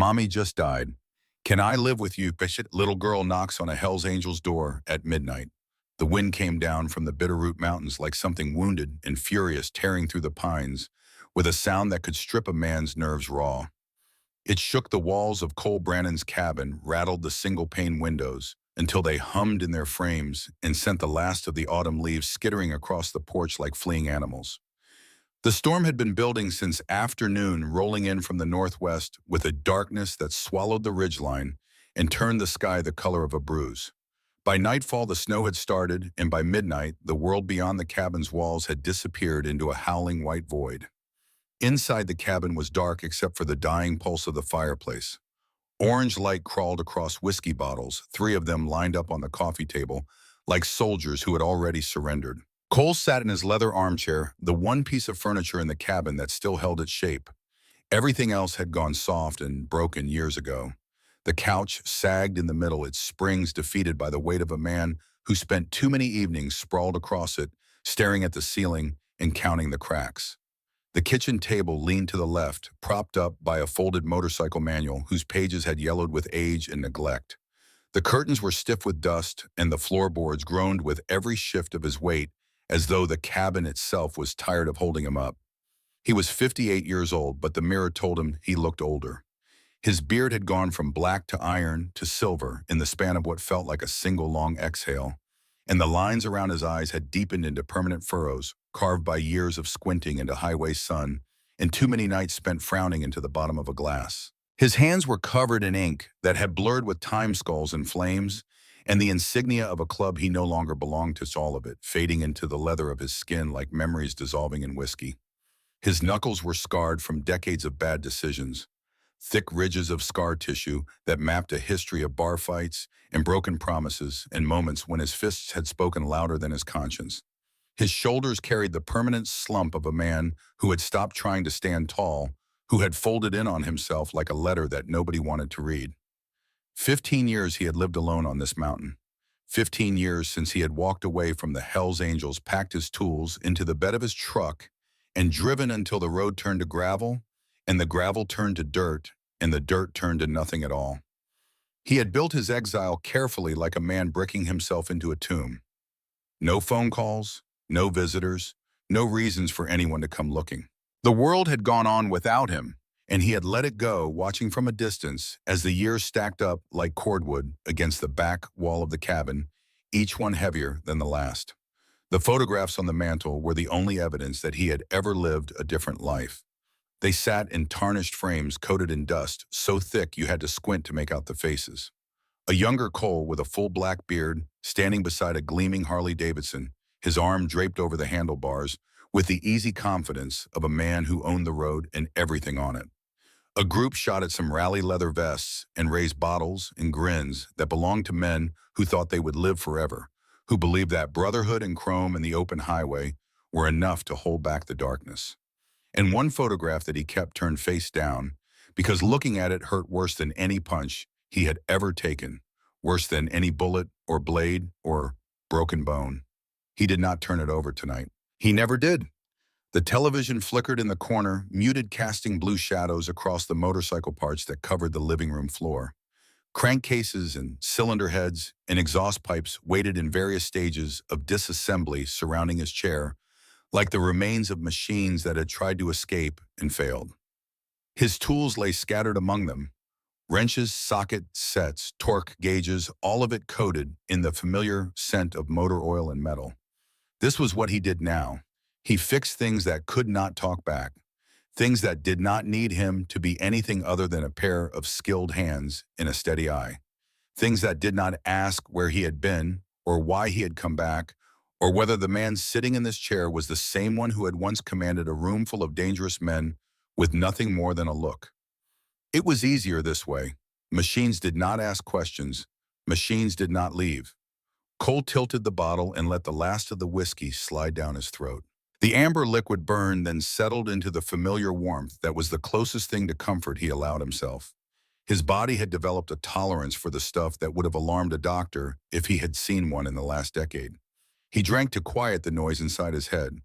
Mommy just died. Can I live with you? Bishop? Little girl knocks on a Hell's Angel's door at midnight. The wind came down from the Bitterroot Mountains like something wounded and furious tearing through the pines with a sound that could strip a man's nerves raw. It shook the walls of Cole Brannon's cabin, rattled the single-pane windows until they hummed in their frames and sent the last of the autumn leaves skittering across the porch like fleeing animals. The storm had been building since afternoon, rolling in from the northwest with a darkness that swallowed the ridgeline and turned the sky the color of a bruise. By nightfall, the snow had started, and by midnight, the world beyond the cabin's walls had disappeared into a howling white void. Inside the cabin was dark except for the dying pulse of the fireplace. Orange light crawled across whiskey bottles, 3 of them lined up on the coffee table, like soldiers who had already surrendered. Cole sat in his leather armchair, the one piece of furniture in the cabin that still held its shape. Everything else had gone soft and broken years ago. The couch sagged in the middle, its springs defeated by the weight of a man who spent too many evenings sprawled across it, staring at the ceiling and counting the cracks. The kitchen table leaned to the left, propped up by a folded motorcycle manual whose pages had yellowed with age and neglect. The curtains were stiff with dust, and the floorboards groaned with every shift of his weight, as though the cabin itself was tired of holding him up. He was 58 years old, but the mirror told him he looked older. His beard had gone from black to iron to silver in the span of what felt like a single long exhale, and the lines around his eyes had deepened into permanent furrows, carved by years of squinting into highway sun and too many nights spent frowning into the bottom of a glass. His hands were covered in ink that had blurred with time skulls and flames, and the insignia of a club he no longer belonged to, all of it, fading into the leather of his skin like memories dissolving in whiskey. His knuckles were scarred from decades of bad decisions, thick ridges of scar tissue that mapped a history of bar fights and broken promises and moments when his fists had spoken louder than his conscience. His shoulders carried the permanent slump of a man who had stopped trying to stand tall, who had folded in on himself like a letter that nobody wanted to read. 15 years he had lived alone on this mountain. 15 years since he had walked away from the Hells Angels, packed his tools into the bed of his truck, and driven until the road turned to gravel, and the gravel turned to dirt, and the dirt turned to nothing at all. He had built his exile carefully like a man bricking himself into a tomb. No phone calls, no visitors, no reasons for anyone to come looking. The world had gone on without him, and he had let it go, watching from a distance as the years stacked up like cordwood against the back wall of the cabin, each one heavier than the last. The photographs on the mantel were the only evidence that he had ever lived a different life. They sat in tarnished frames coated in dust, so thick you had to squint to make out the faces. A younger Cole with a full black beard, standing beside a gleaming Harley-Davidson, his arm draped over the handlebars, with the easy confidence of a man who owned the road and everything on it. A group shot at some rally leather vests and raised bottles and grins that belonged to men who thought they would live forever, who believed that brotherhood and chrome and the open highway were enough to hold back the darkness. And one photograph that he kept turned face down, because looking at it hurt worse than any punch he had ever taken, worse than any bullet or blade or broken bone. He did not turn it over tonight. He never did. The television flickered in the corner, muted, casting blue shadows across the motorcycle parts that covered the living room floor. Crankcases and cylinder heads and exhaust pipes waited in various stages of disassembly surrounding his chair, like the remains of machines that had tried to escape and failed. His tools lay scattered among them. Wrenches, socket sets, torque gauges, all of it coated in the familiar scent of motor oil and metal. This was what he did now. He fixed things that could not talk back, things that did not need him to be anything other than a pair of skilled hands and a steady eye, things that did not ask where he had been or why he had come back, or whether the man sitting in this chair was the same one who had once commanded a room full of dangerous men with nothing more than a look. It was easier this way. Machines did not ask questions. Machines did not leave. Cole tilted the bottle and let the last of the whiskey slide down his throat. The amber liquid burned, then settled into the familiar warmth that was the closest thing to comfort he allowed himself. His body had developed a tolerance for the stuff that would have alarmed a doctor if he had seen one in the last decade. He drank to quiet the noise inside his head.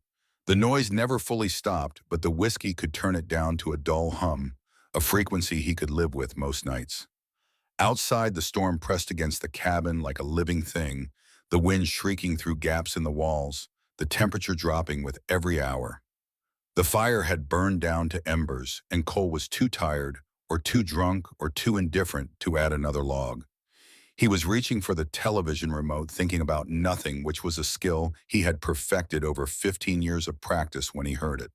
The noise never fully stopped, but the whiskey could turn it down to a dull hum, a frequency he could live with most nights. Outside, the storm pressed against the cabin like a living thing, the wind shrieking through gaps in the walls, the temperature dropping with every hour. The fire had burned down to embers, and Cole was too tired, or too drunk, or too indifferent to add another log. He was reaching for the television remote, thinking about nothing, which was a skill he had perfected over 15 years of practice when he heard it.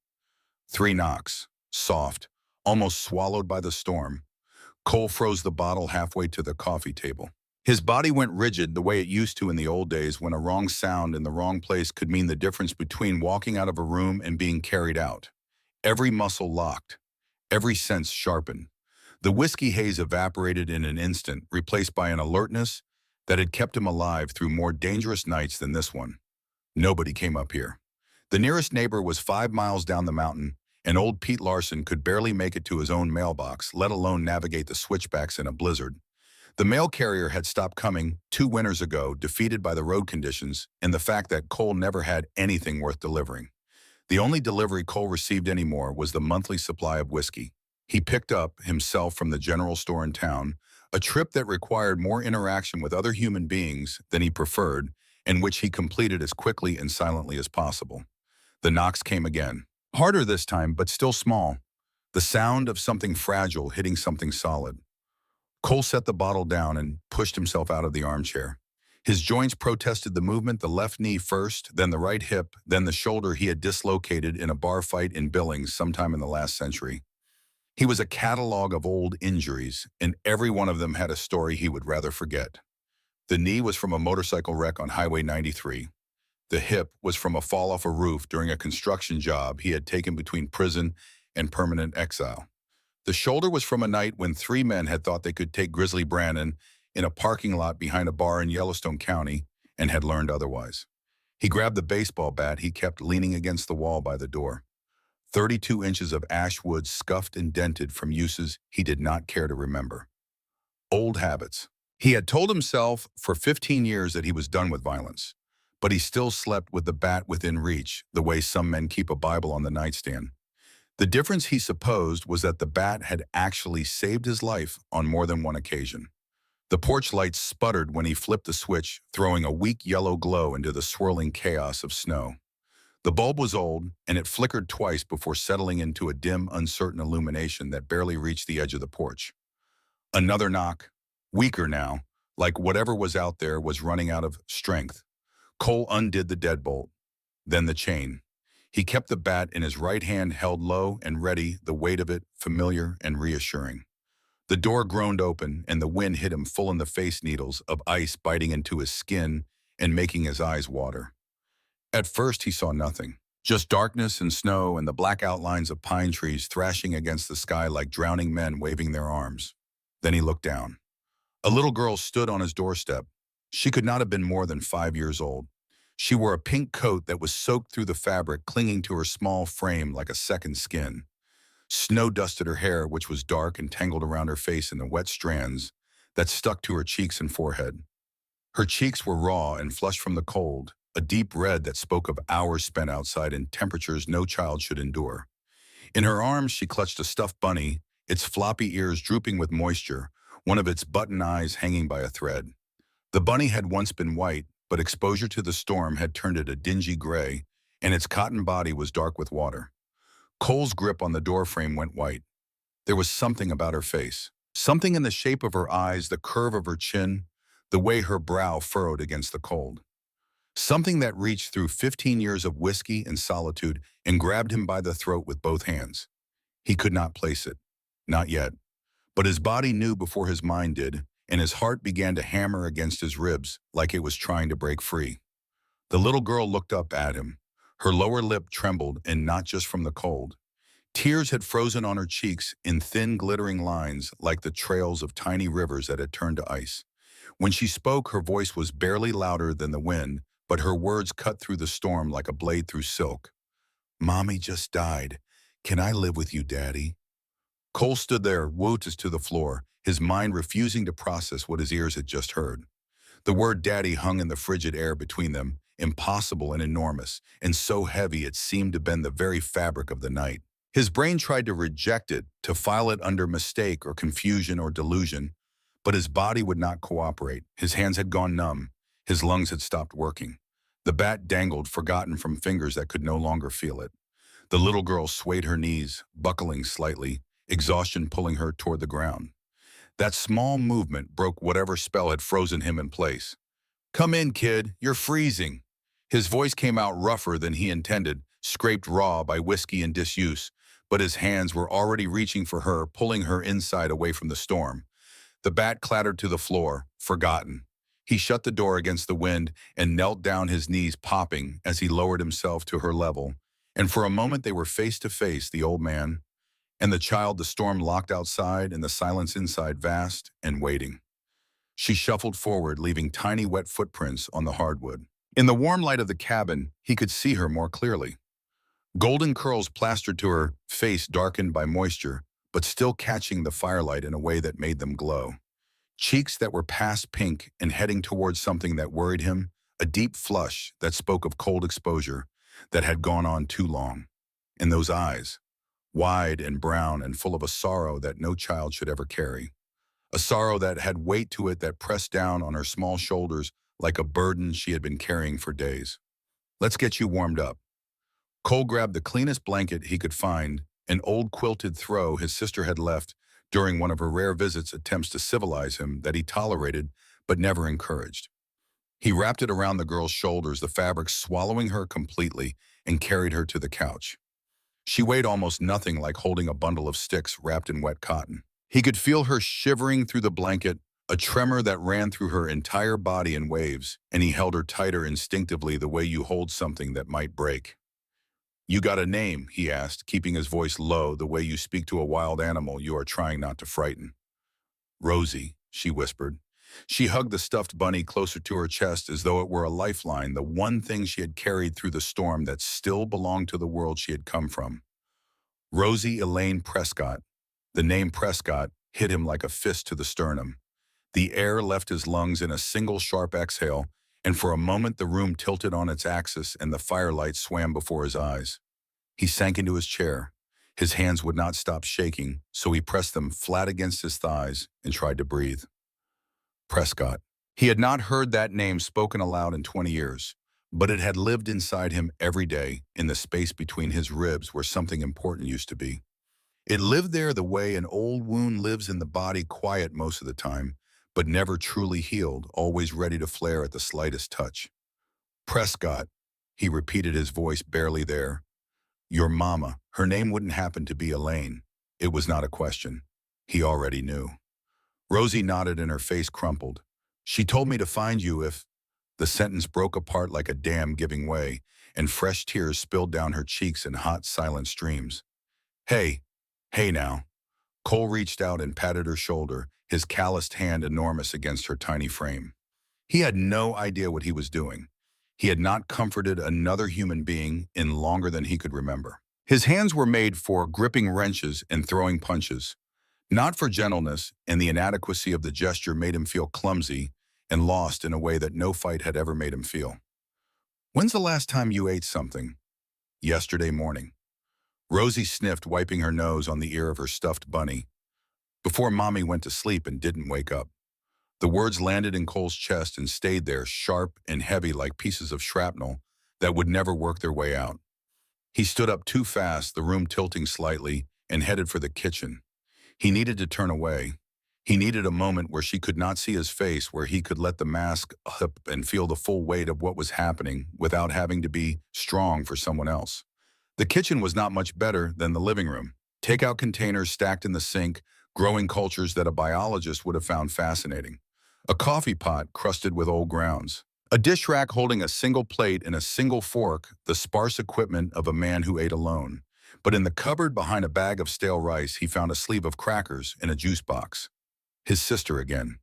Three knocks, soft, almost swallowed by the storm. Cole froze the bottle halfway to the coffee table. His body went rigid the way it used to in the old days when a wrong sound in the wrong place could mean the difference between walking out of a room and being carried out. Every muscle locked, every sense sharpened. The whiskey haze evaporated in an instant, replaced by an alertness that had kept him alive through more dangerous nights than this one. Nobody came up here. The nearest neighbor was 5 miles down the mountain, and old Pete Larson could barely make it to his own mailbox, let alone navigate the switchbacks in a blizzard. The mail carrier had stopped coming 2 winters ago, defeated by the road conditions and the fact that Cole never had anything worth delivering. The only delivery Cole received anymore was the monthly supply of whiskey he picked up himself from the general store in town, a trip that required more interaction with other human beings than he preferred, and which he completed as quickly and silently as possible. The knocks came again. Harder this time, but still small. The sound of something fragile hitting something solid. Cole set the bottle down and pushed himself out of the armchair. His joints protested the movement, the left knee first, then the right hip, then the shoulder he had dislocated in a bar fight in Billings sometime in the last century. He was a catalog of old injuries, and every one of them had a story he would rather forget. The knee was from a motorcycle wreck on Highway 93. The hip was from a fall off a roof during a construction job he had taken between prison and permanent exile. The shoulder was from a night when three men had thought they could take Grizzly Brannon in a parking lot behind a bar in Yellowstone County and had learned otherwise. He grabbed the baseball bat he kept leaning against the wall by the door. 32 inches of ash wood scuffed and dented from uses he did not care to remember. Old habits. He had told himself for 15 years that he was done with violence, but he still slept with the bat within reach, the way some men keep a Bible on the nightstand. The difference, he supposed, was that the bat had actually saved his life on more than one occasion. The porch light sputtered when he flipped the switch, throwing a weak yellow glow into the swirling chaos of snow. The bulb was old, and it flickered twice before settling into a dim, uncertain illumination that barely reached the edge of the porch. Another knock, weaker now, like whatever was out there was running out of strength. Cole undid the deadbolt, then the chain. He kept the bat in his right hand held low and ready, the weight of it familiar and reassuring. The door groaned open, and the wind hit him full in the face, needles of ice biting into his skin and making his eyes water. At first he saw nothing, just darkness and snow and the black outlines of pine trees thrashing against the sky like drowning men waving their arms. Then he looked down. A little girl stood on his doorstep. She could not have been more than 5 years old. She wore a pink coat that was soaked through the fabric, clinging to her small frame like a second skin. Snow dusted her hair, which was dark and tangled around her face in the wet strands that stuck to her cheeks and forehead. Her cheeks were raw and flushed from the cold, a deep red that spoke of hours spent outside in temperatures no child should endure. In her arms, she clutched a stuffed bunny, its floppy ears drooping with moisture, one of its button eyes hanging by a thread. The bunny had once been white, but exposure to the storm had turned it a dingy gray, and its cotton body was dark with water. Cole's grip on the doorframe went white. There was something about her face, something in the shape of her eyes, the curve of her chin, the way her brow furrowed against the cold. Something that reached through 15 years of whiskey and solitude and grabbed him by the throat with both hands. He could not place it. Not yet. But his body knew before his mind did, and his heart began to hammer against his ribs like it was trying to break free. The little girl looked up at him. Her lower lip trembled, and not just from the cold. Tears had frozen on her cheeks in thin, glittering lines like the trails of tiny rivers that had turned to ice. When she spoke, her voice was barely louder than the wind, but her words cut through the storm like a blade through silk. "Mommy just died. Can I live with you, Daddy?" Cole stood there, rooted to the floor, his mind refusing to process what his ears had just heard. The word Daddy hung in the frigid air between them, impossible and enormous, and so heavy it seemed to bend the very fabric of the night. His brain tried to reject it, to file it under mistake or confusion or delusion, but his body would not cooperate. His hands had gone numb. His lungs had stopped working. The bat dangled, forgotten from fingers that could no longer feel it. The little girl swayed her knees, buckling slightly, exhaustion pulling her toward the ground. That small movement broke whatever spell had frozen him in place. "Come in, kid, you're freezing." His voice came out rougher than he intended, scraped raw by whiskey and disuse, but his hands were already reaching for her, pulling her inside away from the storm. The bat clattered to the floor, forgotten. He shut the door against the wind and knelt down, his knees popping as he lowered himself to her level. And for a moment they were face to face, the old man and the child, the storm locked outside and the silence inside vast and waiting. She shuffled forward, leaving tiny wet footprints on the hardwood. In the warm light of the cabin, he could see her more clearly. Golden curls plastered to her face, darkened by moisture, but still catching the firelight in a way that made them glow. Cheeks that were past pink and heading towards something that worried him, a deep flush that spoke of cold exposure that had gone on too long. And those eyes, wide and brown and full of a sorrow that no child should ever carry. A sorrow that had weight to it that pressed down on her small shoulders like a burden she had been carrying for days. "Let's get you warmed up." Cole grabbed the cleanest blanket he could find, an old quilted throw his sister had left during one of her rare visits, attempts to civilize him that he tolerated but never encouraged. He wrapped it around the girl's shoulders, the fabric swallowing her completely, and carried her to the couch. She weighed almost nothing, like holding a bundle of sticks wrapped in wet cotton. He could feel her shivering through the blanket, a tremor that ran through her entire body in waves, and he held her tighter instinctively, the way you hold something that might break. "You got a name?" he asked, keeping his voice low, the way you speak to a wild animal you are trying not to frighten. "Rosie," she whispered. She hugged the stuffed bunny closer to her chest as though it were a lifeline, the one thing she had carried through the storm that still belonged to the world she had come from. Rosie Elaine Prescott. The name Prescott hit him like a fist to the sternum. The air left his lungs in a single sharp exhale, and for a moment the room tilted on its axis and the firelight swam before his eyes. He sank into his chair. His hands would not stop shaking, so he pressed them flat against his thighs and tried to breathe. Prescott. He had not heard that name spoken aloud in 20 years, but it had lived inside him every day, in the space between his ribs where something important used to be. It lived there the way an old wound lives in the body, quiet most of the time, but never truly healed, always ready to flare at the slightest touch. "Prescott," he repeated, his voice barely there. "Your mama, her name wouldn't happen to be Elaine." It was not a question. He already knew. Rosie nodded and her face crumpled. "She told me to find you if—" The sentence broke apart like a dam giving way, and fresh tears spilled down her cheeks in hot, silent streams. "Hey, hey now." Cole reached out and patted her shoulder, his calloused hand enormous against her tiny frame. He had no idea what he was doing. He had not comforted another human being in longer than he could remember. His hands were made for gripping wrenches and throwing punches, not for gentleness, and the inadequacy of the gesture made him feel clumsy and lost in a way that no fight had ever made him feel. "When's the last time you ate something?" "Yesterday morning." Rosie sniffed, wiping her nose on the ear of her stuffed bunny. "Before Mommy went to sleep and didn't wake up." The words landed in Cole's chest and stayed there, sharp and heavy like pieces of shrapnel that would never work their way out. He stood up too fast, the room tilting slightly, and headed for the kitchen. He needed to turn away. He needed a moment where she could not see his face, where he could let the mask up and feel the full weight of what was happening without having to be strong for someone else. The kitchen was not much better than the living room. Takeout containers stacked in the sink, growing cultures that a biologist would have found fascinating. A coffee pot crusted with old grounds. A dish rack holding a single plate and a single fork, the sparse equipment of a man who ate alone. But in the cupboard behind a bag of stale rice, he found a sleeve of crackers in a juice box. His sister again.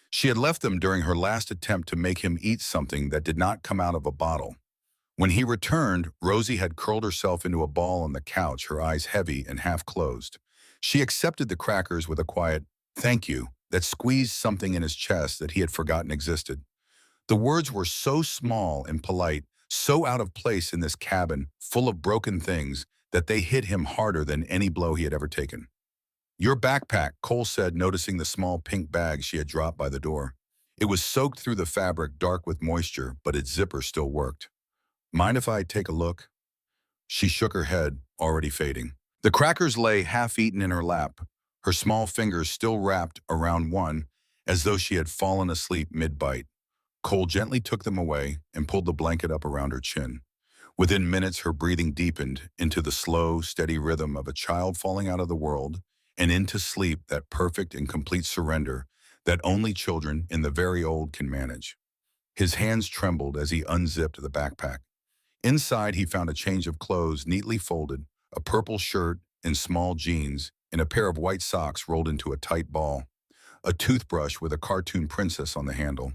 She had left them during her last attempt to make him eat something that did not come out of a bottle. When he returned, Rosie had curled herself into a ball on the couch, her eyes heavy and half closed. She accepted the crackers with a quiet, "Thank you," that squeezed something in his chest that he had forgotten existed. The words were so small and polite, so out of place in this cabin, full of broken things, that they hit him harder than any blow he had ever taken. "Your backpack," Cole said, noticing the small pink bag she had dropped by the door. It was soaked through the fabric, dark with moisture, but its zipper still worked. "Mind if I take a look?" She shook her head, already fading. The crackers lay half-eaten in her lap, her small fingers still wrapped around one, as though she had fallen asleep mid-bite. Cole gently took them away and pulled the blanket up around her chin. Within minutes, her breathing deepened into the slow, steady rhythm of a child falling out of the world and into sleep, that perfect and complete surrender that only children in the very old can manage. His hands trembled as he unzipped the backpack. Inside, he found a change of clothes neatly folded, a purple shirt and small jeans, and a pair of white socks rolled into a tight ball, a toothbrush with a cartoon princess on the handle,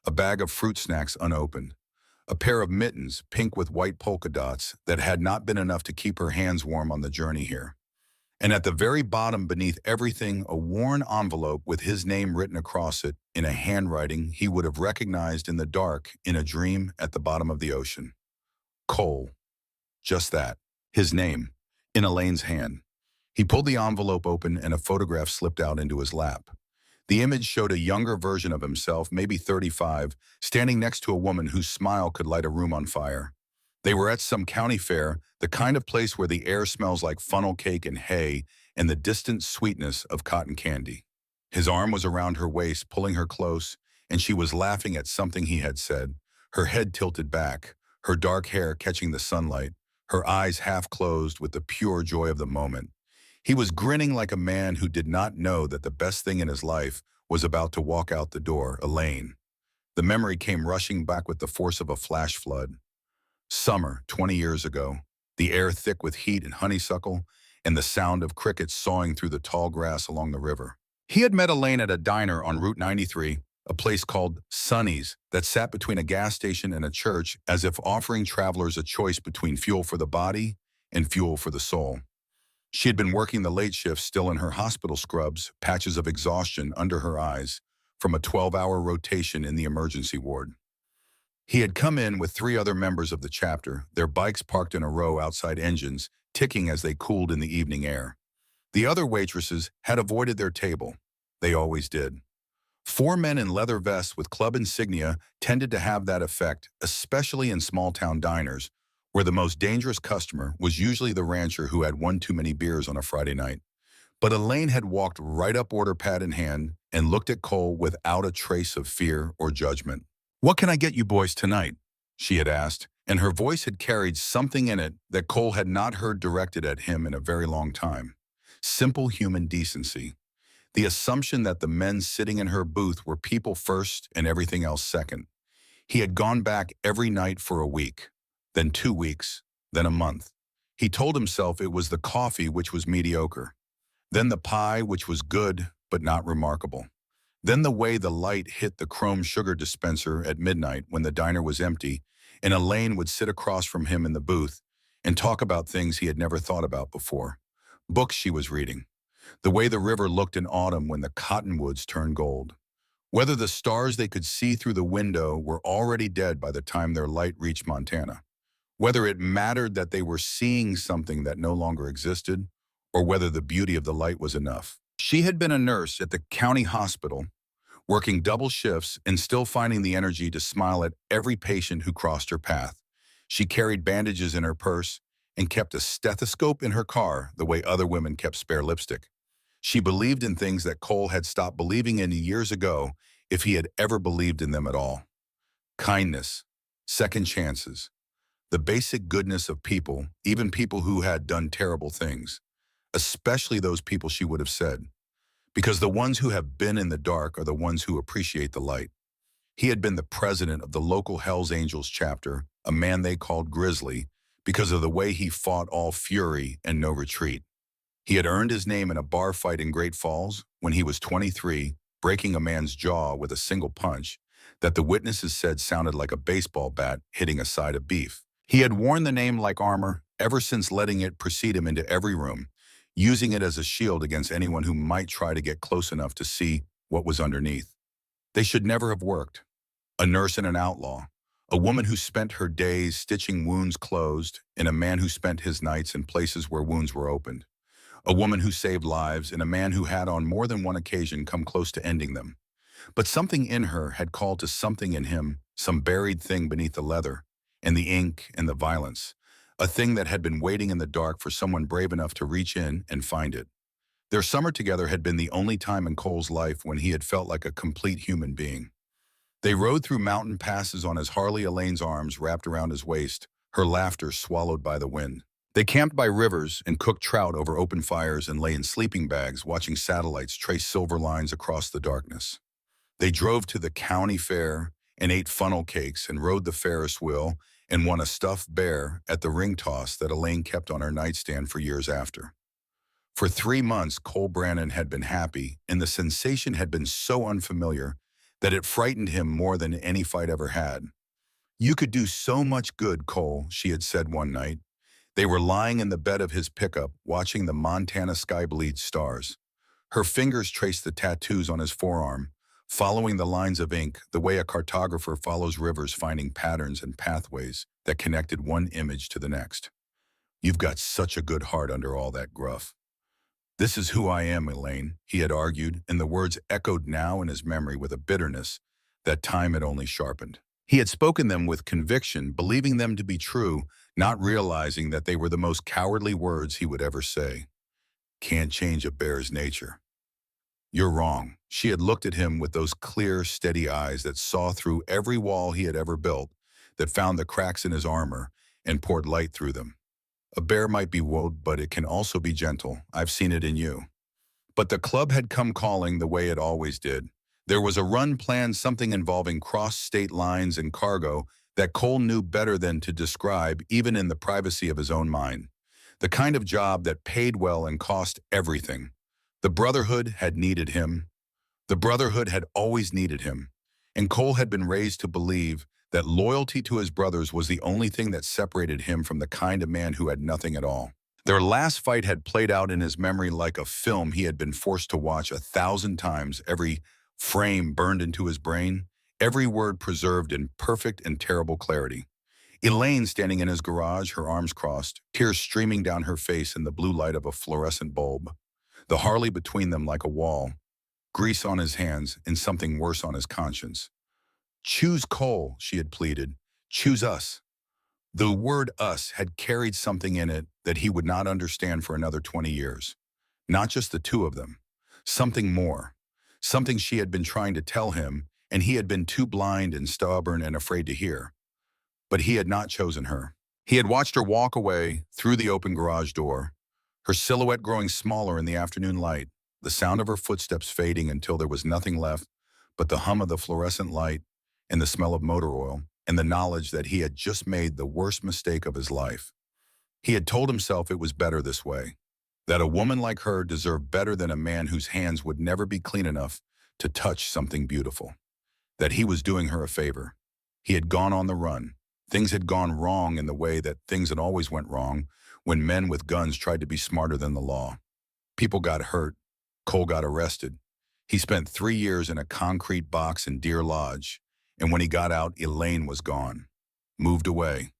a bag of fruit snacks unopened, a pair of mittens, pink with white polka dots, that had not been enough to keep her hands warm on the journey here. And at the very bottom, beneath everything, a worn envelope with his name written across it in a handwriting he would have recognized in the dark in a dream at the bottom of the ocean. Cole. Just that. His name. In Elaine's hand. He pulled the envelope open and a photograph slipped out into his lap. The image showed a younger version of himself, maybe 35, standing next to a woman whose smile could light a room on fire. They were at some county fair, the kind of place where the air smells like funnel cake and hay and the distant sweetness of cotton candy. His arm was around her waist, pulling her close, and she was laughing at something he had said, her head tilted back, her dark hair catching the sunlight, her eyes half closed with the pure joy of the moment. He was grinning like a man who did not know that the best thing in his life was about to walk out the door, Elaine. The memory came rushing back with the force of a flash flood. Summer, 20 years ago, the air thick with heat and honeysuckle, and the sound of crickets sawing through the tall grass along the river. He had met Elaine at a diner on Route 93, a place called Sonny's that sat between a gas station and a church, as if offering travelers a choice between fuel for the body and fuel for the soul. She had been working the late shift, still in her hospital scrubs, patches of exhaustion under her eyes, from a 12-hour rotation in the emergency ward. He had come in with 3 other members of the chapter, their bikes parked in a row outside, engines ticking as they cooled in the evening air. The other waitresses had avoided their table. They always did. 4 men in leather vests with club insignia tended to have that effect, especially in small-town diners, where the most dangerous customer was usually the rancher who had one too many beers on a Friday night. But Elaine had walked right up, order pad in hand, and looked at Cole without a trace of fear or judgment. "What can I get you boys tonight?" she had asked, and her voice had carried something in it that Cole had not heard directed at him in a very long time. Simple human decency. The assumption that the men sitting in her booth were people first and everything else second. He had gone back every night for a week, then 2 weeks, then a month. He told himself it was the coffee which was mediocre, then the pie which was good but not remarkable. Then the way the light hit the chrome sugar dispenser at midnight when the diner was empty, and Elaine would sit across from him in the booth and talk about things he had never thought about before. Books she was reading. The way the river looked in autumn when the cottonwoods turned gold. Whether the stars they could see through the window were already dead by the time their light reached Montana. Whether it mattered that they were seeing something that no longer existed, or whether the beauty of the light was enough. She had been a nurse at the county hospital, working double shifts and still finding the energy to smile at every patient who crossed her path. She carried bandages in her purse and kept a stethoscope in her car the way other women kept spare lipstick. She believed in things that Cole had stopped believing in years ago, if he had ever believed in them at all. Kindness, second chances, the basic goodness of people, even people who had done terrible things, especially those people she would have said, because the ones who have been in the dark are the ones who appreciate the light. He had been the president of the local Hells Angels chapter, a man they called Grizzly, because of the way he fought all fury and no retreat. He had earned his name in a bar fight in Great Falls when he was 23, breaking a man's jaw with a single punch that the witnesses said sounded like a baseball bat hitting a side of beef. He had worn the name like armor ever since, letting it precede him into every room, using it as a shield against anyone who might try to get close enough to see what was underneath. They should never have worked. A nurse and an outlaw, A woman who spent her days stitching wounds closed, and a man who spent his nights in places where wounds were opened. A woman who saved lives, and a man who had on more than one occasion come close to ending them. But something in her had called to something in him, some buried thing beneath the leather, and the ink and the violence, a thing that had been waiting in the dark for someone brave enough to reach in and find it. Their summer together had been the only time in Cole's life when he had felt like a complete human being. They rode through mountain passes on his Harley, Elaine's arms wrapped around his waist, her laughter swallowed by the wind. They camped by rivers and cooked trout over open fires and lay in sleeping bags watching satellites trace silver lines across the darkness. They drove to the county fair and ate funnel cakes and rode the Ferris wheel and won a stuffed bear at the ring toss that Elaine kept on her nightstand for years after. For 3 months, Cole Brannon had been happy, and the sensation had been so unfamiliar that it frightened him more than any fight ever had. "You could do so much good, Cole," she had said one night. They were lying in the bed of his pickup, watching the Montana sky bleed stars. Her fingers traced the tattoos on his forearm, following the lines of ink the way a cartographer follows rivers, finding patterns and pathways that connected one image to the next. "You've got such a good heart under all that gruff." "This is who I am, Elaine," he had argued, and the words echoed now in his memory with a bitterness that time had only sharpened. He had spoken them with conviction, believing them to be true, not realizing that they were the most cowardly words he would ever say. "Can't change a bear's nature." "You're wrong." She had looked at him with those clear, steady eyes that saw through every wall he had ever built, that found the cracks in his armor and poured light through them. "A bear might be bold, but it can also be gentle. I've seen it in you." But the club had come calling the way it always did. There was a run planned, something involving cross-state lines and cargo that Cole knew better than to describe, even in the privacy of his own mind. The kind of job that paid well and cost everything. The Brotherhood had needed him. The Brotherhood had always needed him. And Cole had been raised to believe that loyalty to his brothers was the only thing that separated him from the kind of man who had nothing at all. Their last fight had played out in his memory like a film he had been forced to watch 1,000 times, every frame burned into his brain, every word preserved in perfect and terrible clarity. Elaine standing in his garage, her arms crossed, tears streaming down her face in the blue light of a fluorescent bulb. The Harley between them like a wall, grease on his hands and something worse on his conscience. "Choose Cole," she had pleaded. "Choose us." The word us had carried something in it that he would not understand for another 20 years. Not just the two of them. Something more. Something she had been trying to tell him, and he had been too blind and stubborn and afraid to hear. But he had not chosen her. He had watched her walk away through the open garage door, her silhouette growing smaller in the afternoon light, the sound of her footsteps fading until there was nothing left but the hum of the fluorescent light and the smell of motor oil, and the knowledge that he had just made the worst mistake of his life. He had told himself it was better this way, that a woman like her deserved better than a man whose hands would never be clean enough to touch something beautiful, that he was doing her a favor. He had gone on the run. Things had gone wrong in the way that things had always went wrong when men with guns tried to be smarter than the law. People got hurt. Cole got arrested. He spent 3 years in a concrete box in Deer Lodge, and when he got out, Elaine was gone. Moved away.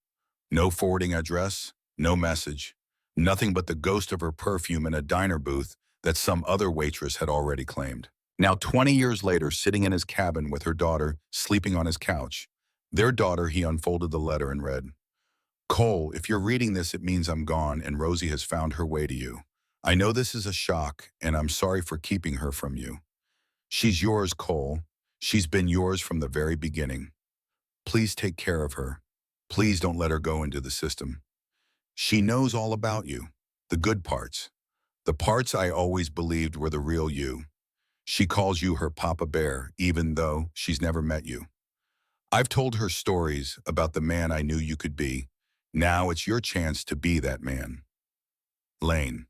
No forwarding address, no message, nothing but the ghost of her perfume in a diner booth that some other waitress had already claimed. Now 20 years later, sitting in his cabin with her daughter, sleeping on his couch. Their daughter, he unfolded the letter and read, "Cole, if you're reading this, it means I'm gone and Rosie has found her way to you. I know this is a shock, and I'm sorry for keeping her from you. She's yours, Cole. She's been yours from the very beginning. Please take care of her. Please don't let her go into the system. She knows all about you, the good parts, the parts I always believed were the real you. She calls you her Papa Bear, even though she's never met you. I've told her stories about the man I knew you could be. Now it's your chance to be that man. Lane."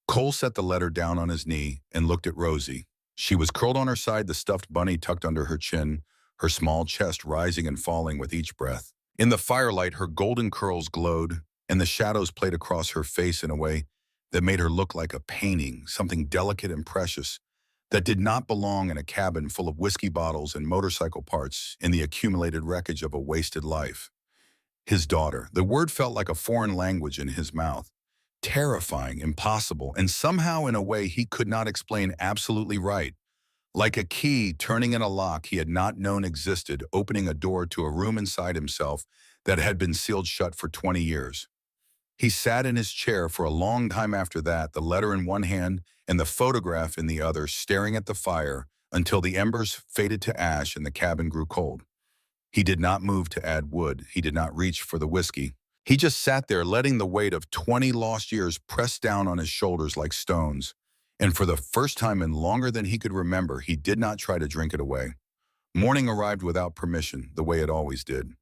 Cole set the letter down on his knee and looked at Rosie. She was curled on her side, the stuffed bunny tucked under her chin, her small chest rising and falling with each breath. In the firelight, her golden curls glowed, and the shadows played across her face in a way that made her look like a painting, something delicate and precious that did not belong in a cabin full of whiskey bottles and motorcycle parts in the accumulated wreckage of a wasted life. His daughter. The word felt like a foreign language in his mouth. Terrifying, impossible, and somehow in a way he could not explain absolutely right. Like a key turning in a lock he had not known existed, opening a door to a room inside himself that had been sealed shut for 20 years. He sat in his chair for a long time after that, the letter in one hand and the photograph in the other, staring at the fire until the embers faded to ash and the cabin grew cold. He did not move to add wood. He did not reach for the whiskey. He just sat there, letting the weight of 20 lost years press down on his shoulders like stones. And for the first time in longer than he could remember, he did not try to drink it away. Morning arrived without permission, the way it always did.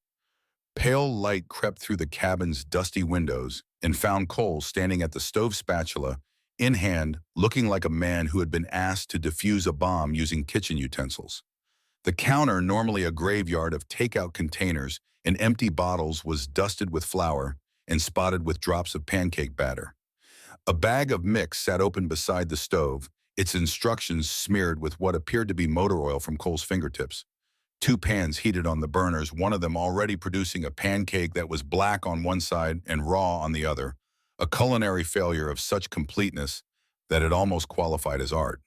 Pale light crept through the cabin's dusty windows and found Cole standing at the stove, spatula in hand, looking like a man who had been asked to defuse a bomb using kitchen utensils. The counter, normally a graveyard of takeout containers and empty bottles, was dusted with flour and spotted with drops of pancake batter. A bag of mix sat open beside the stove, its instructions smeared with what appeared to be motor oil from Cole's fingertips. Two pans heated on the burners, one of them already producing a pancake that was black on one side and raw on the other, a culinary failure of such completeness that it almost qualified as art.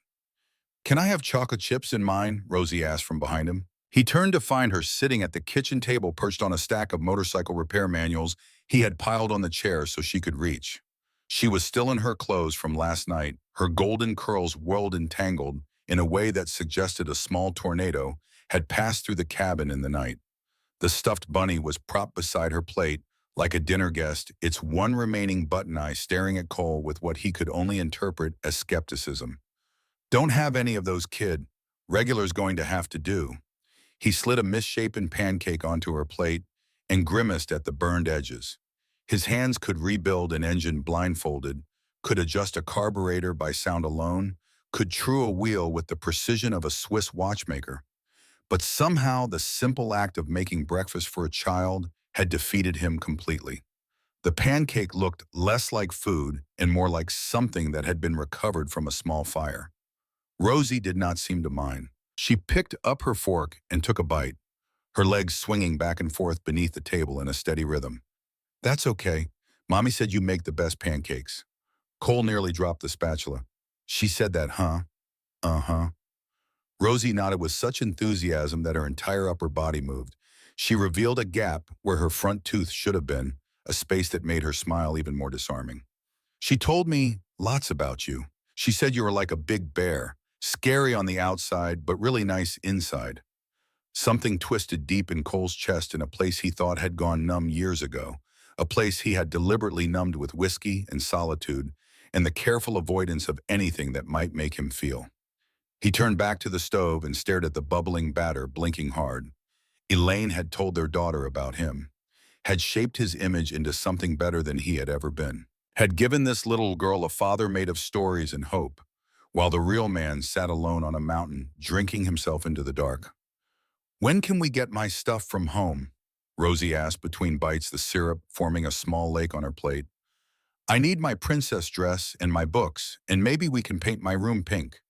"Can I have chocolate chips in mine?" Rosie asked from behind him. He turned to find her sitting at the kitchen table, perched on a stack of motorcycle repair manuals he had piled on the chair so she could reach. She was still in her clothes from last night, her golden curls whirled and tangled in a way that suggested a small tornado had passed through the cabin in the night. The stuffed bunny was propped beside her plate like a dinner guest, its one remaining button eye staring at Cole with what he could only interpret as skepticism. "Don't have any of those, kid. Regular's going to have to do." He slid a misshapen pancake onto her plate and grimaced at the burned edges. His hands could rebuild an engine blindfolded, could adjust a carburetor by sound alone, could true a wheel with the precision of a Swiss watchmaker. But somehow the simple act of making breakfast for a child had defeated him completely. The pancake looked less like food and more like something that had been recovered from a small fire. Rosie did not seem to mind. She picked up her fork and took a bite, her legs swinging back and forth beneath the table in a steady rhythm. "That's okay. Mommy said you make the best pancakes." Cole nearly dropped the spatula. "She said that, huh?" "Uh-huh." Rosie nodded with such enthusiasm that her entire upper body moved. She revealed a gap where her front tooth should have been, a space that made her smile even more disarming. "She told me lots about you. She said you were like a big bear, scary on the outside, but really nice inside." Something twisted deep in Cole's chest in a place he thought had gone numb years ago, a place he had deliberately numbed with whiskey and solitude and the careful avoidance of anything that might make him feel. He turned back to the stove and stared at the bubbling batter, blinking hard. Elaine had told their daughter about him, had shaped his image into something better than he had ever been, had given this little girl a father made of stories and hope, while the real man sat alone on a mountain, drinking himself into the dark. "When can we get my stuff from home?" Rosie asked between bites, the syrup forming a small lake on her plate. "I need my princess dress and my books, and maybe we can paint my room pink."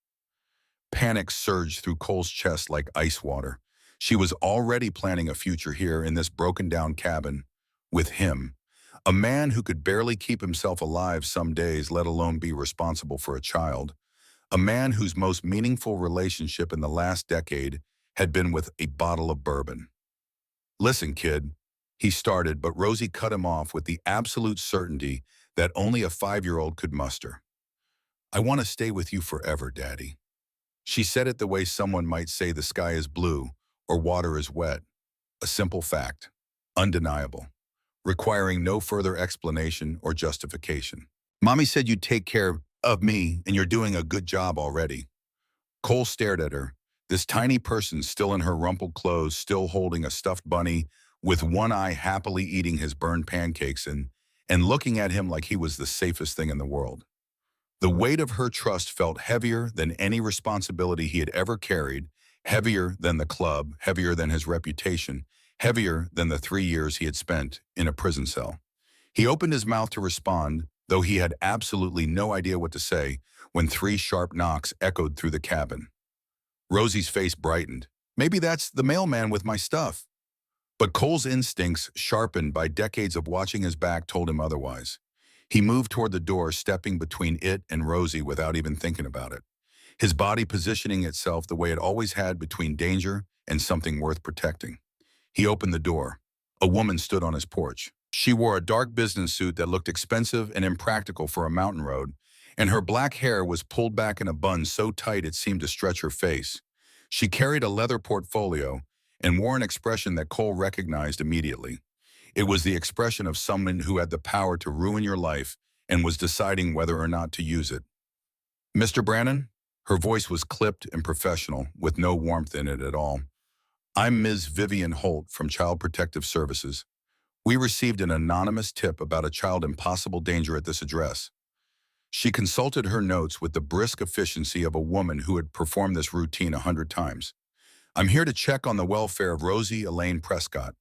Panic surged through Cole's chest like ice water. She was already planning a future here in this broken-down cabin with him, a man who could barely keep himself alive some days, let alone be responsible for a child, a man whose most meaningful relationship in the last decade had been with a bottle of bourbon. "Listen, kid," he started, but Rosie cut him off with the absolute certainty that only a 5-year-old could muster. "I want to stay with you forever, Daddy." She said it the way someone might say the sky is blue or water is wet, a simple fact, undeniable, requiring no further explanation or justification. "Mommy said you'd take care of me, and you're doing a good job already." Cole stared at her, this tiny person still in her rumpled clothes, still holding a stuffed bunny, with one eye happily eating his burned pancakes and looking at him like he was the safest thing in the world. The weight of her trust felt heavier than any responsibility he had ever carried, heavier than the club, heavier than his reputation, heavier than the 3 years he had spent in a prison cell. He opened his mouth to respond, though he had absolutely no idea what to say, when 3 sharp knocks echoed through the cabin. Rosie's face brightened. Maybe that's the mailman with my stuff. But Cole's instincts, sharpened by decades of watching his back, told him otherwise. He moved toward the door, stepping between it and Rosie without even thinking about it, his body positioning itself the way it always had between danger and something worth protecting. He opened the door. A woman stood on his porch. She wore a dark business suit that looked expensive and impractical for a mountain road, and her black hair was pulled back in a bun so tight it seemed to stretch her face. She carried a leather portfolio and wore an expression that Cole recognized immediately. It was the expression of someone who had the power to ruin your life and was deciding whether or not to use it. "Mr. Brannon?" Her voice was clipped and professional, with no warmth in it at all. "I'm Ms. Vivian Holt from Child Protective Services. We received an anonymous tip about a child in possible danger at this address." She consulted her notes with the brisk efficiency of a woman who had performed this routine 100 times. "I'm here to check on the welfare of Rosie Elaine Prescott."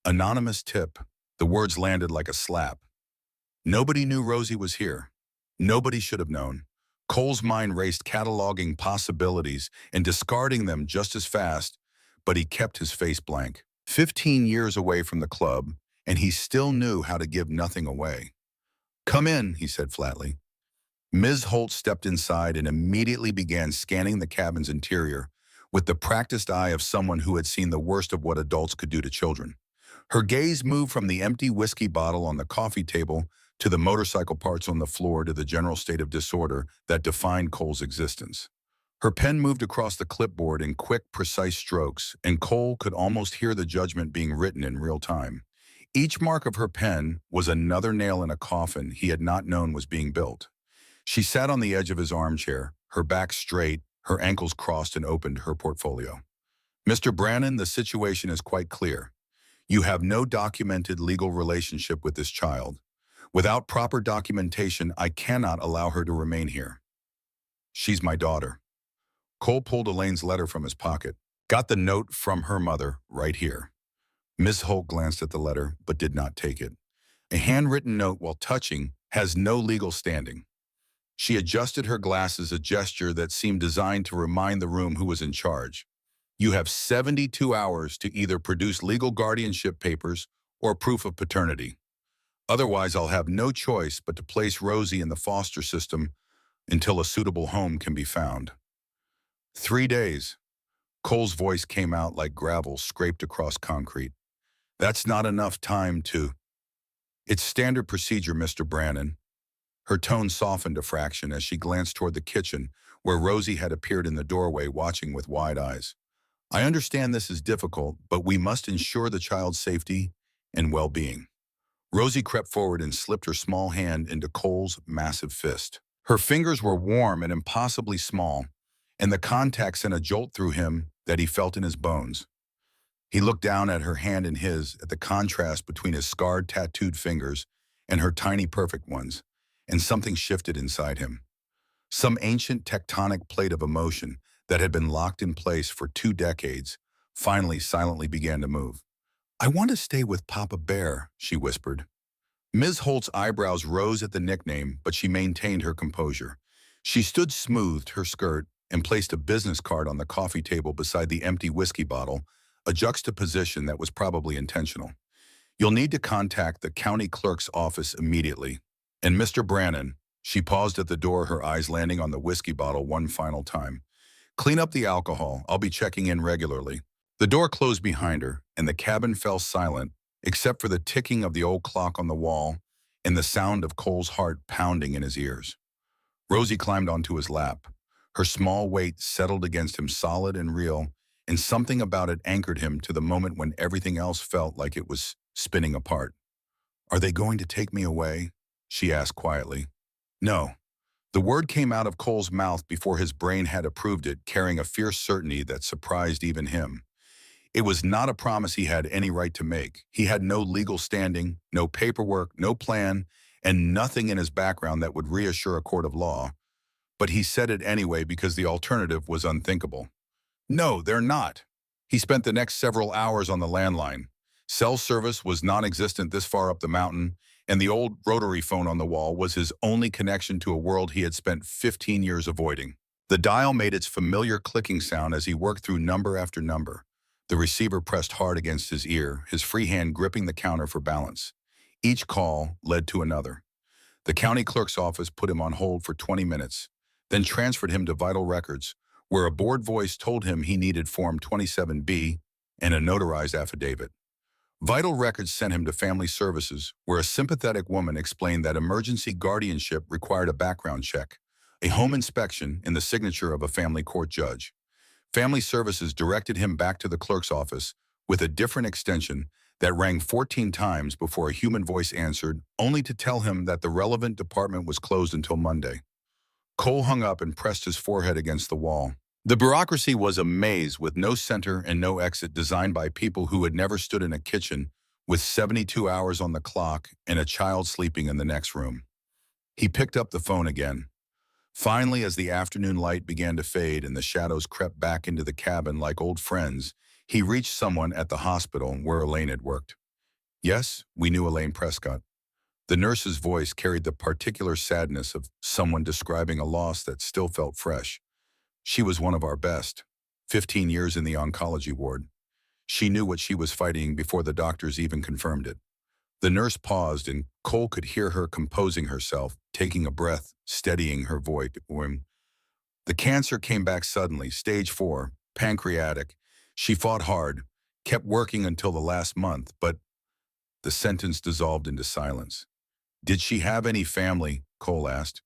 Anonymous tip. The words landed like a slap. Nobody knew Rosie was here. Nobody should have known. Cole's mind raced, cataloging possibilities and discarding them just as fast, but he kept his face blank. 15 years away from the club, and he still knew how to give nothing away. "Come in," he said flatly. Ms. Holt stepped inside and immediately began scanning the cabin's interior with the practiced eye of someone who had seen the worst of what adults could do to children. Her gaze moved from the empty whiskey bottle on the coffee table to the motorcycle parts on the floor to the general state of disorder that defined Cole's existence. Her pen moved across the clipboard in quick, precise strokes, and Cole could almost hear the judgment being written in real time. Each mark of her pen was another nail in a coffin he had not known was being built. She sat on the edge of his armchair, her back straight, her ankles crossed, and opened her portfolio. "Mr. Brannon, the situation is quite clear. You have no documented legal relationship with this child. Without proper documentation, I cannot allow her to remain here. She's my daughter." Cole pulled Elaine's letter from his pocket. "Got the note from her mother right here." Ms. Holt glanced at the letter, but did not take it. A handwritten note, while touching, has no legal standing. She adjusted her glasses, a gesture that seemed designed to remind the room who was in charge. "You have 72 hours to either produce legal guardianship papers or proof of paternity. Otherwise, I'll have no choice but to place Rosie in the foster system until a suitable home can be found." 3 days. Cole's voice came out like gravel scraped across concrete. "That's not enough time to—" "It's standard procedure, Mr. Brannon." Her tone softened a fraction as she glanced toward the kitchen, where Rosie had appeared in the doorway, watching with wide eyes. "I understand this is difficult, but we must ensure the child's safety and well-being." Rosie crept forward and slipped her small hand into Cole's massive fist. Her fingers were warm and impossibly small, and the contact sent a jolt through him that he felt in his bones. He looked down at her hand in his, at the contrast between his scarred, tattooed fingers and her tiny, perfect ones, and something shifted inside him. Some ancient tectonic plate of emotion that had been locked in place for 2 decades finally silently began to move. "I want to stay with Papa Bear," she whispered. Ms. Holt's eyebrows rose at the nickname, but she maintained her composure. She stood, smoothed her skirt, and placed a business card on the coffee table beside the empty whiskey bottle, a juxtaposition that was probably intentional. "You'll need to contact the county clerk's office immediately. And Mr. Brannon," she paused at the door, her eyes landing on the whiskey bottle one final time, "clean up the alcohol. I'll be checking in regularly." The door closed behind her, and the cabin fell silent, except for the ticking of the old clock on the wall and the sound of Cole's heart pounding in his ears. Rosie climbed onto his lap. Her small weight settled against him, solid and real, and something about it anchored him to the moment when everything else felt like it was spinning apart. "Are they going to take me away?" she asked quietly. "No." The word came out of Cole's mouth before his brain had approved it, carrying a fierce certainty that surprised even him. It was not a promise he had any right to make. He had no legal standing, no paperwork, no plan, and nothing in his background that would reassure a court of law. But he said it anyway because the alternative was unthinkable. "No, they're not." He spent the next several hours on the landline. Cell service was non-existent this far up the mountain, and the old rotary phone on the wall was his only connection to a world he had spent 15 years avoiding. The dial made its familiar clicking sound as he worked through number after number. The receiver pressed hard against his ear, his free hand gripping the counter for balance. Each call led to another. The county clerk's office put him on hold for 20 minutes, then transferred him to Vital Records, where a bored voice told him he needed Form 27B and a notarized affidavit. Vital Records sent him to Family Services, where a sympathetic woman explained that emergency guardianship required a background check, a home inspection, and the signature of a family court judge. Family Services directed him back to the clerk's office with a different extension that rang 14 times before a human voice answered, only to tell him that the relevant department was closed until Monday. Cole hung up and pressed his forehead against the wall. The bureaucracy was a maze with no center and no exit, designed by people who had never stood in a kitchen with 72 hours on the clock and a child sleeping in the next room. He picked up the phone again. Finally, as the afternoon light began to fade and the shadows crept back into the cabin like old friends, he reached someone at the hospital where Elaine had worked. Yes, we knew Elaine Prescott. The nurse's voice carried the particular sadness of someone describing a loss that still felt fresh. She was one of our best, 15 years in the oncology ward. She knew what she was fighting before the doctors even confirmed it. The nurse paused, and Cole could hear her composing herself, taking a breath, steadying her voice. The cancer came back suddenly, stage 4, pancreatic. She fought hard, kept working until the last month, but the sentence dissolved into silence. Did she have any family? Cole asked.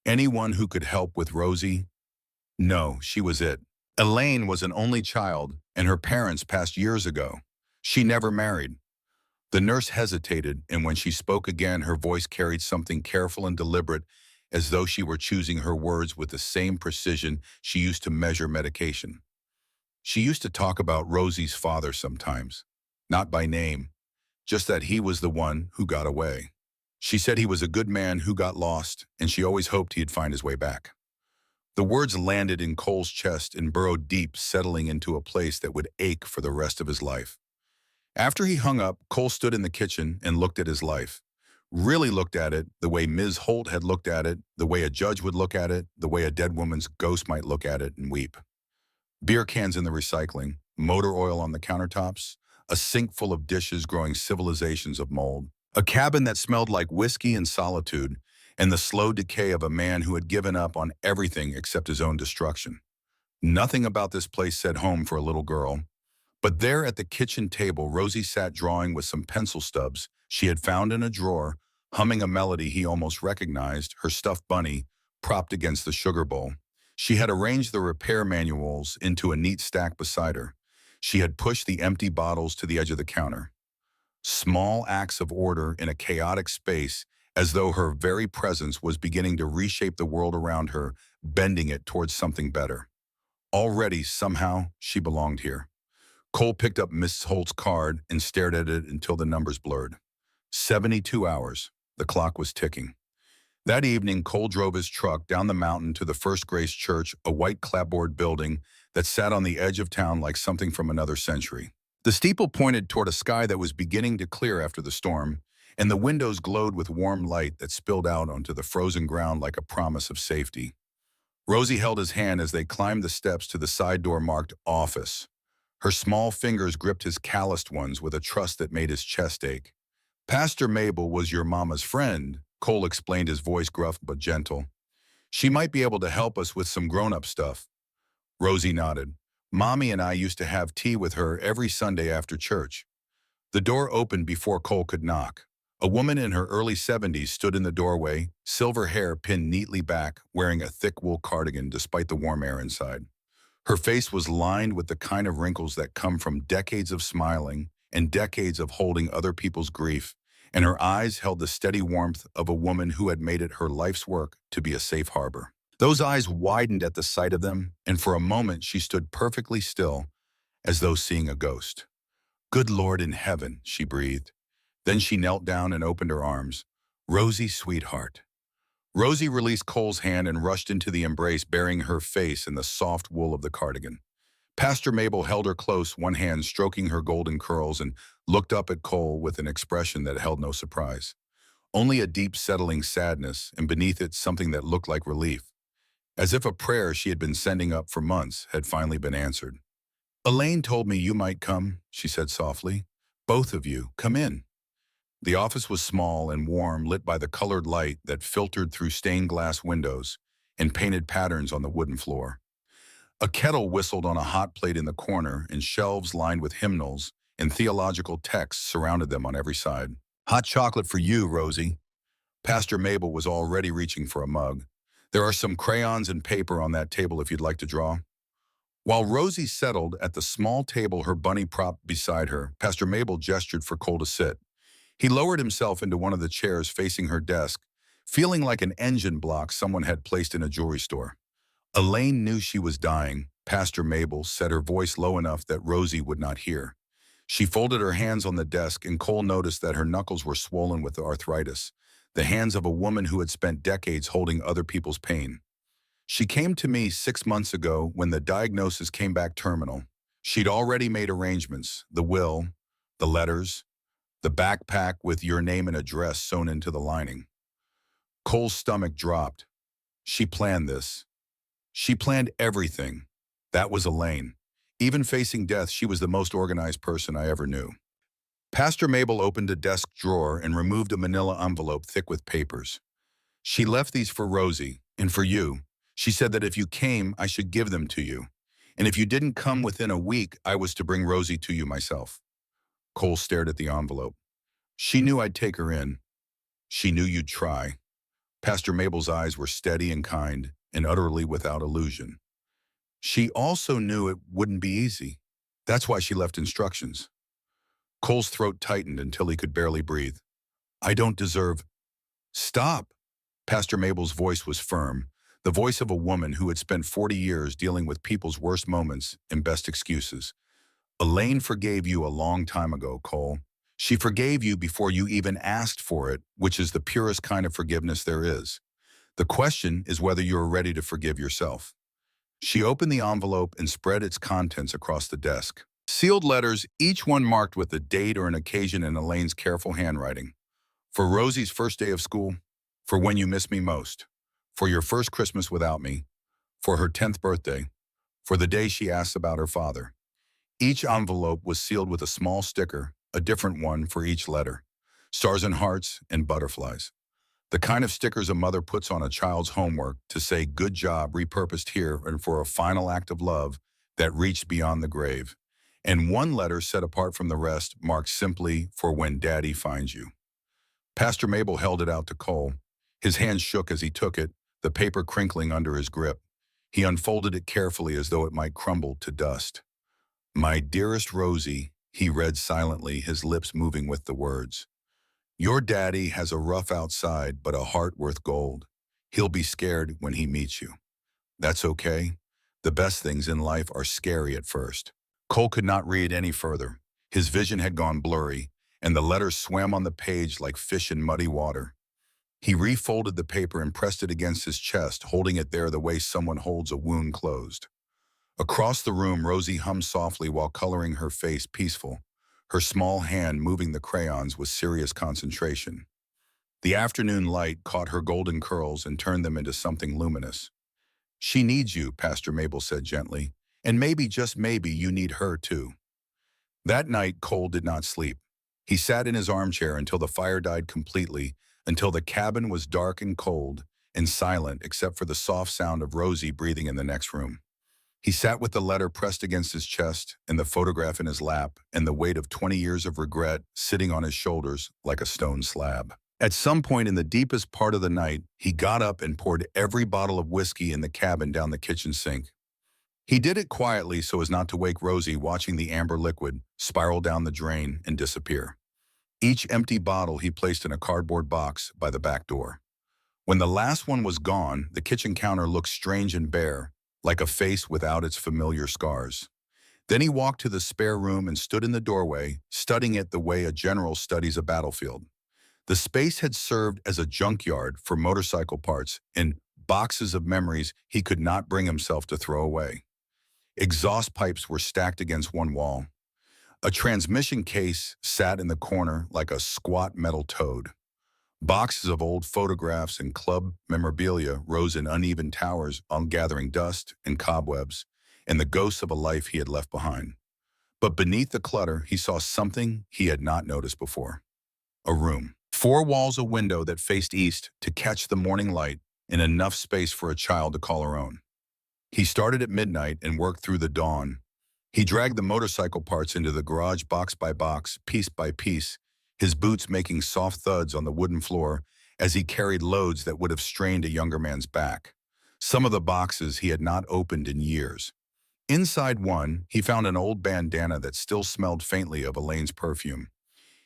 Anyone who could help with Rosie? No, she was it. Elaine was an only child, and her parents passed years ago. She never married. The nurse hesitated, and when she spoke again, her voice carried something careful and deliberate, as though she were choosing her words with the same precision she used to measure medication. She used to talk about Rosie's father sometimes, not by name, just that he was the one who got away. She said he was a good man who got lost, and she always hoped he'd find his way back. The words landed in Cole's chest and burrowed deep, settling into a place that would ache for the rest of his life. After he hung up, Cole stood in the kitchen and looked at his life. Really looked at it the way Ms. Holt had looked at it, the way a judge would look at it, the way a dead woman's ghost might look at it and weep. Beer cans in the recycling, motor oil on the countertops, a sink full of dishes growing civilizations of mold, a cabin that smelled like whiskey and solitude, and the slow decay of a man who had given up on everything except his own destruction. Nothing about this place said home for a little girl. But there at the kitchen table, Rosie sat drawing with some pencil stubs she had found in a drawer, humming a melody he almost recognized, her stuffed bunny propped against the sugar bowl. She had arranged the repair manuals into a neat stack beside her. She had pushed the empty bottles to the edge of the counter. Small acts of order in a chaotic space, as though her very presence was beginning to reshape the world around her, bending it towards something better. Already, somehow, she belonged here. Cole picked up Miss Holt's card and stared at it until the numbers blurred. 72 hours. The clock was ticking. That evening, Cole drove his truck down the mountain to the First Grace Church, a white clapboard building that sat on the edge of town like something from another century. The steeple pointed toward a sky that was beginning to clear after the storm, and the windows glowed with warm light that spilled out onto the frozen ground like a promise of safety. Rosie held his hand as they climbed the steps to the side door marked Office. Her small fingers gripped his calloused ones with a trust that made his chest ache. Pastor Mabel was your mama's friend, Cole explained, his voice gruff but gentle. She might be able to help us with some grown-up stuff. Rosie nodded. Mommy and I used to have tea with her every Sunday after church. The door opened before Cole could knock. A woman in her early 70s stood in the doorway, silver hair pinned neatly back, wearing a thick wool cardigan despite the warm air inside. Her face was lined with the kind of wrinkles that come from decades of smiling and decades of holding other people's grief, and her eyes held the steady warmth of a woman who had made it her life's work to be a safe harbor. Those eyes widened at the sight of them, and for a moment she stood perfectly still, as though seeing a ghost. Good Lord in heaven, she breathed. Then she knelt down and opened her arms. Rosie, sweetheart. Rosie released Cole's hand and rushed into the embrace, burying her face in the soft wool of the cardigan. Pastor Mabel held her close, one hand stroking her golden curls, and looked up at Cole with an expression that held no surprise. only a deep settling sadness, and beneath it something that looked like relief, as if a prayer she had been sending up for months had finally been answered. "Elaine told me you might come," she said softly. "Both of you, come in." The office was small and warm, lit by the colored light that filtered through stained glass windows and painted patterns on the wooden floor. A kettle whistled on a hot plate in the corner, and shelves lined with hymnals and theological texts surrounded them on every side. "Hot chocolate for you, Rosie." Pastor Mabel was already reaching for a mug. "There are some crayons and paper on that table if you'd like to draw." While Rosie settled at the small table her bunny propped beside her, Pastor Mabel gestured for Cole to sit. He lowered himself into one of the chairs facing her desk, feeling like an engine block someone had placed in a jewelry store. Elaine knew she was dying. Pastor Mabel said, her voice low enough that Rosie would not hear. She folded her hands on the desk, and Cole noticed that her knuckles were swollen with arthritis, the hands of a woman who had spent decades holding other people's pain. "She came to me 6 months ago when the diagnosis came back terminal. She'd already made arrangements, the will, the letters, the backpack with your name and address sewn into the lining." Cole's stomach dropped. She planned this. She planned everything. That was Elaine. Even facing death, she was the most organized person I ever knew. Pastor Mabel opened a desk drawer and removed a manila envelope thick with papers. "She left these for Rosie, and for you. She said that if you came, I should give them to you. And if you didn't come within a week, I was to bring Rosie to you myself." Cole stared at the envelope. "She knew I'd take her in. She knew you'd try." Pastor Mabel's eyes were steady and kind, and utterly without illusion. "She also knew it wouldn't be easy. That's why she left instructions." Cole's throat tightened until he could barely breathe. "I don't deserve—" "Stop!" Pastor Mabel's voice was firm, the voice of a woman who had spent 40 years dealing with people's worst moments and best excuses. "Elaine forgave you a long time ago, Cole. She forgave you before you even asked for it, which is the purest kind of forgiveness there is. The question is whether you are ready to forgive yourself." She opened the envelope and spread its contents across the desk. Sealed letters, each one marked with a date or an occasion in Elaine's careful handwriting. "For Rosie's first day of school, for when you miss me most, for your first Christmas without me, for her 10th birthday, for the day she asks about her father." Each envelope was sealed with a small sticker, a different one for each letter. Stars and hearts and butterflies. The kind of stickers a mother puts on a child's homework to say "good job, repurposed here," and for a final act of love that reached beyond the grave. And one letter set apart from the rest, marked simply "for when Daddy finds you." Pastor Mabel held it out to Cole. His hand shook as he took it, the paper crinkling under his grip. He unfolded it carefully as though it might crumble to dust. "My dearest Rosie," he read silently, his lips moving with the words. "Your daddy has a rough outside, but a heart worth gold. He'll be scared when he meets you. That's okay. The best things in life are scary at first." Cole could not read any further. His vision had gone blurry, and the letters swam on the page like fish in muddy water. He refolded the paper and pressed it against his chest, holding it there the way someone holds a wound closed. Across the room, Rosie hummed softly while coloring, her face peaceful, her small hand moving the crayons with serious concentration. The afternoon light caught her golden curls and turned them into something luminous. "She needs you," Pastor Mabel said gently, "and maybe, just maybe, you need her too." That night, Cole did not sleep. He sat in his armchair until the fire died completely, until the cabin was dark and cold and silent except for the soft sound of Rosie breathing in the next room. He sat with the letter pressed against his chest and the photograph in his lap and the weight of 20 years of regret sitting on his shoulders like a stone slab. At some point in the deepest part of the night, he got up and poured every bottle of whiskey in the cabin down the kitchen sink. He did it quietly so as not to wake Rosie, watching the amber liquid spiral down the drain and disappear. Each empty bottle he placed in a cardboard box by the back door. When the last one was gone, the kitchen counter looked strange and bare, like a face without its familiar scars. Then he walked to the spare room and stood in the doorway, studying it the way a general studies a battlefield. The space had served as a junkyard for motorcycle parts and boxes of memories he could not bring himself to throw away. Exhaust pipes were stacked against one wall. A transmission case sat in the corner like a squat metal toad. Boxes of old photographs and club memorabilia rose in uneven towers on gathering dust and cobwebs and the ghosts of a life he had left behind. But beneath the clutter, he saw something he had not noticed before. A room. Four walls, a window that faced east to catch the morning light, and enough space for a child to call her own. He started at midnight and worked through the dawn. He dragged the motorcycle parts into the garage box by box, piece by piece, his boots making soft thuds on the wooden floor as he carried loads that would have strained a younger man's back. Some of the boxes he had not opened in years. Inside one, he found an old bandana that still smelled faintly of Elaine's perfume.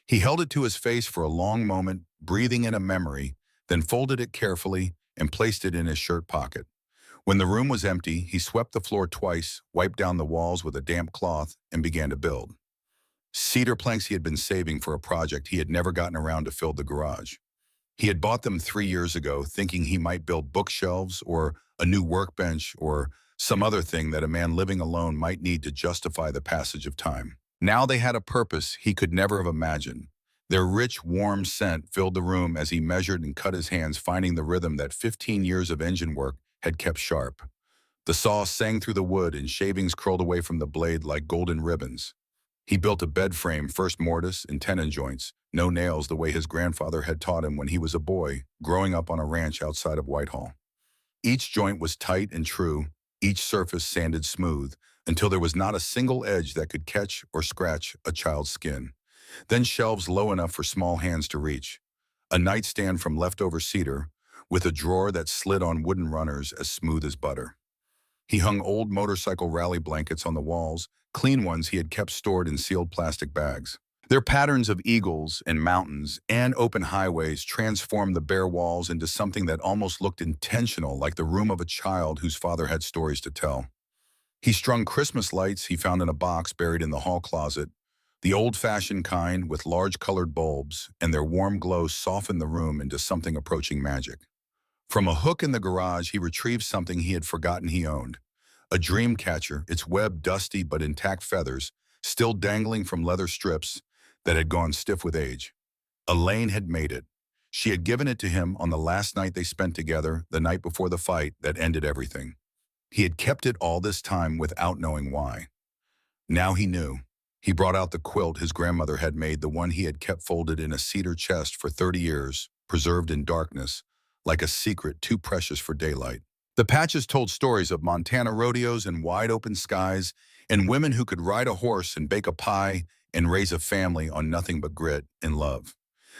He held it to his face for a long moment, breathing in a memory, then folded it carefully and placed it in his shirt pocket. When the room was empty, he swept the floor twice, wiped down the walls with a damp cloth, and began to build. Cedar planks he had been saving for a project he had never gotten around to fill the garage. He had bought them 3 years ago, thinking he might build bookshelves or a new workbench or some other thing that a man living alone might need to justify the passage of time. Now they had a purpose he could never have imagined. Their rich, warm scent filled the room as he measured and cut his hands, finding the rhythm that 15 years of engine work had kept sharp. The saw sang through the wood and shavings curled away from the blade like golden ribbons. He built a bed frame, first mortise and tenon joints, no nails, the way his grandfather had taught him when he was a boy, growing up on a ranch outside of Whitehall. Each joint was tight and true, each surface sanded smooth, until there was not a single edge that could catch or scratch a child's skin. Then shelves low enough for small hands to reach. A nightstand from leftover cedar, with a drawer that slid on wooden runners as smooth as butter. He hung old motorcycle rally blankets on the walls, clean ones he had kept stored in sealed plastic bags. Their patterns of eagles and mountains and open highways transformed the bare walls into something that almost looked intentional, like the room of a child whose father had stories to tell. He strung Christmas lights he found in a box buried in the hall closet, the old-fashioned kind with large colored bulbs, and their warm glow softened the room into something approaching magic. From a hook in the garage, he retrieved something he had forgotten he owned. A dream catcher, its web dusty but intact feathers, still dangling from leather strips that had gone stiff with age. Elaine had made it. She had given it to him on the last night they spent together, the night before the fight that ended everything. He had kept it all this time without knowing why. Now he knew. He brought out the quilt his grandmother had made, the one he had kept folded in a cedar chest for 30 years, preserved in darkness, like a secret too precious for daylight. The patches told stories of Montana rodeos and wide-open skies, and women who could ride a horse and bake a pie and raise a family on nothing but grit and love.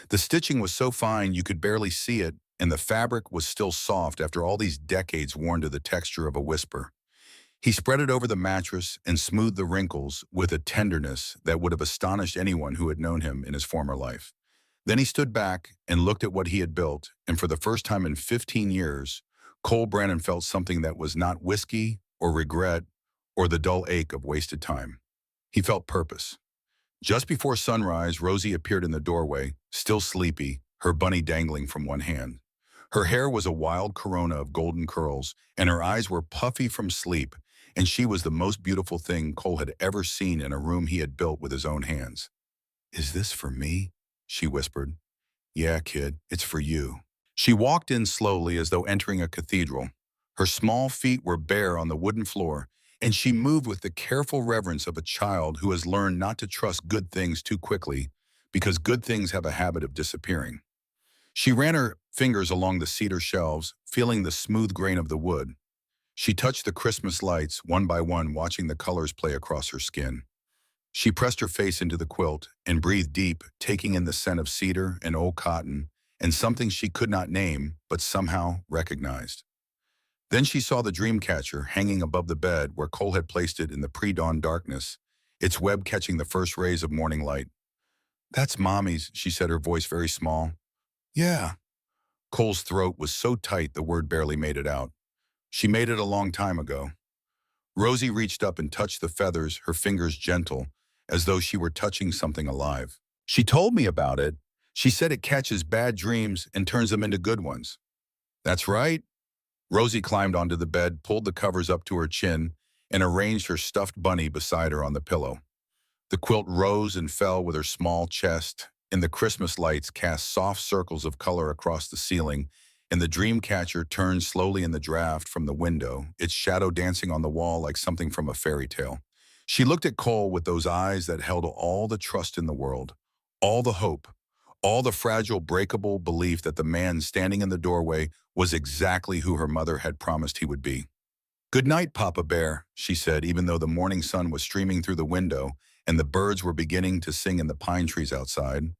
The stitching was so fine you could barely see it, and the fabric was still soft after all these decades worn to the texture of a whisper. He spread it over the mattress and smoothed the wrinkles with a tenderness that would have astonished anyone who had known him in his former life. Then he stood back and looked at what he had built, and for the first time in 15 years, Cole Brannon felt something that was not whiskey or regret or the dull ache of wasted time. He felt purpose. Just before sunrise, Rosie appeared in the doorway, still sleepy, her bunny dangling from one hand. Her hair was a wild corona of golden curls, and her eyes were puffy from sleep, and she was the most beautiful thing Cole had ever seen in a room he had built with his own hands. "Is this for me?" she whispered. "Yeah, kid, it's for you." She walked in slowly as though entering a cathedral. Her small feet were bare on the wooden floor, and she moved with the careful reverence of a child who has learned not to trust good things too quickly because good things have a habit of disappearing. She ran her fingers along the cedar shelves, feeling the smooth grain of the wood. She touched the Christmas lights one by one, watching the colors play across her skin. She pressed her face into the quilt and breathed deep, taking in the scent of cedar and old cotton and something she could not name but somehow recognized. Then she saw the dream catcher hanging above the bed where Cole had placed it in the pre-dawn darkness, its web catching the first rays of morning light. "That's Mommy's," she said, her voice very small. "Yeah." Cole's throat was so tight the word barely made it out. "She made it a long time ago." Rosie reached up and touched the feathers, her fingers gentle, as though she were touching something alive. "She told me about it. She said it catches bad dreams and turns them into good ones." "That's right." Rosie climbed onto the bed, pulled the covers up to her chin, and arranged her stuffed bunny beside her on the pillow. The quilt rose and fell with her small chest, and the Christmas lights cast soft circles of color across the ceiling, and the dream catcher turned slowly in the draft from the window, its shadow dancing on the wall like something from a fairy tale. She looked at Cole with those eyes that held all the trust in the world, all the hope, all the fragile, breakable belief that the man standing in the doorway was exactly who her mother had promised he would be. "Good night, Papa Bear," she said, even though the morning sun was streaming through the window and the birds were beginning to sing in the pine trees outside.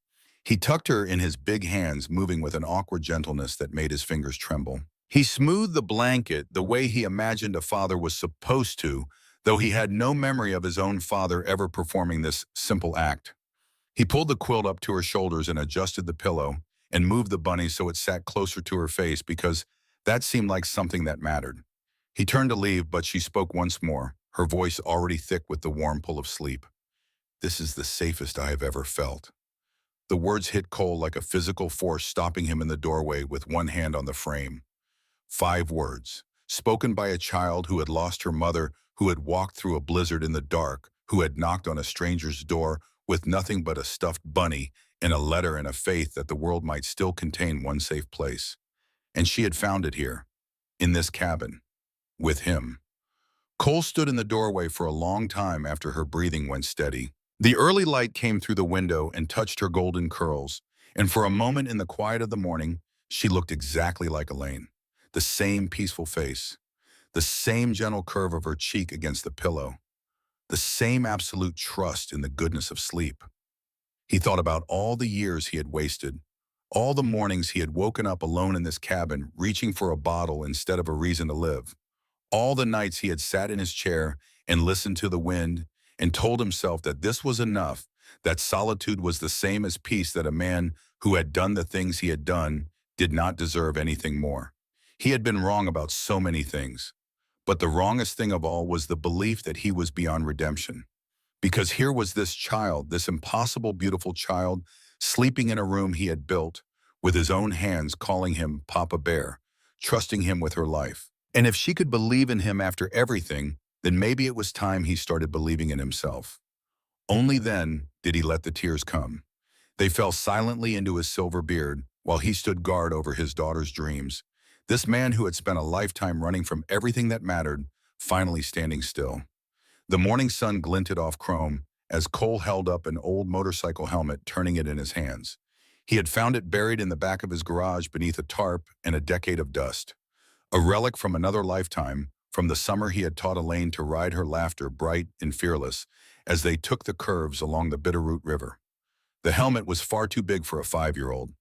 He tucked her in his big hands, moving with an awkward gentleness that made his fingers tremble. He smoothed the blanket the way he imagined a father was supposed to, though he had no memory of his own father ever performing this simple act. He pulled the quilt up to her shoulders and adjusted the pillow and moved the bunny so it sat closer to her face because that seemed like something that mattered. He turned to leave, but she spoke once more, her voice already thick with the warm pull of sleep. "This is the safest I have ever felt." The words hit Cole like a physical force, stopping him in the doorway with one hand on the frame. 5 words, spoken by a child who had lost her mother, who had walked through a blizzard in the dark, who had knocked on a stranger's door with nothing but a stuffed bunny and a letter and a faith that the world might still contain one safe place. And she had found it here, in this cabin, with him. Cole stood in the doorway for a long time after her breathing went steady. The early light came through the window and touched her golden curls, and for a moment in the quiet of the morning, she looked exactly like Elaine. The same peaceful face, the same gentle curve of her cheek against the pillow, the same absolute trust in the goodness of sleep. He thought about all the years he had wasted, all the mornings he had woken up alone in this cabin, reaching for a bottle instead of a reason to live. All the nights he had sat in his chair and listened to the wind and told himself that this was enough, that solitude was the same as peace, that a man who had done the things he had done did not deserve anything more. He had been wrong about so many things, but the wrongest thing of all was the belief that he was beyond redemption. Because here was this child, this impossible, beautiful child, sleeping in a room he had built, with his own hands, calling him Papa Bear, trusting him with her life. And if she could believe in him after everything, then maybe it was time he started believing in himself. Only then did he let the tears come. They fell silently into his silver beard while he stood guard over his daughter's dreams. This man who had spent a lifetime running from everything that mattered, finally standing still. The morning sun glinted off chrome as Cole held up an old motorcycle helmet, turning it in his hands. He had found it buried in the back of his garage beneath a tarp and a decade of dust. A relic from another lifetime, from the summer he had taught Elaine to ride her laughter bright and fearless as they took the curves along the Bitterroot River. The helmet was far too big for a 5-year-old.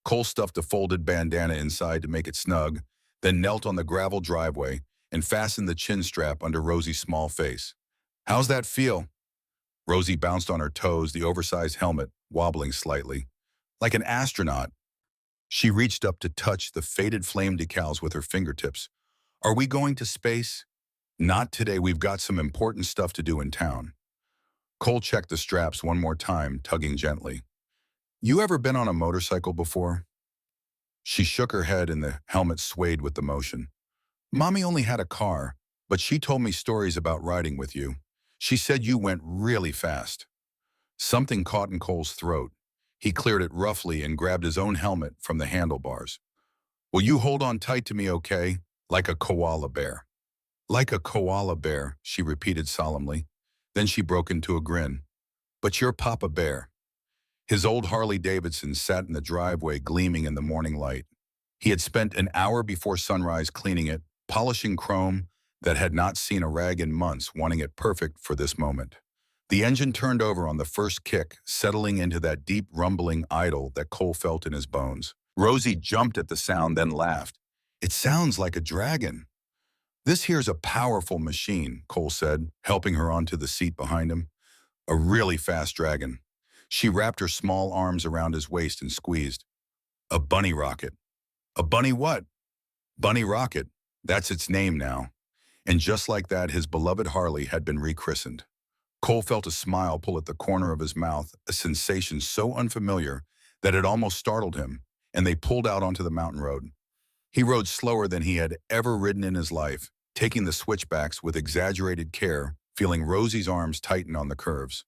Cole stuffed a folded bandana inside to make it snug, then knelt on the gravel driveway and fastened the chin strap under Rosie's small face. "How's that feel?" Rosie bounced on her toes, the oversized helmet wobbling slightly. Like an astronaut. She reached up to touch the faded flame decals with her fingertips. "Are we going to space?" "Not today, we've got some important stuff to do in town." Cole checked the straps one more time, tugging gently. "You ever been on a motorcycle before?" She shook her head and the helmet swayed with the motion. "Mommy only had a car, but she told me stories about riding with you. She said you went really fast." Something caught in Cole's throat. He cleared it roughly and grabbed his own helmet from the handlebars. "Will you hold on tight to me, okay? Like a koala bear." "Like a koala bear," she repeated solemnly. Then she broke into a grin. "But you're Papa Bear." His old Harley-Davidson sat in the driveway, gleaming in the morning light. He had spent an hour before sunrise cleaning it, polishing chrome that had not seen a rag in months, wanting it perfect for this moment. The engine turned over on the first kick, settling into that deep rumbling idle that Cole felt in his bones. Rosie jumped at the sound, then laughed. "It sounds like a dragon." "This here's a powerful machine," Cole said, helping her onto the seat behind him. "A really fast dragon." She wrapped her small arms around his waist and squeezed. "A bunny rocket." "A bunny what?" "Bunny rocket. That's its name now." And just like that, his beloved Harley had been rechristened. Cole felt a smile pull at the corner of his mouth, a sensation so unfamiliar that it almost startled him, and they pulled out onto the mountain road. He rode slower than he had ever ridden in his life, taking the switchbacks with exaggerated care, feeling Rosie's arms tighten on the curves.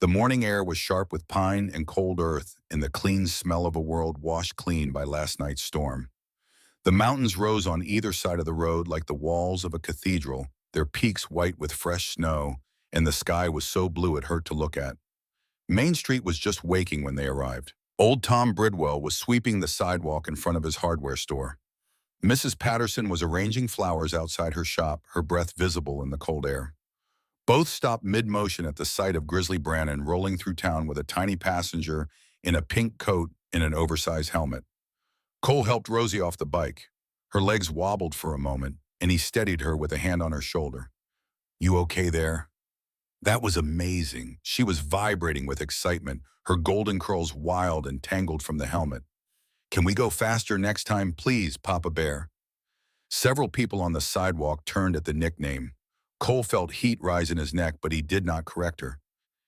The morning air was sharp with pine and cold earth and the clean smell of a world washed clean by last night's storm. The mountains rose on either side of the road like the walls of a cathedral, their peaks white with fresh snow, and the sky was so blue it hurt to look at. Main Street was just waking when they arrived. Old Tom Bridwell was sweeping the sidewalk in front of his hardware store. Mrs. Patterson was arranging flowers outside her shop, her breath visible in the cold air. Both stopped mid-motion at the sight of Grizzly Brannon rolling through town with a tiny passenger in a pink coat and an oversized helmet. Cole helped Rosie off the bike. Her legs wobbled for a moment, and he steadied her with a hand on her shoulder. "You okay there?" That was amazing. She was vibrating with excitement, her golden curls wild and tangled from the helmet. "Can we go faster next time, please, Papa Bear?" Several people on the sidewalk turned at the nickname. Cole felt heat rise in his neck, but he did not correct her.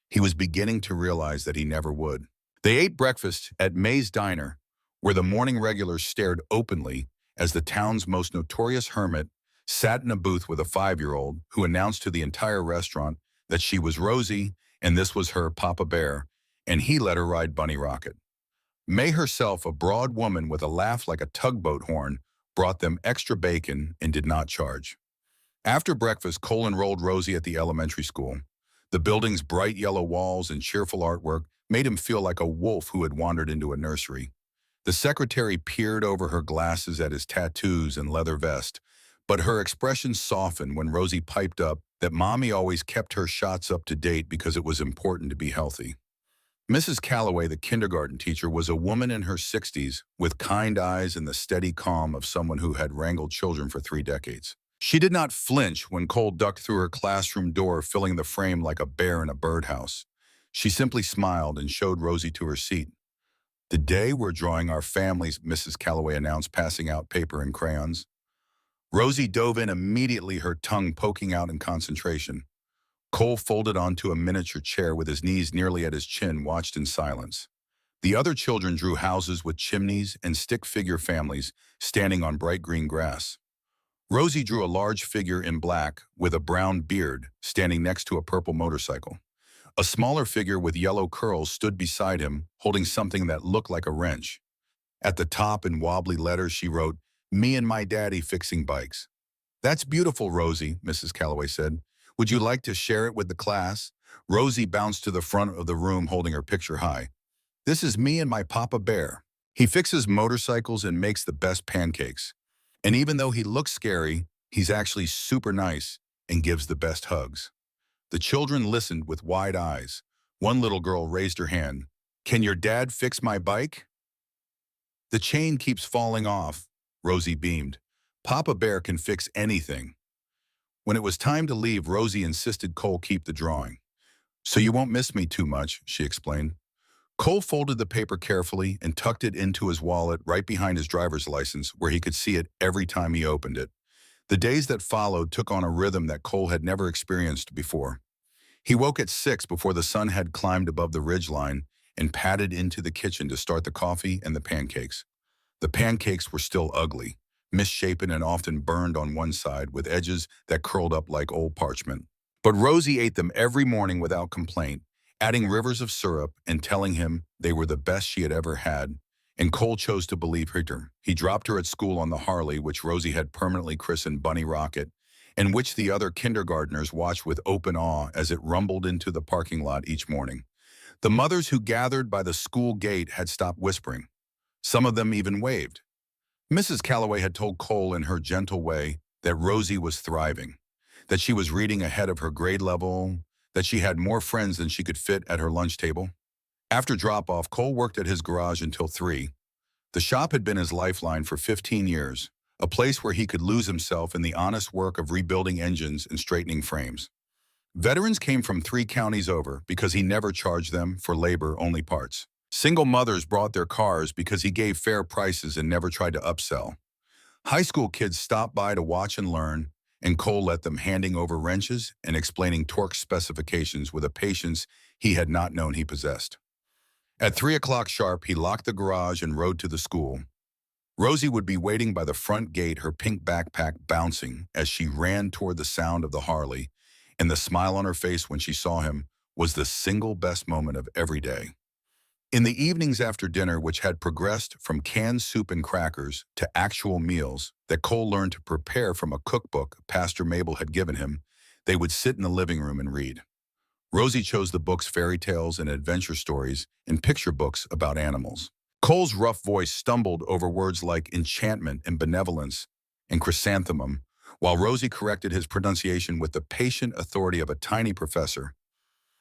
He was beginning to realize that he never would. They ate breakfast at May's Diner, where the morning regulars stared openly as the town's most notorious hermit sat in a booth with a 5-year-old who announced to the entire restaurant that she was Rosie and this was her Papa Bear, and he let her ride Bunny Rocket. May herself, a broad woman with a laugh like a tugboat horn, brought them extra bacon and did not charge. After breakfast, Cole enrolled Rosie at the elementary school. The building's bright yellow walls and cheerful artwork made him feel like a wolf who had wandered into a nursery. The secretary peered over her glasses at his tattoos and leather vest, but her expression softened when Rosie piped up that Mommy always kept her shots up to date because it was important to be healthy. Mrs. Calloway, the kindergarten teacher, was a woman in her 60s with kind eyes and the steady calm of someone who had wrangled children for 3 decades. She did not flinch when Cole ducked through her classroom door, filling the frame like a bear in a birdhouse. She simply smiled and showed Rosie to her seat. "Today we're drawing our families," Mrs. Calloway announced, passing out paper and crayons. Rosie dove in immediately, her tongue poking out in concentration. Cole folded onto a miniature chair with his knees nearly at his chin, watched in silence. The other children drew houses with chimneys and stick figure families standing on bright green grass. Rosie drew a large figure in black with a brown beard standing next to a purple motorcycle. A smaller figure with yellow curls stood beside him, holding something that looked like a wrench. At the top, in wobbly letters, she wrote, "Me and my daddy fixing bikes." "That's beautiful, Rosie," Mrs. Calloway said. "Would you like to share it with the class?" Rosie bounced to the front of the room holding her picture high. "This is me and my Papa Bear. He fixes motorcycles and makes the best pancakes. And even though he looks scary, he's actually super nice and gives the best hugs." The children listened with wide eyes. One little girl raised her hand. "Can your dad fix my bike?" "The chain keeps falling off," Rosie beamed. "Papa Bear can fix anything." When it was time to leave, Rosie insisted Cole keep the drawing. "So you won't miss me too much," she explained. Cole folded the paper carefully and tucked it into his wallet right behind his driver's license, where he could see it every time he opened it. The days that followed took on a rhythm that Cole had never experienced before. He woke at 6 before the sun had climbed above the ridgeline and padded into the kitchen to start the coffee and the pancakes. The pancakes were still ugly, misshapen and often burned on one side with edges that curled up like old parchment. But Rosie ate them every morning without complaint, adding rivers of syrup and telling him they were the best she had ever had, and Cole chose to believe her. He dropped her at school on the Harley, which Rosie had permanently christened Bunny Rocket, and which the other kindergartners watched with open awe as it rumbled into the parking lot each morning. The mothers who gathered by the school gate had stopped whispering. Some of them even waved. Mrs. Calloway had told Cole in her gentle way that Rosie was thriving, that she was reading ahead of her grade level, that she had more friends than she could fit at her lunch table. After drop-off, Cole worked at his garage until 3. The shop had been his lifeline for 15 years, a place where he could lose himself in the honest work of rebuilding engines and straightening frames. Veterans came from 3 counties over because he never charged them for labor, only parts. Single mothers brought their cars because he gave fair prices and never tried to upsell. High school kids stopped by to watch and learn, and Cole let them, handing over wrenches and explaining torque specifications with a patience he had not known he possessed. At 3 o'clock sharp, he locked the garage and rode to the school. Rosie would be waiting by the front gate, her pink backpack bouncing as she ran toward the sound of the Harley, and the smile on her face when she saw him was the single best moment of every day. In the evenings after dinner, which had progressed from canned soup and crackers to actual meals that Cole learned to prepare from a cookbook Pastor Mabel had given him, they would sit in the living room and read. Rosie chose the book's fairy tales and adventure stories and picture books about animals. Cole's rough voice stumbled over words like enchantment and benevolence and chrysanthemum, while Rosie corrected his pronunciation with the patient authority of a tiny professor.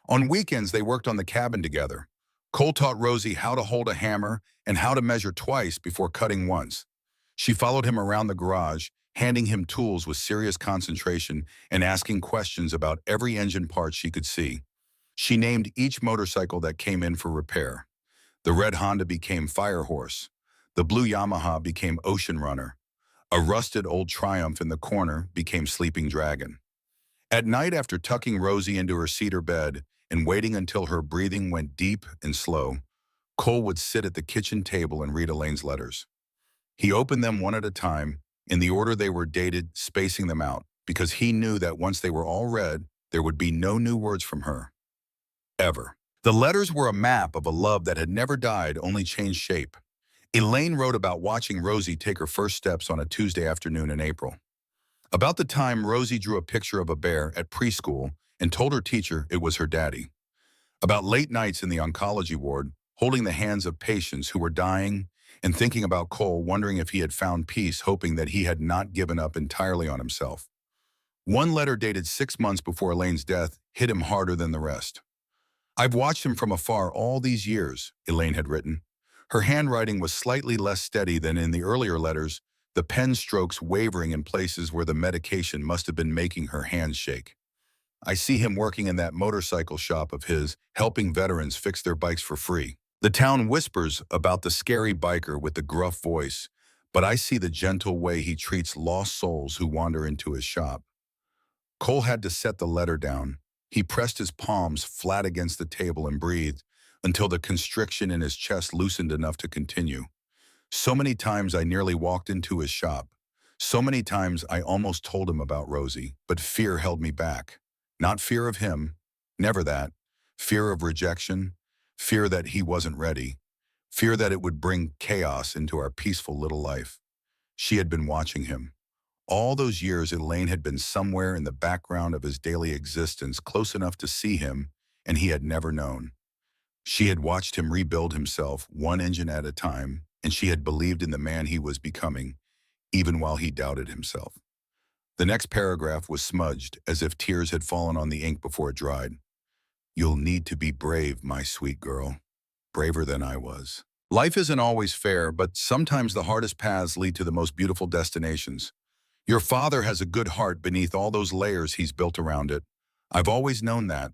On weekends, they worked on the cabin together. Cole taught Rosie how to hold a hammer and how to measure twice before cutting once. She followed him around the garage, handing him tools with serious concentration and asking questions about every engine part she could see. She named each motorcycle that came in for repair. The red Honda became Fire Horse. The blue Yamaha became Ocean Runner. A rusted old Triumph in the corner became Sleeping Dragon. At night, after tucking Rosie into her cedar bed and waiting until her breathing went deep and slow, Cole would sit at the kitchen table and read Elaine's letters. He opened them one at a time, in the order they were dated, spacing them out, because he knew that once they were all read, there would be no new words from her. Ever. The letters were a map of a love that had never died, only changed shape. Elaine wrote about watching Rosie take her first steps on a Tuesday afternoon in April. About the time Rosie drew a picture of a bear at preschool and told her teacher it was her daddy. About late nights in the oncology ward, holding the hands of patients who were dying and thinking about Cole, wondering if he had found peace, hoping that he had not given up entirely on himself. One letter dated 6 months before Elaine's death hit him harder than the rest. "I've watched him from afar all these years," Elaine had written. Her handwriting was slightly less steady than in the earlier letters, the pen strokes wavering in places where the medication must have been making her hands shake. "I see him working in that motorcycle shop of his, helping veterans fix their bikes for free. The town whispers about the scary biker with the gruff voice, but I see the gentle way he treats lost souls who wander into his shop." Cole had to set the letter down. He pressed his palms flat against the table and breathed until the constriction in his chest loosened enough to continue. "So many times I nearly walked into his shop. So many times I almost told him about Rosie, but fear held me back. Not fear of him, never that. Fear of rejection, fear that he wasn't ready, fear that it would bring chaos into our peaceful little life." She had been watching him. All those years, Elaine had been somewhere in the background of his daily existence, close enough to see him, and he had never known. She had watched him rebuild himself, one engine at a time, and she had believed in the man he was becoming, even while he doubted himself. The next paragraph was smudged, as if tears had fallen on the ink before it dried. "You'll need to be brave, my sweet girl. Braver than I was. Life isn't always fair, but sometimes the hardest paths lead to the most beautiful destinations. Your father has a good heart beneath all those layers he's built around it. I've always known that."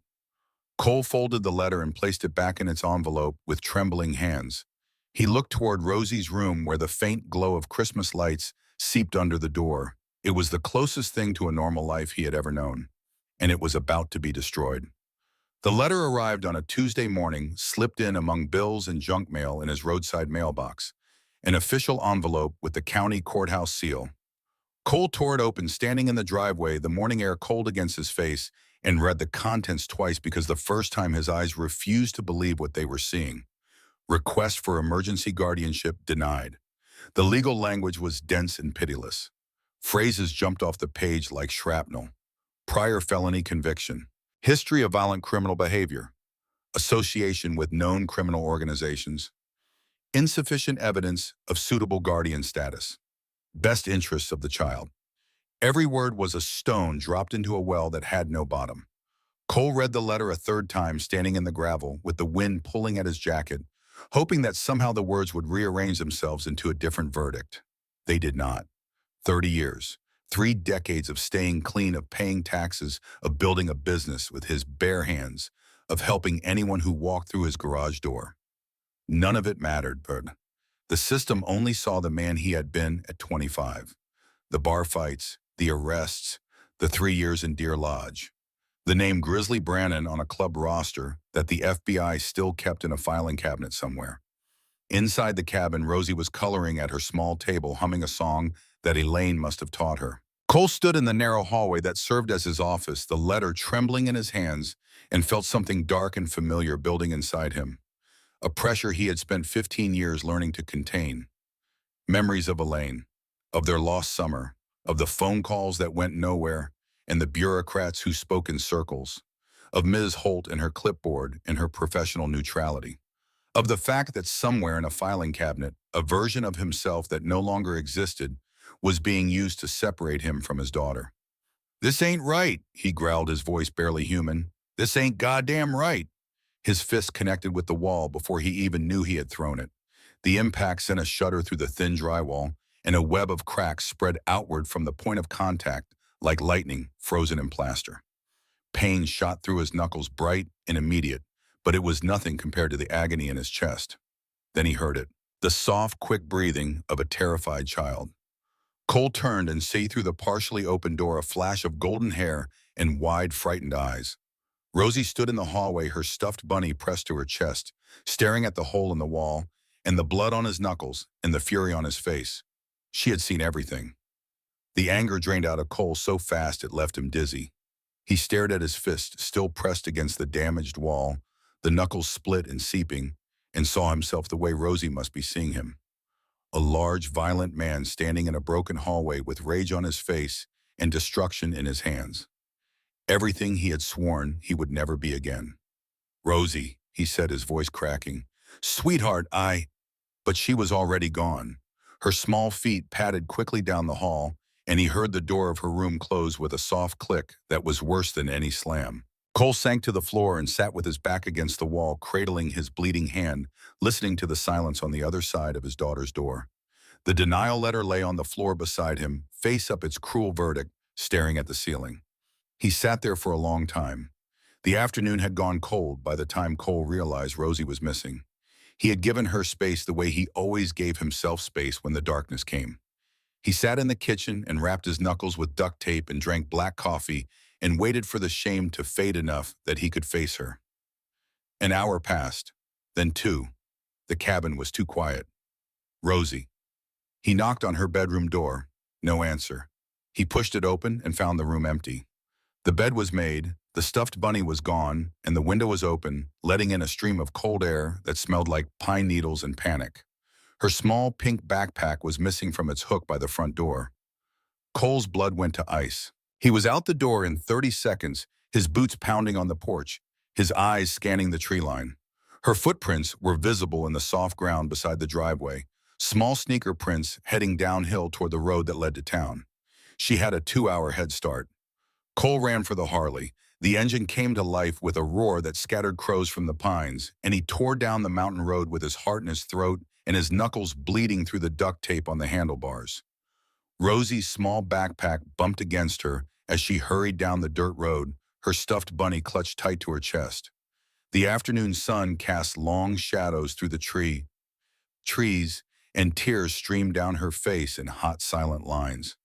Cole folded the letter and placed it back in its envelope with trembling hands. He looked toward Rosie's room where the faint glow of Christmas lights seeped under the door. It was the closest thing to a normal life he had ever known, and it was about to be destroyed. The letter arrived on a Tuesday morning, slipped in among bills and junk mail in his roadside mailbox, an official envelope with the county courthouse seal. Cole tore it open, standing in the driveway, the morning air cold against his face, and read the contents twice because the first time his eyes refused to believe what they were seeing. Request for emergency guardianship denied. The legal language was dense and pitiless. Phrases jumped off the page like shrapnel. Prior felony conviction. History of violent criminal behavior. Association with known criminal organizations. Insufficient evidence of suitable guardian status. Best interests of the child. Every word was a stone dropped into a well that had no bottom. Cole read the letter a third time, standing in the gravel, with the wind pulling at his jacket, hoping that somehow the words would rearrange themselves into a different verdict. They did not. 30 years. 3 decades of staying clean, of paying taxes, of building a business with his bare hands, of helping anyone who walked through his garage door. None of it mattered, but the system only saw the man he had been at 25. The bar fights, the arrests, the 3 years in Deer Lodge. The name Grizzly Brannon on a club roster that the FBI still kept in a filing cabinet somewhere. Inside the cabin, Rosie was coloring at her small table, humming a song that Elaine must have taught her. Cole stood in the narrow hallway that served as his office, the letter trembling in his hands, and felt something dark and familiar building inside him, a pressure he had spent 15 years learning to contain. Memories of Elaine, of their lost summer, of the phone calls that went nowhere, and the bureaucrats who spoke in circles, of Ms. Holt and her clipboard and her professional neutrality, of the fact that somewhere in a filing cabinet, a version of himself that no longer existed was being used to separate him from his daughter. "This ain't right," he growled, his voice barely human. "This ain't goddamn right." His fist connected with the wall before he even knew he had thrown it. The impact sent a shudder through the thin drywall, and a web of cracks spread outward from the point of contact like lightning frozen in plaster. Pain shot through his knuckles, bright and immediate, but it was nothing compared to the agony in his chest. Then he heard it, the soft, quick breathing of a terrified child. Cole turned and saw through the partially open door a flash of golden hair and wide, frightened eyes. Rosie stood in the hallway, her stuffed bunny pressed to her chest, staring at the hole in the wall, and the blood on his knuckles and the fury on his face. She had seen everything. The anger drained out of Cole so fast it left him dizzy. He stared at his fist, still pressed against the damaged wall, the knuckles split and seeping, and saw himself the way Rosie must be seeing him. A large, violent man standing in a broken hallway with rage on his face and destruction in his hands. Everything he had sworn he would never be again. "Rosie," he said, his voice cracking. "Sweetheart, But she was already gone. Her small feet padded quickly down the hall, and he heard the door of her room close with a soft click that was worse than any slam. Cole sank to the floor and sat with his back against the wall, cradling his bleeding hand, listening to the silence on the other side of his daughter's door. The denial letter lay on the floor beside him, face up, its cruel verdict, staring at the ceiling. He sat there for a long time. The afternoon had gone cold by the time Cole realized Rosie was missing. He had given her space the way he always gave himself space when the darkness came. He sat in the kitchen and wrapped his knuckles with duct tape and drank black coffee and waited for the shame to fade enough that he could face her. An hour passed, then two. The cabin was too quiet. Rosie. He knocked on her bedroom door. No answer. He pushed it open and found the room empty. The bed was made, the stuffed bunny was gone, and the window was open, letting in a stream of cold air that smelled like pine needles and panic. Her small pink backpack was missing from its hook by the front door. Cole's blood went to ice. He was out the door in 30 seconds, his boots pounding on the porch, his eyes scanning the tree line. Her footprints were visible in the soft ground beside the driveway, small sneaker prints heading downhill toward the road that led to town. She had a 2-hour head start. Cole ran for the Harley. The engine came to life with a roar that scattered crows from the pines, and he tore down the mountain road with his heart in his throat and his knuckles bleeding through the duct tape on the handlebars. Rosie's small backpack bumped against her as she hurried down the dirt road, her stuffed bunny clutched tight to her chest. The afternoon sun cast long shadows through the trees, and tears streamed down her face in hot, silent lines.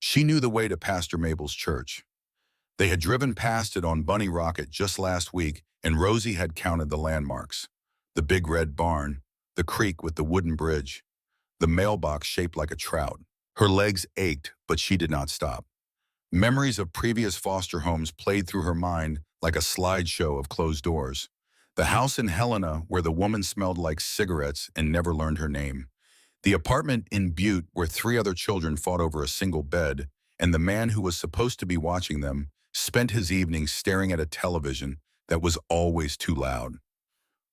She knew the way to Pastor Mabel's church. They had driven past it on Bunny Rocket just last week, and Rosie had counted the landmarks. The big red barn, the creek with the wooden bridge, the mailbox shaped like a trout. Her legs ached, but she did not stop. Memories of previous foster homes played through her mind like a slideshow of closed doors. The house in Helena where the woman smelled like cigarettes and never learned her name. The apartment in Butte where 3 other children fought over a single bed, and the man who was supposed to be watching them spent his evenings staring at a television that was always too loud.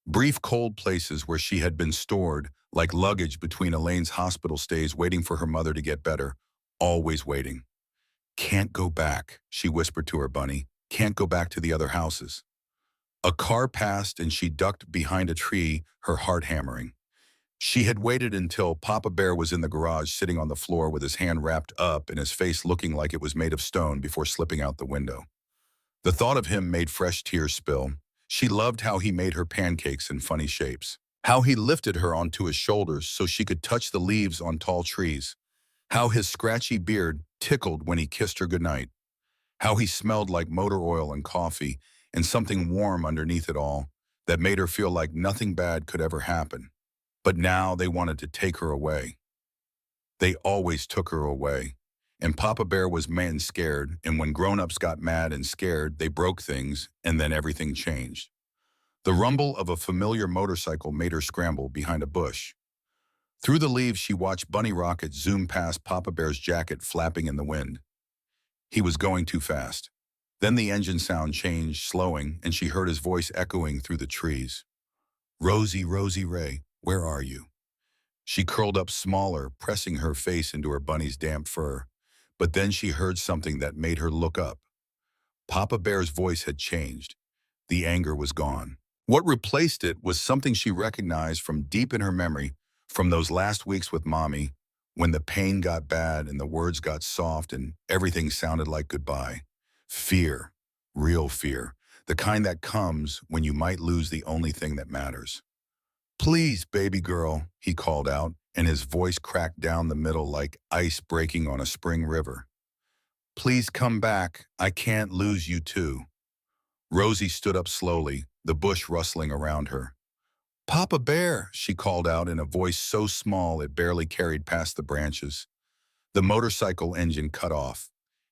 Brief cold places where she had been stored, like luggage between Elaine's hospital stays waiting for her mother to get better, always waiting. "Can't go back," she whispered to her bunny. "Can't go back to the other houses." A car passed and she ducked behind a tree, her heart hammering. She had waited until Papa Bear was in the garage sitting on the floor with his hand wrapped up and his face looking like it was made of stone before slipping out the window. The thought of him made fresh tears spill. She loved how he made her pancakes in funny shapes, how he lifted her onto his shoulders so she could touch the leaves on tall trees, how his scratchy beard tickled when he kissed her goodnight, how he smelled like motor oil and coffee and something warm underneath it all that made her feel like nothing bad could ever happen. But now they wanted to take her away. They always took her away. And Papa Bear was mad and scared, and when grown-ups got mad and scared, they broke things, and then everything changed. The rumble of a familiar motorcycle made her scramble behind a bush. Through the leaves, she watched Bunny Rocket zoom past Papa Bear's jacket flapping in the wind. He was going too fast. Then the engine sound changed, slowing, and she heard his voice echoing through the trees. Rosie, Rosie Ray, where are you? She curled up smaller, pressing her face into her bunny's damp fur. But then she heard something that made her look up. Papa Bear's voice had changed. The anger was gone. What replaced it was something she recognized from deep in her memory, from those last weeks with Mommy, when the pain got bad and the words got soft and everything sounded like goodbye. Fear, real fear, the kind that comes when you might lose the only thing that matters. Please, baby girl, he called out, and his voice cracked down the middle like ice breaking on a spring river. Please come back, I can't lose you too. Rosie stood up slowly, the bush rustling around her. Papa Bear, she called out in a voice so small it barely carried past the branches. The motorcycle engine cut off.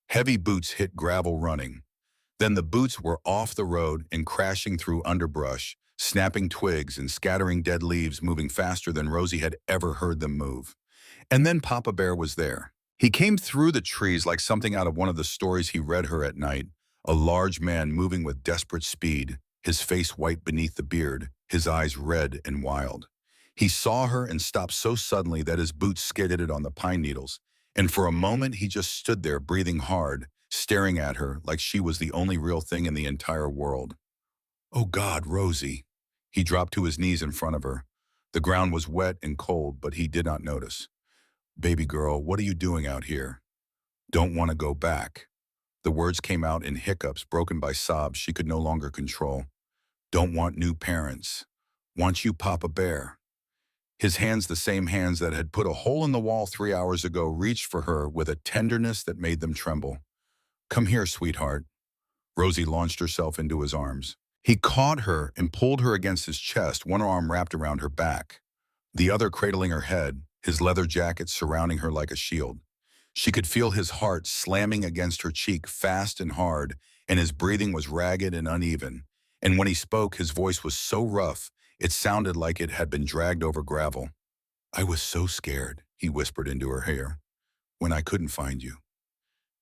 Heavy boots hit gravel running. Then the boots were off the road and crashing through underbrush, snapping twigs and scattering dead leaves, moving faster than Rosie had ever heard them move. And then Papa Bear was there. He came through the trees like something out of one of the stories he read her at night, a large man moving with desperate speed, his face white beneath the beard, his eyes red and wild. He saw her and stopped so suddenly that his boots skidded on the pine needles, and for a moment he just stood there breathing hard, staring at her like she was the only real thing in the entire world. Oh God, Rosie. He dropped to his knees in front of her. The ground was wet and cold, but he did not notice. Baby girl, what are you doing out here? Don't want to go back. The words came out in hiccups broken by sobs she could no longer control. Don't want new parents. Want you, Papa Bear. His hands, the same hands that had put a hole in the wall 3 hours ago, reached for her with a tenderness that made them tremble. Come here, sweetheart. Rosie launched herself into his arms. He caught her and pulled her against his chest, one arm wrapped around her back, the other cradling her head, his leather jacket surrounding her like a shield. She could feel his heart slamming against her cheek fast and hard, and his breathing was ragged and uneven. And when he spoke, his voice was so rough, it sounded like it had been dragged over gravel. I was so scared, he whispered into her hair, when I couldn't find you.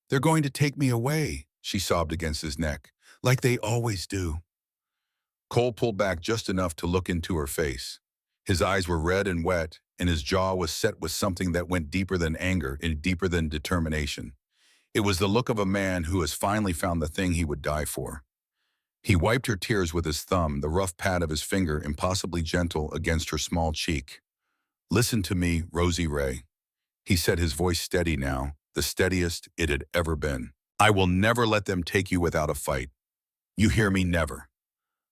They're going to take me away, she sobbed against his neck, like they always do. Cole pulled back just enough to look into her face. His eyes were red and wet, and his jaw was set with something that went deeper than anger and deeper than determination. It was the look of a man who has finally found the thing he would die for. He wiped her tears with his thumb, the rough pad of his finger impossibly gentle against her small cheek. Listen to me, Rosie Ray. He said, his voice steady now, the steadiest it had ever been. I will never let them take you without a fight. You hear me, never.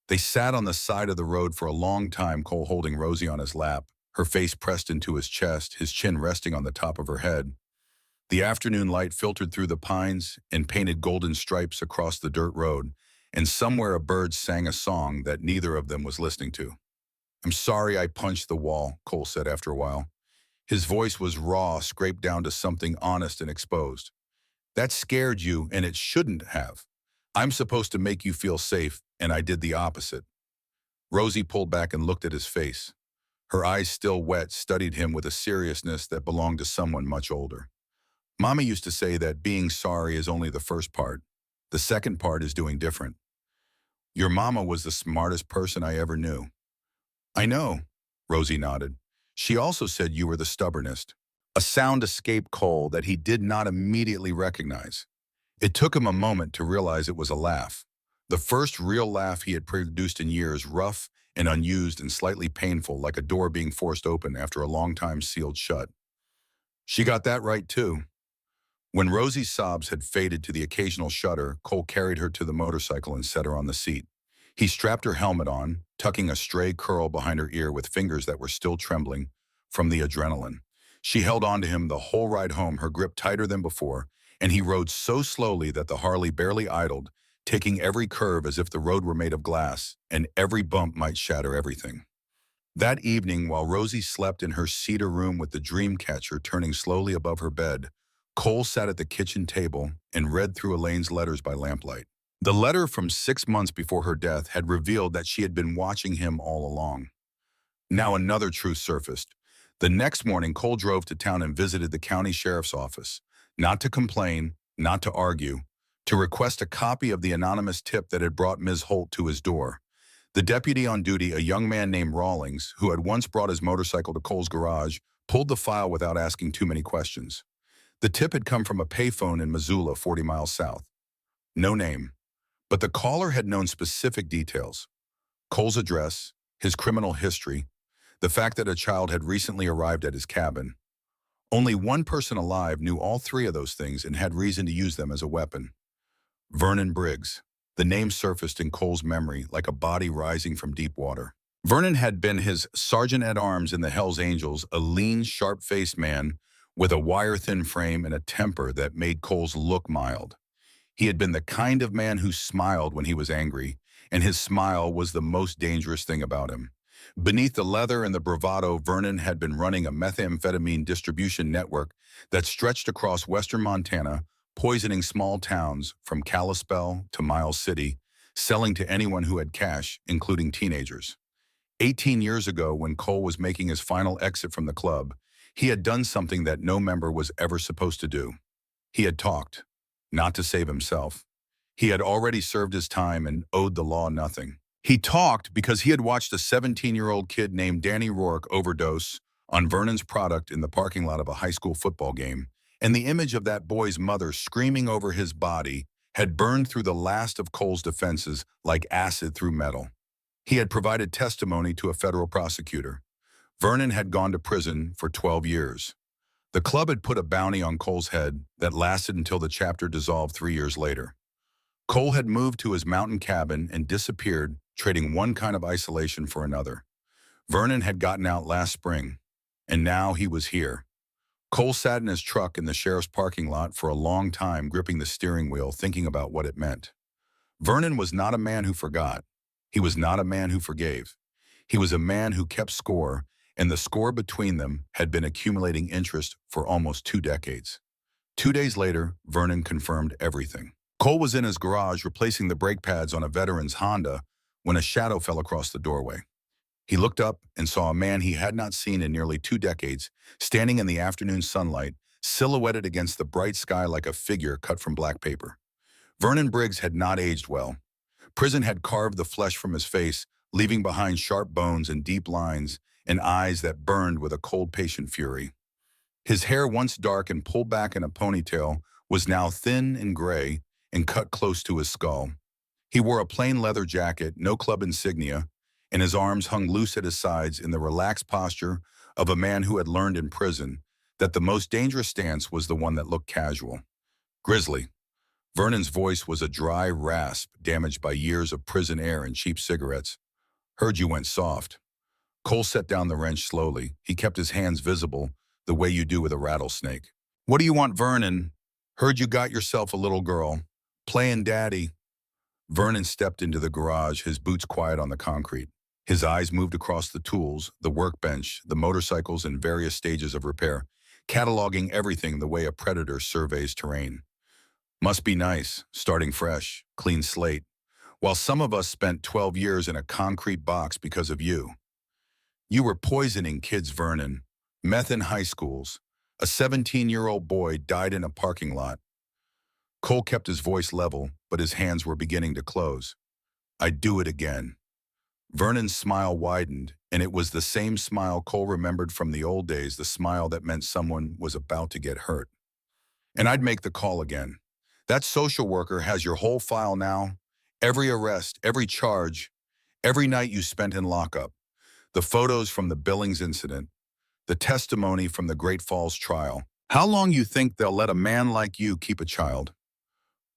They sat on the side of the road for a long time, Cole holding Rosie on his lap, her face pressed into his chest, his chin resting on the top of her head. The afternoon light filtered through the pines and painted golden stripes across the dirt road, and somewhere a bird sang a song that neither of them was listening to. I'm sorry I punched the wall, Cole said after a while. His voice was raw, scraped down to something honest and exposed. That scared you, and it shouldn't have. I'm supposed to make you feel safe, and I did the opposite. Rosie pulled back and looked at his face. Her eyes still wet studied him with a seriousness that belonged to someone much older. Mommy used to say that being sorry is only the first part. The second part is doing different. Your mama was the smartest person I ever knew. I know, Rosie nodded. She also said you were the stubbornest. A sound escaped Cole that he did not immediately recognize. It took him a moment to realize it was a laugh. The first real laugh he had produced in years, rough and unused and slightly painful, like a door being forced open after a long time sealed shut. She got that right too. When Rosie's sobs had faded to the occasional shudder, Cole carried her to the motorcycle and set her on the seat. He strapped her helmet on, tucking a stray curl behind her ear with fingers that were still trembling from the adrenaline. She held on to him the whole ride home, her grip tighter than before, and he rode so slowly that the Harley barely idled, taking every curve as if the road were made of glass, and every bump might shatter everything. That evening, while Rosie slept in her cedar room with the dream catcher turning slowly above her bed, Cole sat at the kitchen table and read through Elaine's letters by lamplight. The letter from 6 months before her death had revealed that she had been watching him all along. Now another truth surfaced. The next morning, Cole drove to town and visited the county sheriff's office, not to complain, not to argue, to request a copy of the anonymous tip that had brought Ms. Holt to his door. The deputy on duty, a young man named Rawlings, who had once brought his motorcycle to Cole's garage, pulled the file without asking too many questions. The tip had come from a payphone in Missoula, 40 miles south. No name, but the caller had known specific details: Cole's address, his criminal history, the fact that a child had recently arrived at his cabin. Only one person alive knew all three of those things and had reason to use them as a weapon: Vernon Briggs. The name surfaced in Cole's memory like a body rising from deep water. Vernon had been his sergeant-at-arms in the Hells Angels, a lean, sharp-faced man with a wire-thin frame and a temper that made Cole's look mild. He had been the kind of man who smiled when he was angry, and his smile was the most dangerous thing about him. Beneath the leather and the bravado, Vernon had been running a methamphetamine distribution network that stretched across western Montana, poisoning small towns from Kalispell to Miles City, selling to anyone who had cash, including teenagers. 18 years ago, when Cole was making his final exit from the club, he had done something that no member was ever supposed to do. He had talked, not to save himself. He had already served his time and owed the law nothing. He talked because he had watched a 17-year-old kid named Danny Rourke overdose on Vernon's product in the parking lot of a high school football game, and the image of that boy's mother screaming over his body had burned through the last of Cole's defenses like acid through metal. He had provided testimony to a federal prosecutor. Vernon had gone to prison for 12 years. The club had put a bounty on Cole's head that lasted until the chapter dissolved 3 years later. Cole had moved to his mountain cabin and disappeared, trading one kind of isolation for another. Vernon had gotten out last spring, and now he was here. Cole sat in his truck in the sheriff's parking lot for a long time, gripping the steering wheel, thinking about what it meant. Vernon was not a man who forgot. He was not a man who forgave. He was a man who kept score, and the score between them had been accumulating interest for almost 2 decades. 2 days later, Vernon confirmed everything. Cole was in his garage replacing the brake pads on a veteran's Honda when a shadow fell across the doorway. He looked up and saw a man he had not seen in nearly 2 decades, standing in the afternoon sunlight, silhouetted against the bright sky like a figure cut from black paper. Vernon Briggs had not aged well. Prison had carved the flesh from his face, leaving behind sharp bones and deep lines and eyes that burned with a cold, patient fury. His hair, once dark and pulled back in a ponytail, was now thin and gray and cut close to his skull. He wore a plain leather jacket, no club insignia, and his arms hung loose at his sides in the relaxed posture of a man who had learned in prison that the most dangerous stance was the one that looked casual. Grizzly. Vernon's voice was a dry rasp damaged by years of prison air and cheap cigarettes. Heard you went soft. Cole set down the wrench slowly. He kept his hands visible, the way you do with a rattlesnake. What do you want, Vernon? Heard you got yourself a little girl. Playing daddy. Vernon stepped into the garage, his boots quiet on the concrete. His eyes moved across the tools, the workbench, the motorcycles in various stages of repair, cataloging everything the way a predator surveys terrain. Must be nice, starting fresh, clean slate, while some of us spent 12 years in a concrete box because of you. You were poisoning kids, Vernon. Meth in high schools. A 17-year-old boy died in a parking lot. Cole kept his voice level, but his hands were beginning to close. I'd do it again. Vernon's smile widened, and it was the same smile Cole remembered from the old days, the smile that meant someone was about to get hurt. And I'd make the call again. That social worker has your whole file now, every arrest, every charge, every night you spent in lockup, the photos from the Billings incident, the testimony from the Great Falls trial. How long you think they'll let a man like you keep a child?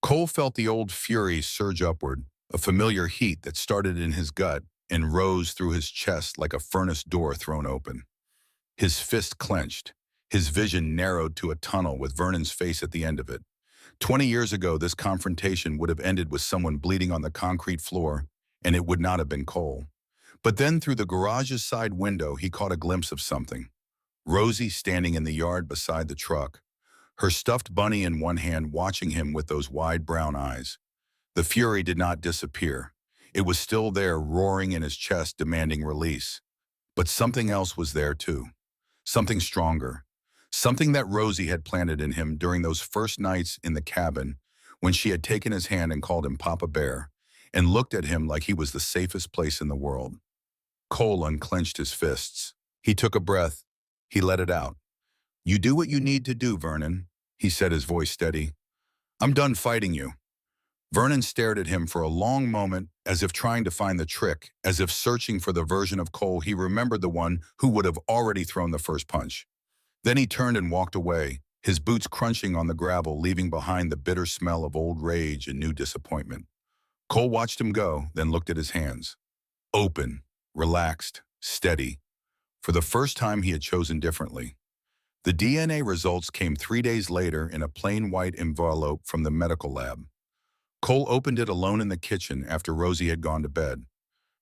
Cole felt the old fury surge upward, a familiar heat that started in his gut and rose through his chest like a furnace door thrown open. His fist clenched, his vision narrowed to a tunnel with Vernon's face at the end of it. 20 years ago, this confrontation would have ended with someone bleeding on the concrete floor, and it would not have been Cole. But then through the garage's side window, he caught a glimpse of something. Rosie standing in the yard beside the truck, her stuffed bunny in one hand watching him with those wide brown eyes. The fury did not disappear. It was still there, roaring in his chest, demanding release. But something else was there too. Something stronger. Something that Rosie had planted in him during those first nights in the cabin when she had taken his hand and called him Papa Bear and looked at him like he was the safest place in the world. Cole unclenched his fists. He took a breath. He let it out. "You do what you need to do, Vernon," he said, his voice steady. "I'm done fighting you." Vernon stared at him for a long moment, as if trying to find the trick, as if searching for the version of Cole he remembered, the one who would have already thrown the first punch. Then he turned and walked away, his boots crunching on the gravel, leaving behind the bitter smell of old rage and new disappointment. Cole watched him go, then looked at his hands. Open, relaxed, steady. For the first time, he had chosen differently. The DNA results came 3 days later in a plain white envelope from the medical lab. Cole opened it alone in the kitchen after Rosie had gone to bed.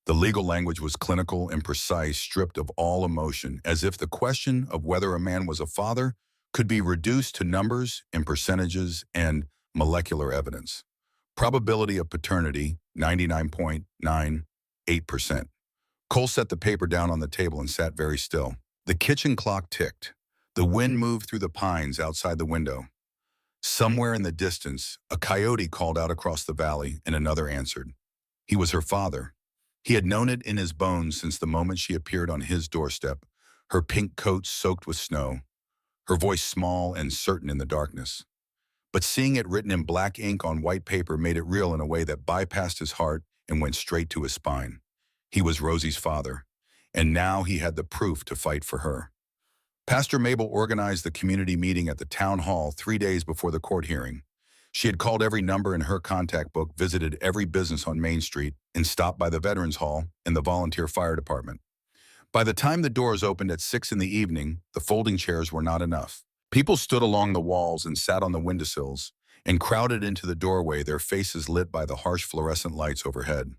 The legal language was clinical and precise, stripped of all emotion, as if the question of whether a man was a father could be reduced to numbers and percentages and molecular evidence. Probability of paternity, 99.98%. Cole set the paper down on the table and sat very still. The kitchen clock ticked. The wind moved through the pines outside the window. Somewhere in the distance, a coyote called out across the valley, and another answered. He was her father. He had known it in his bones since the moment she appeared on his doorstep, her pink coat soaked with snow, her voice small and certain in the darkness. But seeing it written in black ink on white paper made it real in a way that bypassed his heart and went straight to his spine. He was Rosie's father, and now he had the proof to fight for her. Pastor Mabel organized the community meeting at the town hall 3 days before the court hearing. She had called every number in her contact book, visited every business on Main Street, and stopped by the Veterans Hall and the volunteer fire department. By the time the doors opened at 6 in the evening, the folding chairs were not enough. People stood along the walls and sat on the windowsills and crowded into the doorway, their faces lit by the harsh fluorescent lights overhead.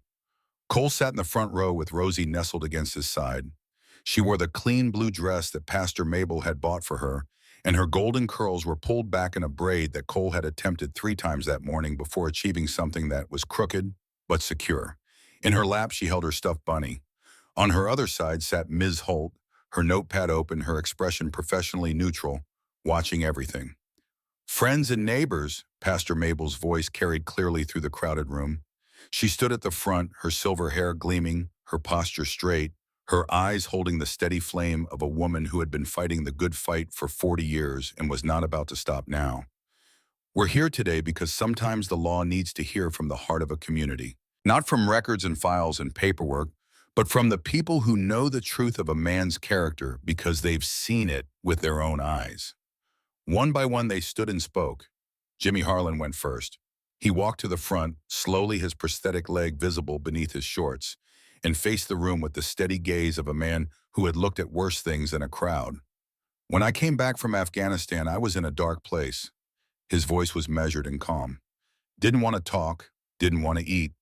Cole sat in the front row with Rosie nestled against his side. She wore the clean blue dress that Pastor Mabel had bought for her, and her golden curls were pulled back in a braid that Cole had attempted 3 times that morning before achieving something that was crooked but secure. In her lap, she held her stuffed bunny. On her other side sat Ms. Holt, her notepad open, her expression professionally neutral, watching everything. "Friends and neighbors," Pastor Mabel's voice carried clearly through the crowded room. She stood at the front, her silver hair gleaming, her posture straight, her eyes holding the steady flame of a woman who had been fighting the good fight for 40 years and was not about to stop now. "We're here today because sometimes the law needs to hear from the heart of a community. Not from records and files and paperwork, but from the people who know the truth of a man's character because they've seen it with their own eyes." One by one they stood and spoke. Jimmy Harlan went first. He walked to the front, slowly, his prosthetic leg visible beneath his shorts, and faced the room with the steady gaze of a man who had looked at worse things than a crowd. "When I came back from Afghanistan, I was in a dark place." His voice was measured and calm. "Didn't want to talk, didn't want to eat.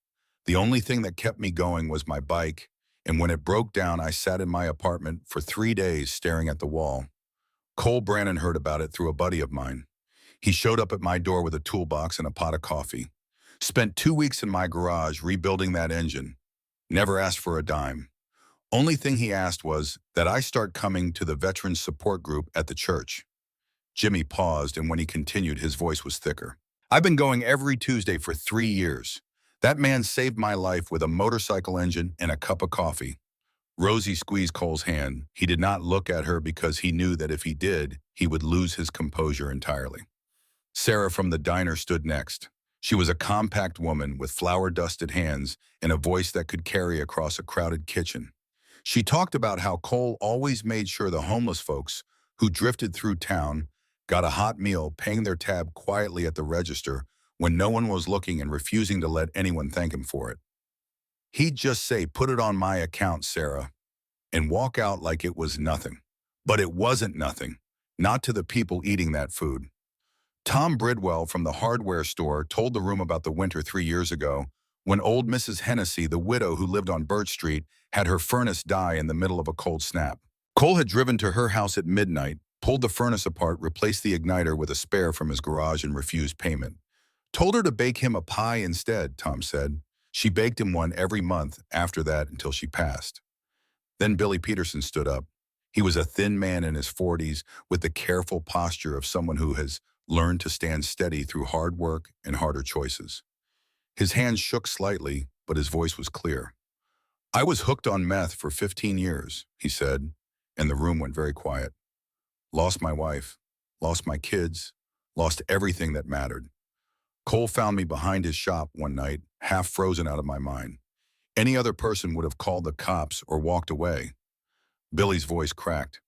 The only thing that kept me going was my bike, and when it broke down, I sat in my apartment for 3 days staring at the wall. Cole Brannon heard about it through a buddy of mine. He showed up at my door with a toolbox and a pot of coffee. Spent 2 weeks in my garage rebuilding that engine. Never asked for a dime. Only thing he asked was that I start coming to the veterans support group at the church." Jimmy paused, and when he continued, his voice was thicker. "I've been going every Tuesday for 3 years. That man saved my life with a motorcycle engine and a cup of coffee." Rosie squeezed Cole's hand. He did not look at her because he knew that if he did, he would lose his composure entirely. Sarah from the diner stood next. She was a compact woman with flour-dusted hands and a voice that could carry across a crowded kitchen. She talked about how Cole always made sure the homeless folks who drifted through town got a hot meal, paying their tab quietly at the register when no one was looking and refusing to let anyone thank him for it. He'd just say, "Put it on my account, Sarah," and walk out like it was nothing. But it wasn't nothing, not to the people eating that food. Tom Bridwell from the hardware store told the room about the winter 3 years ago when old Mrs. Hennessy, the widow who lived on Birch Street, had her furnace die in the middle of a cold snap. Cole had driven to her house at midnight, pulled the furnace apart, replaced the igniter with a spare from his garage and refused payment. Told her to bake him a pie instead, Tom said. She baked him one every month after that until she passed. Then Billy Peterson stood up. He was a thin man in his 40s with the careful posture of someone who has learned to stand steady through hard work and harder choices. His hands shook slightly, but his voice was clear. I was hooked on meth for 15 years, he said, and the room went very quiet. Lost my wife, lost my kids, lost everything that mattered. Cole found me behind his shop one night, half frozen out of my mind. Any other person would have called the cops or walked away. Billy's voice cracked.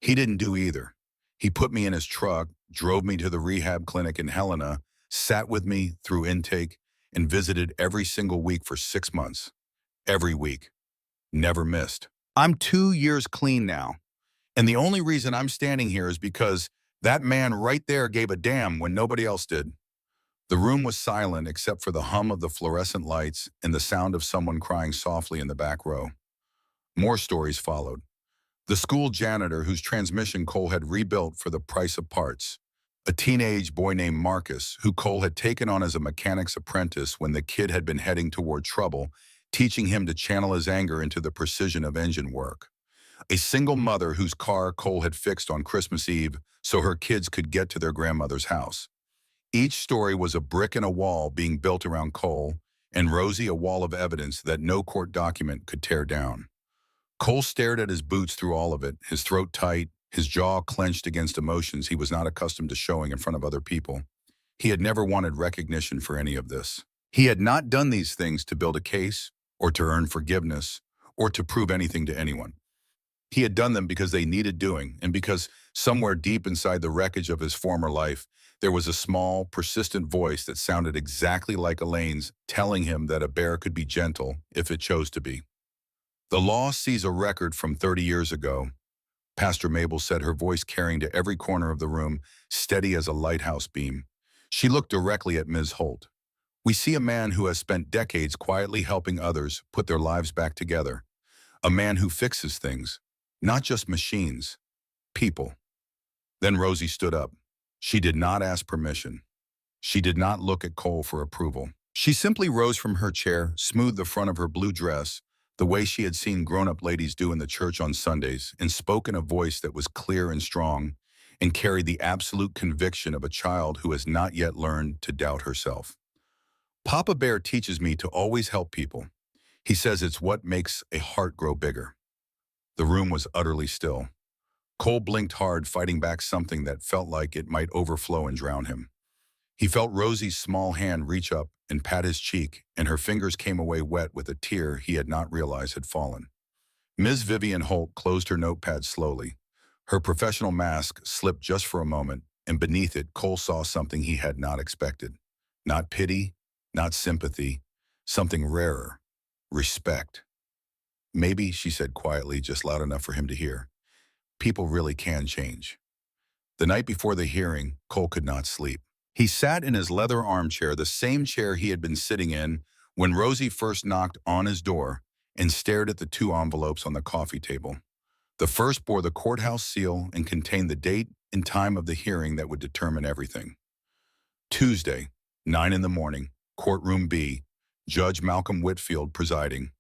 He didn't do either. He put me in his truck, drove me to the rehab clinic in Helena, sat with me through intake, and visited every single week for 6 months. Every week. Never missed. I'm 2 years clean now. And the only reason I'm standing here is because that man right there gave a damn when nobody else did. The room was silent except for the hum of the fluorescent lights and the sound of someone crying softly in the back row. More stories followed. The school janitor whose transmission Cole had rebuilt for the price of parts. A teenage boy named Marcus, who Cole had taken on as a mechanic's apprentice when the kid had been heading toward trouble, teaching him to channel his anger into the precision of engine work. A single mother whose car Cole had fixed on Christmas Eve so her kids could get to their grandmother's house. Each story was a brick in a wall being built around Cole, and Rosie a wall of evidence that no court document could tear down. Cole stared at his boots through all of it, his throat tight, his jaw clenched against emotions he was not accustomed to showing in front of other people. He had never wanted recognition for any of this. He had not done these things to build a case, or to earn forgiveness, or to prove anything to anyone. He had done them because they needed doing, and because somewhere deep inside the wreckage of his former life, there was a small, persistent voice that sounded exactly like Elaine's, telling him that a bear could be gentle if it chose to be. The law sees a record from 30 years ago, Pastor Mabel said, her voice carrying to every corner of the room, steady as a lighthouse beam. She looked directly at Ms. Holt. We see a man who has spent decades quietly helping others put their lives back together. A man who fixes things, not just machines, people. Then Rosie stood up. She did not ask permission. She did not look at Cole for approval. She simply rose from her chair, smoothed the front of her blue dress, the way she had seen grown-up ladies do in the church on Sundays, and spoke in a voice that was clear and strong, and carried the absolute conviction of a child who has not yet learned to doubt herself. Papa Bear teaches me to always help people. He says it's what makes a heart grow bigger. The room was utterly still. Cole blinked hard, fighting back something that felt like it might overflow and drown him. He felt Rosie's small hand reach up and pat his cheek, and her fingers came away wet with a tear he had not realized had fallen. Ms. Vivian Holt closed her notepad slowly. Her professional mask slipped just for a moment, and beneath it, Cole saw something he had not expected. Not pity, not sympathy, something rarer. Respect. Maybe, she said quietly, just loud enough for him to hear. People really can change. The night before the hearing, Cole could not sleep. He sat in his leather armchair, the same chair he had been sitting in when Rosie first knocked on his door, and stared at the two envelopes on the coffee table. The first bore the courthouse seal and contained the date and time of the hearing that would determine everything. Tuesday, 9 in the morning, Courtroom B, Judge Malcolm Whitfield presiding.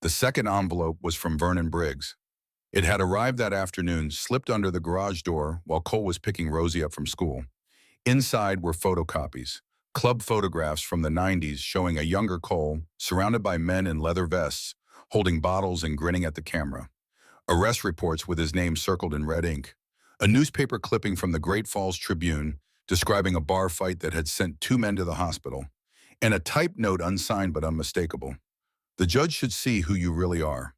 The second envelope was from Vernon Briggs. It had arrived that afternoon, slipped under the garage door while Cole was picking Rosie up from school. Inside were photocopies, club photographs from the 90s showing a younger Cole, surrounded by men in leather vests, holding bottles and grinning at the camera. Arrest reports with his name circled in red ink. A newspaper clipping from the Great Falls Tribune describing a bar fight that had sent 2 men to the hospital. And a typed note unsigned but unmistakable. The judge should see who you really are.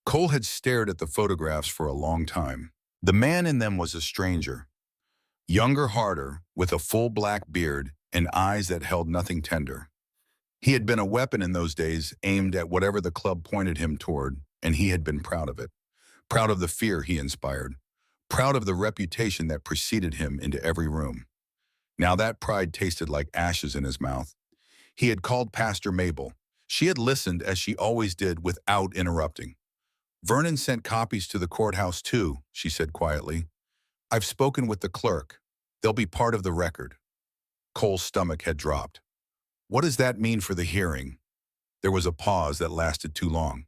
Cole had stared at the photographs for a long time. The man in them was a stranger. Younger, harder, with a full black beard and eyes that held nothing tender. He had been a weapon in those days, aimed at whatever the club pointed him toward, and he had been proud of it. Proud of the fear he inspired. Proud of the reputation that preceded him into every room. Now that pride tasted like ashes in his mouth. He had called Pastor Mabel. She had listened as she always did without interrupting. Vernon sent copies to the courthouse too, she said quietly. I've spoken with the clerk. They'll be part of the record. Cole's stomach had dropped. What does that mean for the hearing? There was a pause that lasted too long.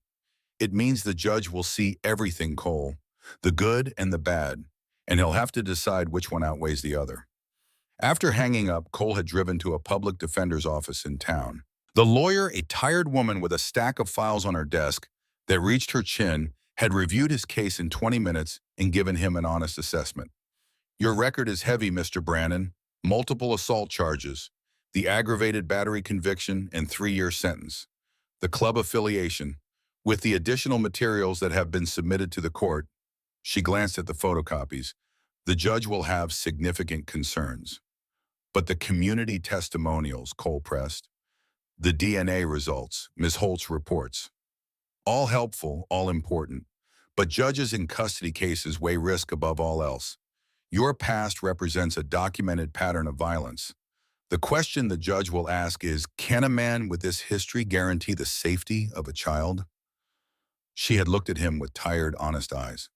It means the judge will see everything, Cole, the good and the bad, and he'll have to decide which one outweighs the other. After hanging up, Cole had driven to a public defender's office in town. The lawyer, a tired woman with a stack of files on her desk that reached her chin, had reviewed his case in 20 minutes and given him an honest assessment. Your record is heavy, Mr. Brannon. Multiple assault charges, the aggravated battery conviction, and 3-year sentence. The club affiliation, with the additional materials that have been submitted to the court, she glanced at the photocopies, the judge will have significant concerns. But the community testimonials, Cole pressed, the DNA results, Ms. Holt's reports, all helpful, all important, but judges in custody cases weigh risk above all else. Your past represents a documented pattern of violence. The question the judge will ask is, can a man with this history guarantee the safety of a child? She had looked at him with tired, honest eyes.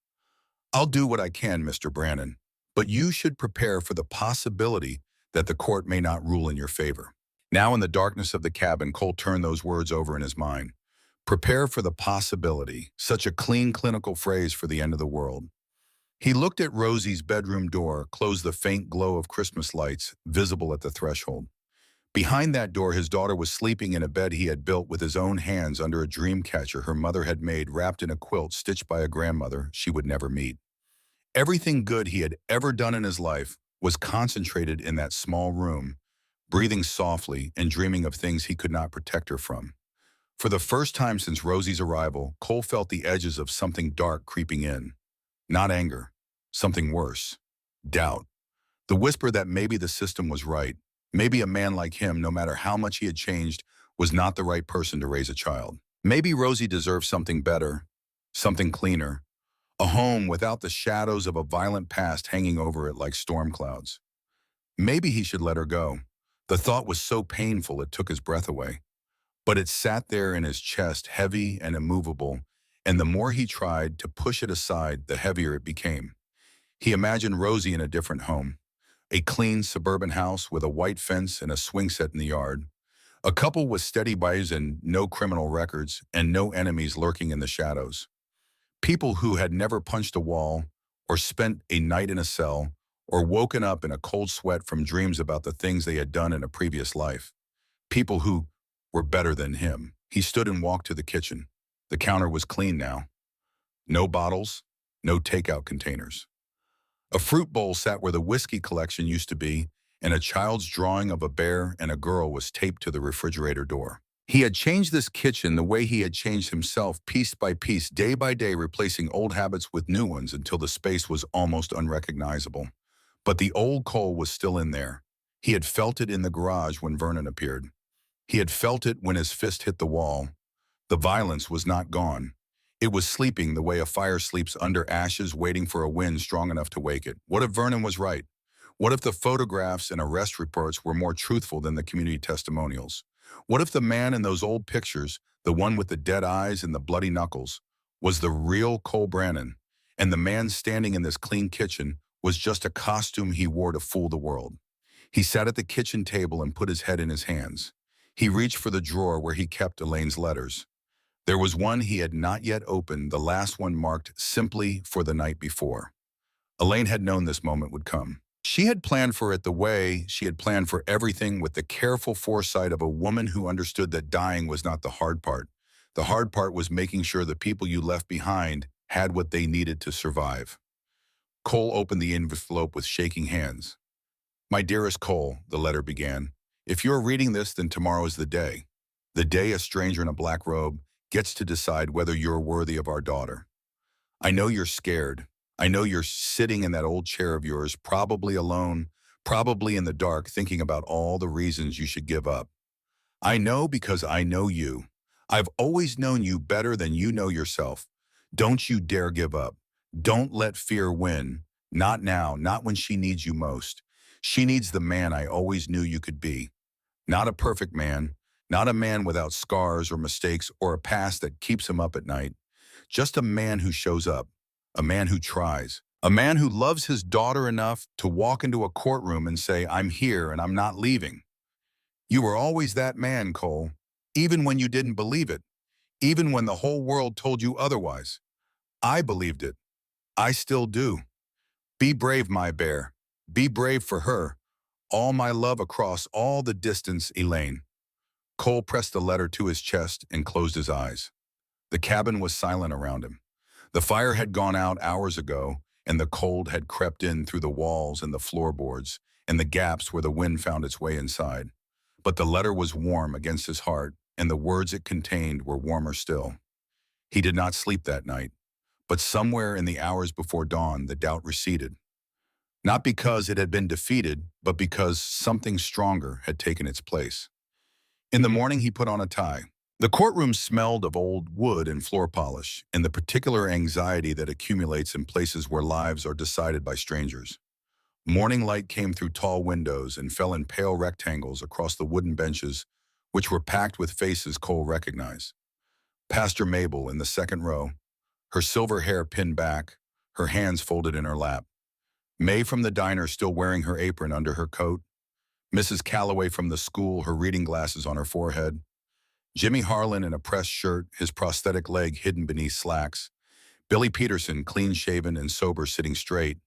I'll do what I can, Mr. Brannon, but you should prepare for the possibility that the court may not rule in your favor. Now in the darkness of the cabin, Cole turned those words over in his mind. Prepare for the possibility, such a clean clinical phrase for the end of the world. He looked at Rosie's bedroom door, closed the faint glow of Christmas lights visible at the threshold. Behind that door, his daughter was sleeping in a bed he had built with his own hands under a dream catcher her mother had made, wrapped in a quilt stitched by a grandmother she would never meet. Everything good he had ever done in his life was concentrated in that small room, breathing softly and dreaming of things he could not protect her from. For the first time since Rosie's arrival, Cole felt the edges of something dark creeping in. Not anger, something worse. Doubt. The whisper that maybe the system was right, maybe a man like him, no matter how much he had changed, was not the right person to raise a child. Maybe Rosie deserved something better, something cleaner, a home without the shadows of a violent past hanging over it like storm clouds. Maybe he should let her go. The thought was so painful it took his breath away. But it sat there in his chest, heavy and immovable, and the more he tried to push it aside, the heavier it became. He imagined Rosie in a different home, a clean suburban house with a white fence and a swing set in the yard, a couple with steady bodies and no criminal records, and no enemies lurking in the shadows. People who had never punched a wall, or spent a night in a cell, or woken up in a cold sweat from dreams about the things they had done in a previous life. People who were better than him. He stood and walked to the kitchen. The counter was clean now. No bottles, no takeout containers. A fruit bowl sat where the whiskey collection used to be, and a child's drawing of a bear and a girl was taped to the refrigerator door. He had changed this kitchen the way he had changed himself, piece by piece, day by day, replacing old habits with new ones until the space was almost unrecognizable. But the old Cole was still in there. He had felt it in the garage when Vernon appeared. He had felt it when his fist hit the wall. The violence was not gone. It was sleeping the way a fire sleeps under ashes, waiting for a wind strong enough to wake it. What if Vernon was right? What if the photographs and arrest reports were more truthful than the community testimonials? What if the man in those old pictures, the one with the dead eyes and the bloody knuckles, was the real Cole Brannon, and the man standing in this clean kitchen was just a costume he wore to fool the world? He sat at the kitchen table and put his head in his hands. He reached for the drawer where he kept Elaine's letters. There was one he had not yet opened, the last one marked simply for the night before. Elaine had known this moment would come. She had planned for it the way she had planned for everything, with the careful foresight of a woman who understood that dying was not the hard part. The hard part was making sure the people you left behind had what they needed to survive. Cole opened the envelope with shaking hands. My dearest Cole, the letter began, if you're reading this, then tomorrow is the day. The day a stranger in a black robe gets to decide whether you're worthy of our daughter. I know you're scared. I know you're sitting in that old chair of yours, probably alone, probably in the dark, thinking about all the reasons you should give up. I know because I know you. I've always known you better than you know yourself. Don't you dare give up. Don't let fear win. Not now, not when she needs you most. She needs the man I always knew you could be. Not a perfect man, not a man without scars or mistakes or a past that keeps him up at night. Just a man who shows up, a man who tries, A man who loves his daughter enough to walk into a courtroom and say, "I'm here and I'm not leaving." You were always that man, Cole, even when you didn't believe it, even when the whole world told you otherwise. I believed it. I still do. Be brave, my bear. Be brave for her. All my love across all the distance, Elaine. Cole pressed the letter to his chest and closed his eyes. The cabin was silent around him. The fire had gone out hours ago, and the cold had crept in through the walls and the floorboards and the gaps where the wind found its way inside. But the letter was warm against his heart, and the words it contained were warmer still. He did not sleep that night, but somewhere in the hours before dawn, the doubt receded. Not because it had been defeated, but because something stronger had taken its place. In the morning, he put on a tie. The courtroom smelled of old wood and floor polish, and the particular anxiety that accumulates in places where lives are decided by strangers. Morning light came through tall windows and fell in pale rectangles across the wooden benches, which were packed with faces Cole recognized. Pastor Mabel in the second row, her silver hair pinned back, her hands folded in her lap. May from the diner still wearing her apron under her coat. Mrs. Calloway from the school, her reading glasses on her forehead. Jimmy Harlan in a pressed shirt, his prosthetic leg hidden beneath slacks. Billy Peterson, clean-shaven and sober, sitting straight.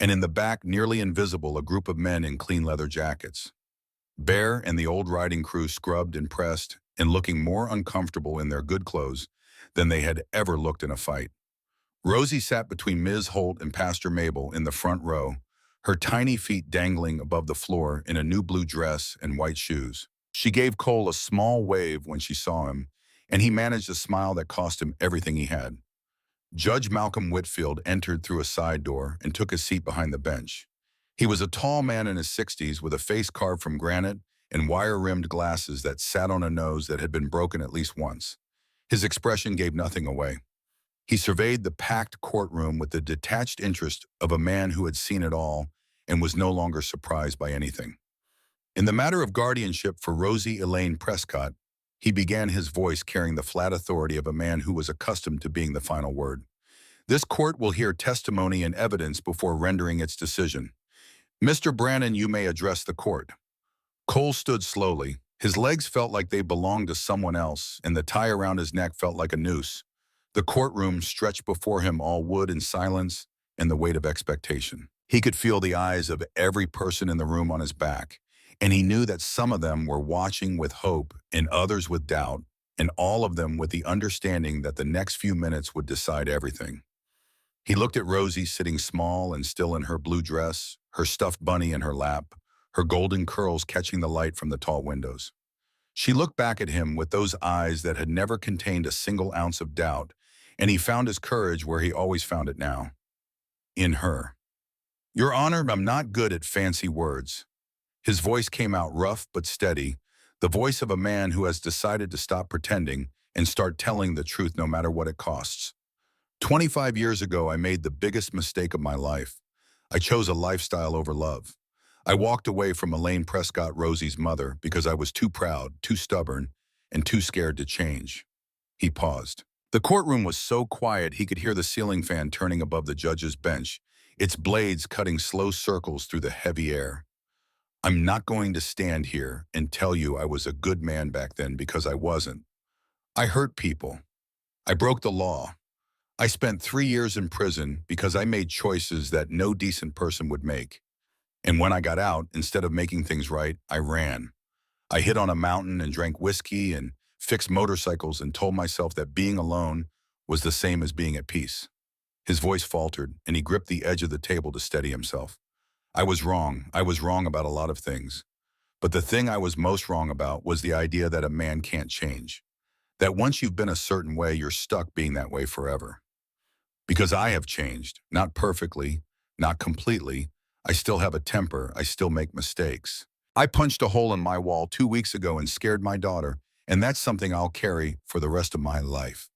And in the back, nearly invisible, a group of men in clean leather jackets. Bear and the old riding crew scrubbed and pressed and looking more uncomfortable in their good clothes than they had ever looked in a fight. Rosie sat between Ms. Holt and Pastor Mabel in the front row, her tiny feet dangling above the floor in a new blue dress and white shoes. She gave Cole a small wave when she saw him, and he managed a smile that cost him everything he had. Judge Malcolm Whitfield entered through a side door and took a seat behind the bench. He was a tall man in his 60s with a face carved from granite and wire-rimmed glasses that sat on a nose that had been broken at least once. His expression gave nothing away. He surveyed the packed courtroom with the detached interest of a man who had seen it all and was no longer surprised by anything. In the matter of guardianship for Rosie Elaine Prescott, he began, his voice carrying the flat authority of a man who was accustomed to being the final word. This court will hear testimony and evidence before rendering its decision. Mr. Brannon, you may address the court. Cole stood slowly. His legs felt like they belonged to someone else, and the tie around his neck felt like a noose. The courtroom stretched before him, all wood and silence and the weight of expectation. He could feel the eyes of every person in the room on his back, and he knew that some of them were watching with hope and others with doubt, and all of them with the understanding that the next few minutes would decide everything. He looked at Rosie sitting small and still in her blue dress, her stuffed bunny in her lap, her golden curls catching the light from the tall windows. She looked back at him with those eyes that had never contained a single ounce of doubt, and he found his courage where he always found it now. In her. Your Honor, I'm not good at fancy words. His voice came out rough but steady, the voice of a man who has decided to stop pretending and start telling the truth no matter what it costs. 25 years ago, I made the biggest mistake of my life. I chose a lifestyle over love. I walked away from Elaine Prescott, Rosie's mother, because I was too proud, too stubborn, and too scared to change. He paused. The courtroom was so quiet he could hear the ceiling fan turning above the judge's bench, its blades cutting slow circles through the heavy air. I'm not going to stand here and tell you I was a good man back then, because I wasn't. I hurt people. I broke the law. I spent 3 years in prison because I made choices that no decent person would make. And when I got out, instead of making things right, I ran. I hid on a mountain and drank whiskey and fixed motorcycles and told myself that being alone was the same as being at peace. His voice faltered, and he gripped the edge of the table to steady himself. I was wrong. I was wrong about a lot of things. But the thing I was most wrong about was the idea that a man can't change. That once you've been a certain way, you're stuck being that way forever. Because I have changed, not perfectly, not completely. I still have a temper. I still make mistakes. I punched a hole in my wall 2 weeks ago and scared my daughter, and that's something I'll carry for the rest of my life.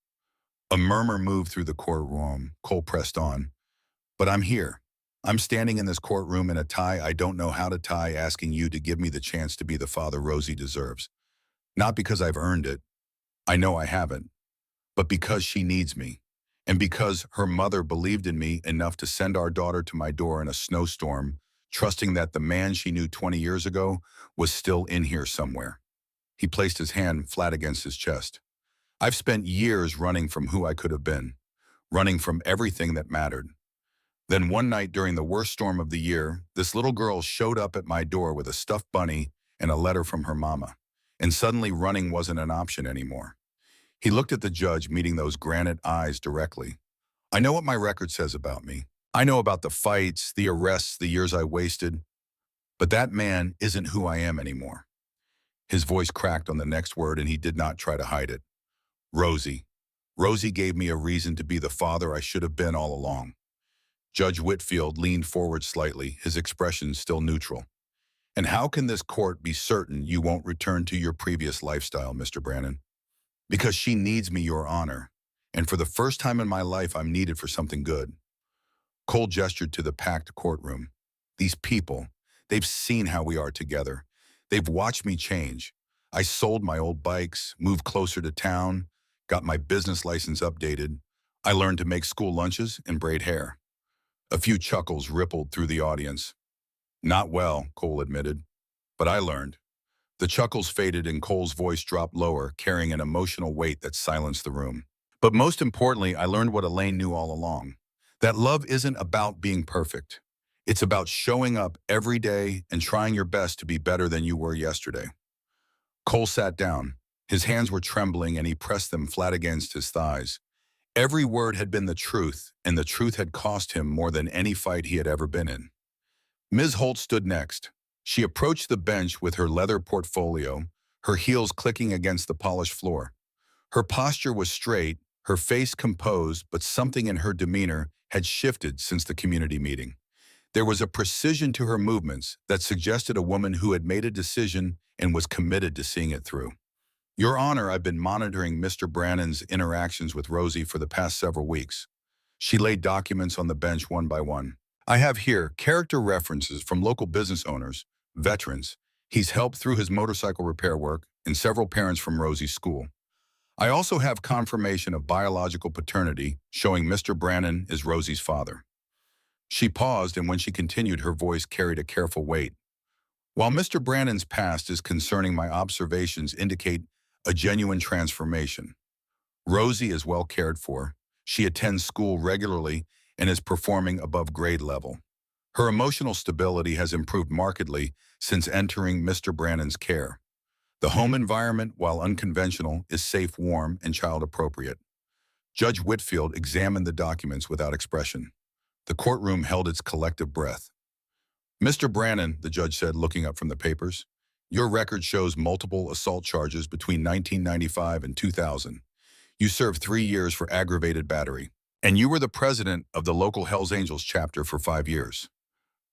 A murmur moved through the courtroom. Cole pressed on. But I'm here. I'm standing in this courtroom in a tie I don't know how to tie, asking you to give me the chance to be the father Rosie deserves. Not because I've earned it. I know I haven't. But because she needs me. And because her mother believed in me enough to send our daughter to my door in a snowstorm, trusting that the man she knew 20 years ago was still in here somewhere. He placed his hand flat against his chest. I've spent years running from who I could have been, running from everything that mattered. Then one night during the worst storm of the year, this little girl showed up at my door with a stuffed bunny and a letter from her mama. And suddenly running wasn't an option anymore. He looked at the judge, meeting those granite eyes directly. I know what my record says about me. I know about the fights, the arrests, the years I wasted. But that man isn't who I am anymore. His voice cracked on the next word, and he did not try to hide it. Rosie. Rosie gave me a reason to be the father I should have been all along. Judge Whitfield leaned forward slightly, his expression still neutral. And how can this court be certain you won't return to your previous lifestyle, Mr. Brannon? Because she needs me, Your Honor. And for the first time in my life, I'm needed for something good. Cole gestured to the packed courtroom. These people, they've seen how we are together. They've watched me change. I sold my old bikes, moved closer to town, got my business license updated. I learned to make school lunches and braid hair. A few chuckles rippled through the audience. Not well, Cole admitted, but I learned. The chuckles faded and Cole's voice dropped lower, carrying an emotional weight that silenced the room. But most importantly, I learned what Elaine knew all along. That love isn't about being perfect. It's about showing up every day and trying your best to be better than you were yesterday. Cole sat down. His hands were trembling and he pressed them flat against his thighs. Every word had been the truth, and the truth had cost him more than any fight he had ever been in. Ms. Holt stood next. She approached the bench with her leather portfolio, her heels clicking against the polished floor. Her posture was straight, her face composed, but something in her demeanor had shifted since the community meeting. There was a precision to her movements that suggested a woman who had made a decision and was committed to seeing it through. Your Honor, I've been monitoring Mr. Brannon's interactions with Rosie for the past several weeks. She laid documents on the bench one by one. I have here character references from local business owners, veterans. He's helped through his motorcycle repair work, and several parents from Rosie's school. I also have confirmation of biological paternity showing Mr. Brannon is Rosie's father. She paused, and when she continued, her voice carried a careful weight. While Mr. Brannon's past is concerning, my observations indicate a genuine transformation. Rosie is well cared for. She attends school regularly and is performing above grade level. Her emotional stability has improved markedly since entering Mr. Brannon's care. The home environment, while unconventional, is safe, warm, and child-appropriate. Judge Whitfield examined the documents without expression. The courtroom held its collective breath. Mr. Brannon, the judge said, looking up from the papers, your record shows multiple assault charges between 1995 and 2000. You served 3 years for aggravated battery, and you were the president of the local Hells Angels chapter for 5 years.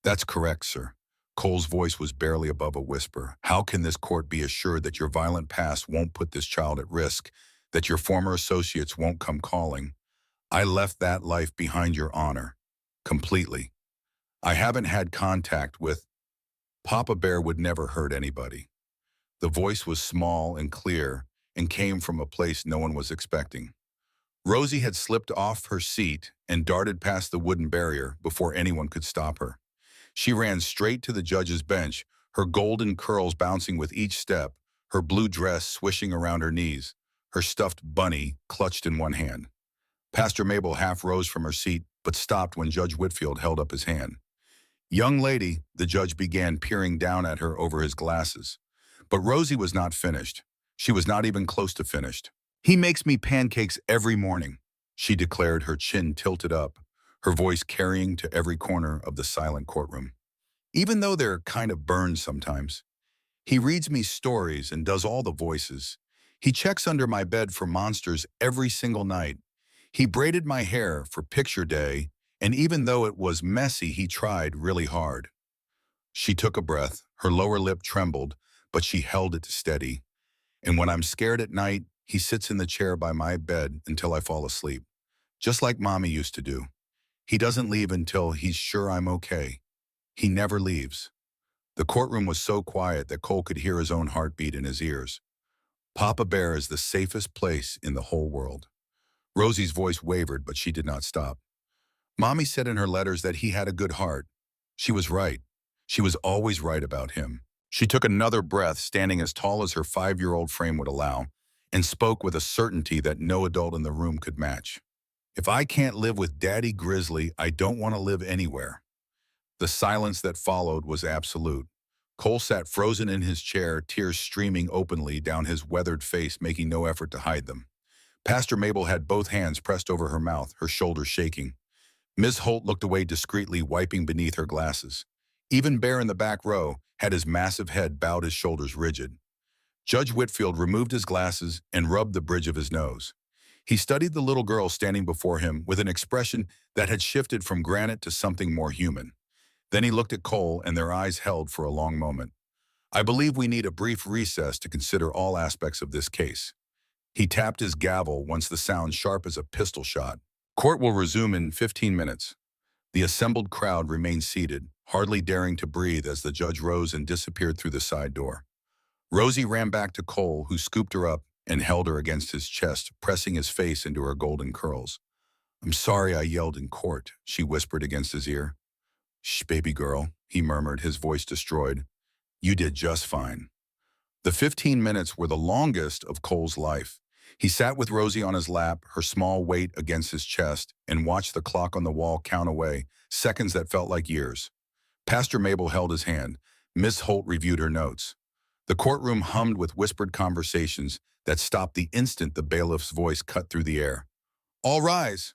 That's correct, sir. Cole's voice was barely above a whisper. How can this court be assured that your violent past won't put this child at risk, that your former associates won't come calling? I left that life behind, Your Honor, completely. I haven't had contact with. Papa Bear would never hurt anybody. The voice was small and clear and came from a place no one was expecting. Rosie had slipped off her seat and darted past the wooden barrier before anyone could stop her. She ran straight to the judge's bench, her golden curls bouncing with each step, her blue dress swishing around her knees, her stuffed bunny clutched in one hand. Pastor Mabel half rose from her seat, but stopped when Judge Whitfield held up his hand. Young lady, the judge began, peering down at her over his glasses. But Rosie was not finished. She was not even close to finished. He makes me pancakes every morning, she declared, her chin tilted up, her voice carrying to every corner of the silent courtroom. Even though they're kind of burned sometimes. He reads me stories and does all the voices. He checks under my bed for monsters every single night. He braided my hair for picture day, and even though it was messy, he tried really hard. She took a breath, her lower lip trembled, but she held it steady. And when I'm scared at night, he sits in the chair by my bed until I fall asleep, just like Mommy used to do. He doesn't leave until he's sure I'm okay. He never leaves. The courtroom was so quiet that Cole could hear his own heartbeat in his ears. Papa Bear is the safest place in the whole world. Rosie's voice wavered, but she did not stop. Mommy said in her letters that he had a good heart. She was right. She was always right about him. She took another breath, standing as tall as her 5-year-old frame would allow, and spoke with a certainty that no adult in the room could match. If I can't live with Daddy Grizzly, I don't want to live anywhere. The silence that followed was absolute. Cole sat frozen in his chair, tears streaming openly down his weathered face, making no effort to hide them. Pastor Mabel had both hands pressed over her mouth, her shoulders shaking. Miss Holt looked away discreetly, wiping beneath her glasses. Even Bear in the back row had his massive head bowed, his shoulders rigid. Judge Whitfield removed his glasses and rubbed the bridge of his nose. He studied the little girl standing before him with an expression that had shifted from granite to something more human. Then he looked at Cole, and their eyes held for a long moment. I believe we need a brief recess to consider all aspects of this case. He tapped his gavel once the sound sharp as a pistol shot. Court will resume in 15 minutes. The assembled crowd remained seated, hardly daring to breathe as the judge rose and disappeared through the side door. Rosie ran back to Cole, who scooped her up and held her against his chest, pressing his face into her golden curls. I'm sorry I yelled in court, she whispered against his ear. Shh, baby girl, he murmured, his voice destroyed. You did just fine. The 15 minutes were the longest of Cole's life. He sat with Rosie on his lap, her small weight against his chest, and watched the clock on the wall count away, seconds that felt like years. Pastor Mabel held his hand. Miss Holt reviewed her notes. The courtroom hummed with whispered conversations that stopped the instant the bailiff's voice cut through the air. All rise!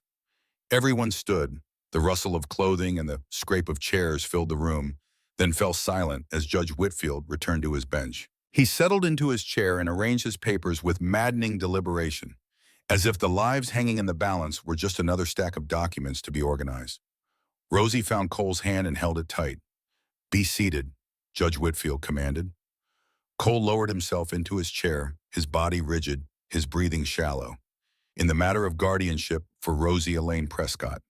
Everyone stood. The rustle of clothing and the scrape of chairs filled the room, then fell silent as Judge Whitfield returned to his bench. He settled into his chair and arranged his papers with maddening deliberation, as if the lives hanging in the balance were just another stack of documents to be organized. Rosie found Cole's hand and held it tight. Be seated, Judge Whitfield commanded. Cole lowered himself into his chair, his body rigid, his breathing shallow. In the matter of guardianship for Rosie Elaine Prescott.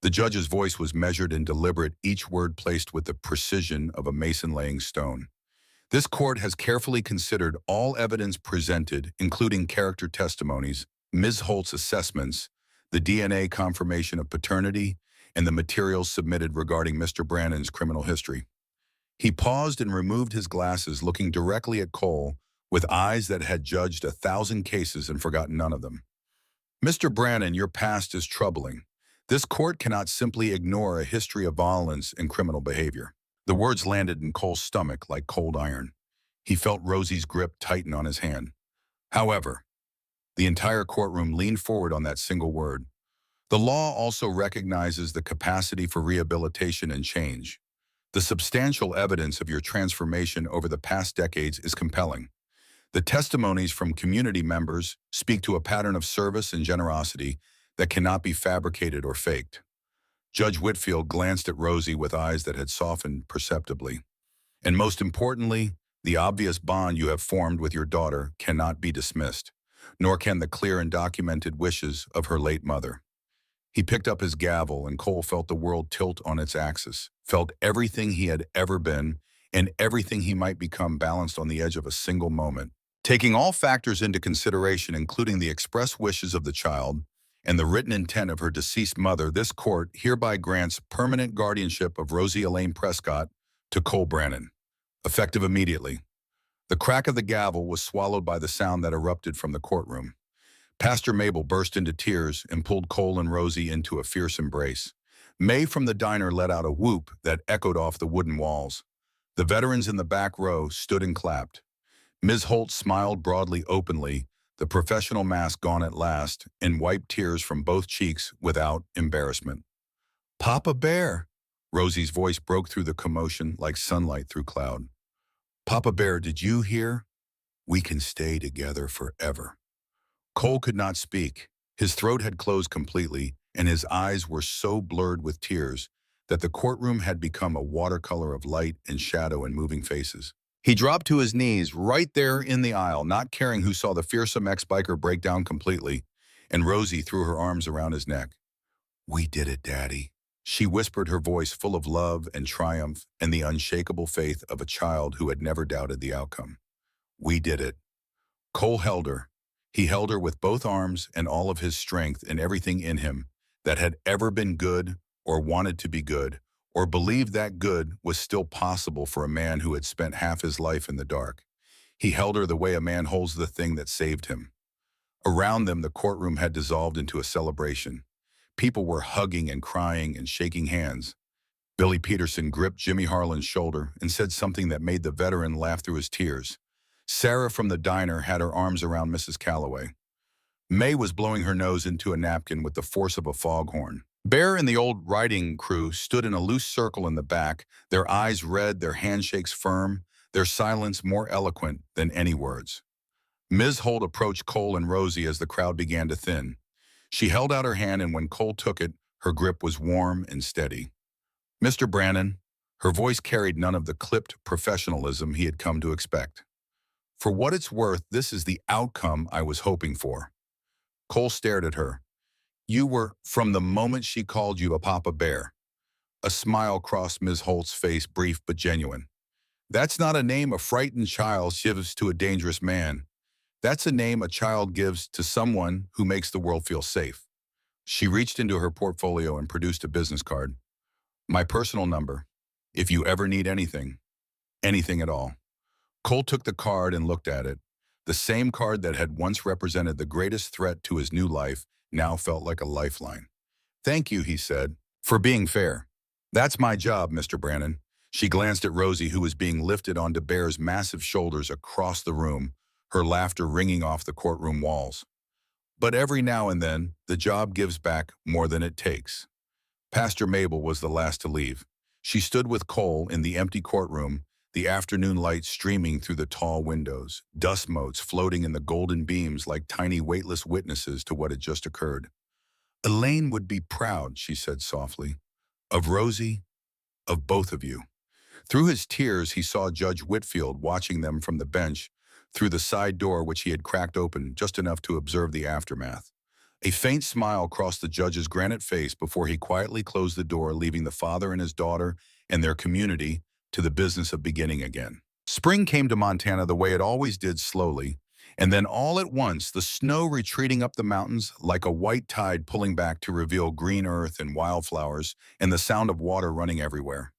The judge's voice was measured and deliberate, each word placed with the precision of a mason laying stone. This court has carefully considered all evidence presented, including character testimonies, Ms. Holt's assessments, the DNA confirmation of paternity, and the materials submitted regarding Mr. Brannon's criminal history. He paused and removed his glasses, looking directly at Cole with eyes that had judged 1,000 cases and forgotten none of them. Mr. Brannon, your past is troubling. This court cannot simply ignore a history of violence and criminal behavior. The words landed in Cole's stomach like cold iron. He felt Rosie's grip tighten on his hand. However, the entire courtroom leaned forward on that single word. The law also recognizes the capacity for rehabilitation and change. The substantial evidence of your transformation over the past decades is compelling. The testimonies from community members speak to a pattern of service and generosity that cannot be fabricated or faked. Judge Whitfield glanced at Rosie with eyes that had softened perceptibly. And most importantly, the obvious bond you have formed with your daughter cannot be dismissed, nor can the clear and documented wishes of her late mother. He picked up his gavel, and Cole felt the world tilt on its axis, felt everything he had ever been and everything he might become balanced on the edge of a single moment. Taking all factors into consideration, including the express wishes of the child and the written intent of her deceased mother, this court hereby grants permanent guardianship of Rosie Elaine Prescott to Cole Brannon, effective immediately. The crack of the gavel was swallowed by the sound that erupted from the courtroom. Pastor Mabel burst into tears and pulled Cole and Rosie into a fierce embrace. May from the diner let out a whoop that echoed off the wooden walls. The veterans in the back row stood and clapped. Ms. Holt smiled broadly, openly, the professional mask gone at last, and wiped tears from both cheeks without embarrassment. Papa Bear! Rosie's voice broke through the commotion like sunlight through cloud. Papa Bear, did you hear? We can stay together forever. Cole could not speak. His throat had closed completely, and his eyes were so blurred with tears that the courtroom had become a watercolor of light and shadow and moving faces. He dropped to his knees right there in the aisle, not caring who saw the fearsome ex-biker break down completely, and Rosie threw her arms around his neck. We did it, Daddy. She whispered, her voice full of love and triumph and the unshakable faith of a child who had never doubted the outcome. We did it. Cole held her, He held her with both arms and all of his strength and everything in him that had ever been good or wanted to be good or believed that good was still possible for a man who had spent half his life in the dark. He held her the way a man holds the thing that saved him. Around them, the courtroom had dissolved into a celebration. People were hugging and crying and shaking hands. Billy Peterson gripped Jimmy Harlan's shoulder and said something that made the veteran laugh through his tears. Sarah from the diner had her arms around Mrs. Calloway. May was blowing her nose into a napkin with the force of a foghorn. Bear and the old riding crew stood in a loose circle in the back, their eyes red, their handshakes firm, their silence more eloquent than any words. Ms. Holt approached Cole and Rosie as the crowd began to thin. She held out her hand, and when Cole took it, her grip was warm and steady. Mr. Brannon, her voice carried none of the clipped professionalism he had come to expect. For what it's worth, this is the outcome I was hoping for. Cole stared at her. You were, from the moment she called you a Papa Bear. A smile crossed Ms. Holt's face, brief but genuine. That's not a name a frightened child gives to a dangerous man. That's a name a child gives to someone who makes the world feel safe. She reached into her portfolio and produced a business card. My personal number, if you ever need anything, anything at all. Cole took the card and looked at it. The same card that had once represented the greatest threat to his new life now felt like a lifeline. Thank you, he said, for being fair. That's my job, Mr. Brannon. She glanced at Rosie, who was being lifted onto Bear's massive shoulders across the room, her laughter ringing off the courtroom walls. But every now and then, the job gives back more than it takes. Pastor Mabel was the last to leave. She stood with Cole in the empty courtroom, the afternoon light streaming through the tall windows, dust motes floating in the golden beams like tiny weightless witnesses to what had just occurred. Elaine would be proud, she said softly, of Rosie, of both of you. Through his tears, he saw Judge Whitfield watching them from the bench, through the side door which he had cracked open just enough to observe the aftermath. A faint smile crossed the judge's granite face before he quietly closed the door, leaving the father and his daughter and their community to the business of beginning again. Spring came to Montana the way it always did, slowly, and then all at once the snow retreating up the mountains like a white tide pulling back to reveal green earth and wildflowers and the sound of water running everywhere.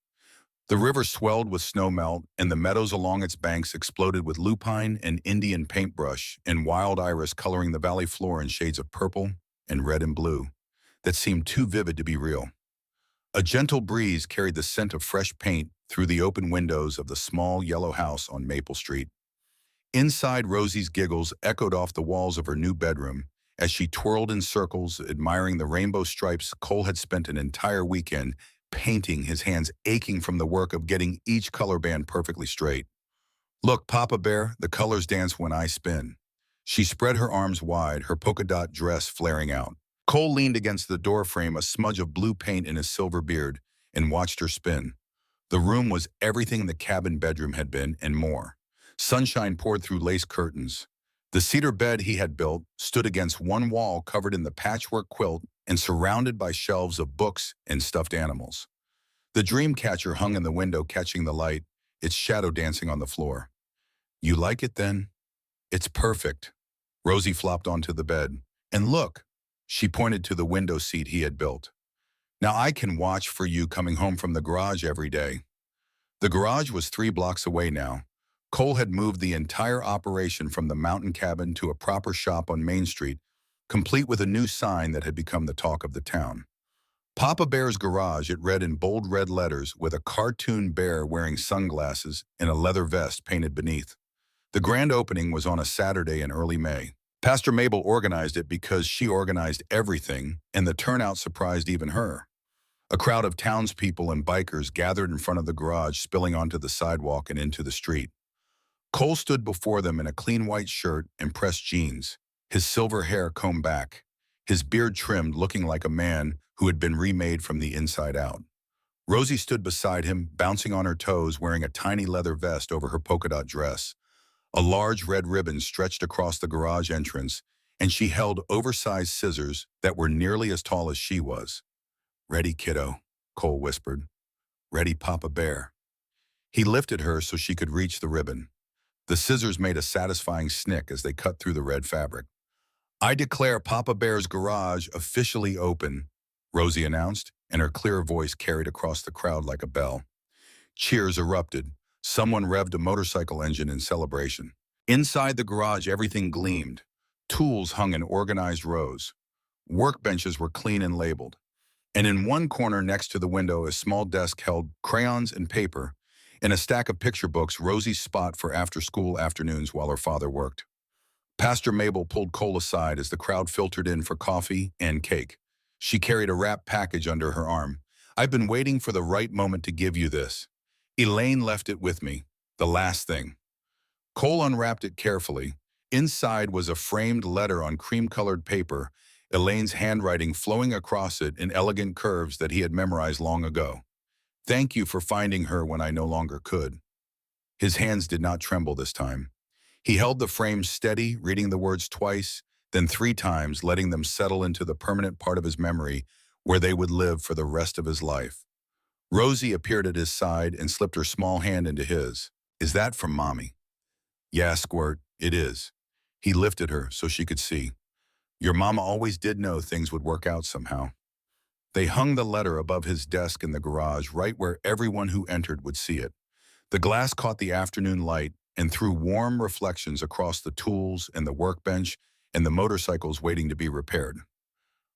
The river swelled with snowmelt, and the meadows along its banks exploded with lupine and Indian paintbrush and wild iris coloring the valley floor in shades of purple and red and blue that seemed too vivid to be real. A gentle breeze carried the scent of fresh paint through the open windows of the small yellow house on Maple Street. Inside, Rosie's giggles echoed off the walls of her new bedroom as she twirled in circles, admiring the rainbow stripes Cole had spent an entire weekend painting, his hands aching from the work of getting each color band perfectly straight. Look, Papa Bear, the colors dance when I spin. She spread her arms wide, her polka dot dress flaring out. Cole leaned against the doorframe, a smudge of blue paint in his silver beard, and watched her spin. The room was everything the cabin bedroom had been and more. Sunshine poured through lace curtains. The cedar bed he had built stood against one wall covered in the patchwork quilt and surrounded by shelves of books and stuffed animals. The dream catcher hung in the window, catching the light, its shadow dancing on the floor. You like it then? It's perfect. Rosie flopped onto the bed. And look, she pointed to the window seat he had built. Now I can watch for you coming home from the garage every day. The garage was 3 blocks away now. Cole had moved the entire operation from the mountain cabin to a proper shop on Main Street, complete with a new sign that had become the talk of the town. Papa Bear's Garage, it read in bold red letters with a cartoon bear wearing sunglasses and a leather vest painted beneath. The grand opening was on a Saturday in early May. Pastor Mabel organized it because she organized everything, and the turnout surprised even her. A crowd of townspeople and bikers gathered in front of the garage, spilling onto the sidewalk and into the street. Cole stood before them in a clean white shirt and pressed jeans, his silver hair combed back, his beard trimmed, looking like a man who had been remade from the inside out. Rosie stood beside him, bouncing on her toes, wearing a tiny leather vest over her polka dot dress. A large red ribbon stretched across the garage entrance, and she held oversized scissors that were nearly as tall as she was. Ready, kiddo, Cole whispered. Ready, Papa Bear. He lifted her so she could reach the ribbon. The scissors made a satisfying snick as they cut through the red fabric. I declare Papa Bear's garage officially open, Rosie announced, and her clear voice carried across the crowd like a bell. Cheers erupted. Someone revved a motorcycle engine in celebration. Inside the garage, everything gleamed. Tools hung in organized rows. Workbenches were clean and labeled. And in one corner next to the window, a small desk held crayons and paper. In a stack of picture books, Rosie's spot for after-school afternoons while her father worked. Pastor Mabel pulled Cole aside as the crowd filtered in for coffee and cake. She carried a wrapped package under her arm. I've been waiting for the right moment to give you this. Elaine left it with me, the last thing. Cole unwrapped it carefully. Inside was a framed letter on cream-colored paper, Elaine's handwriting flowing across it in elegant curves that he had memorized long ago. Thank you for finding her when I no longer could. His hands did not tremble this time. He held the frame steady, reading the words twice, then three times, letting them settle into the permanent part of his memory where they would live for the rest of his life. Rosie appeared at his side and slipped her small hand into his. Is that from Mommy? Yeah, Squirt, it is. He lifted her so she could see. Your mama always did know things would work out somehow. They hung the letter above his desk in the garage, right where everyone who entered would see it. The glass caught the afternoon light and threw warm reflections across the tools and the workbench and the motorcycles waiting to be repaired.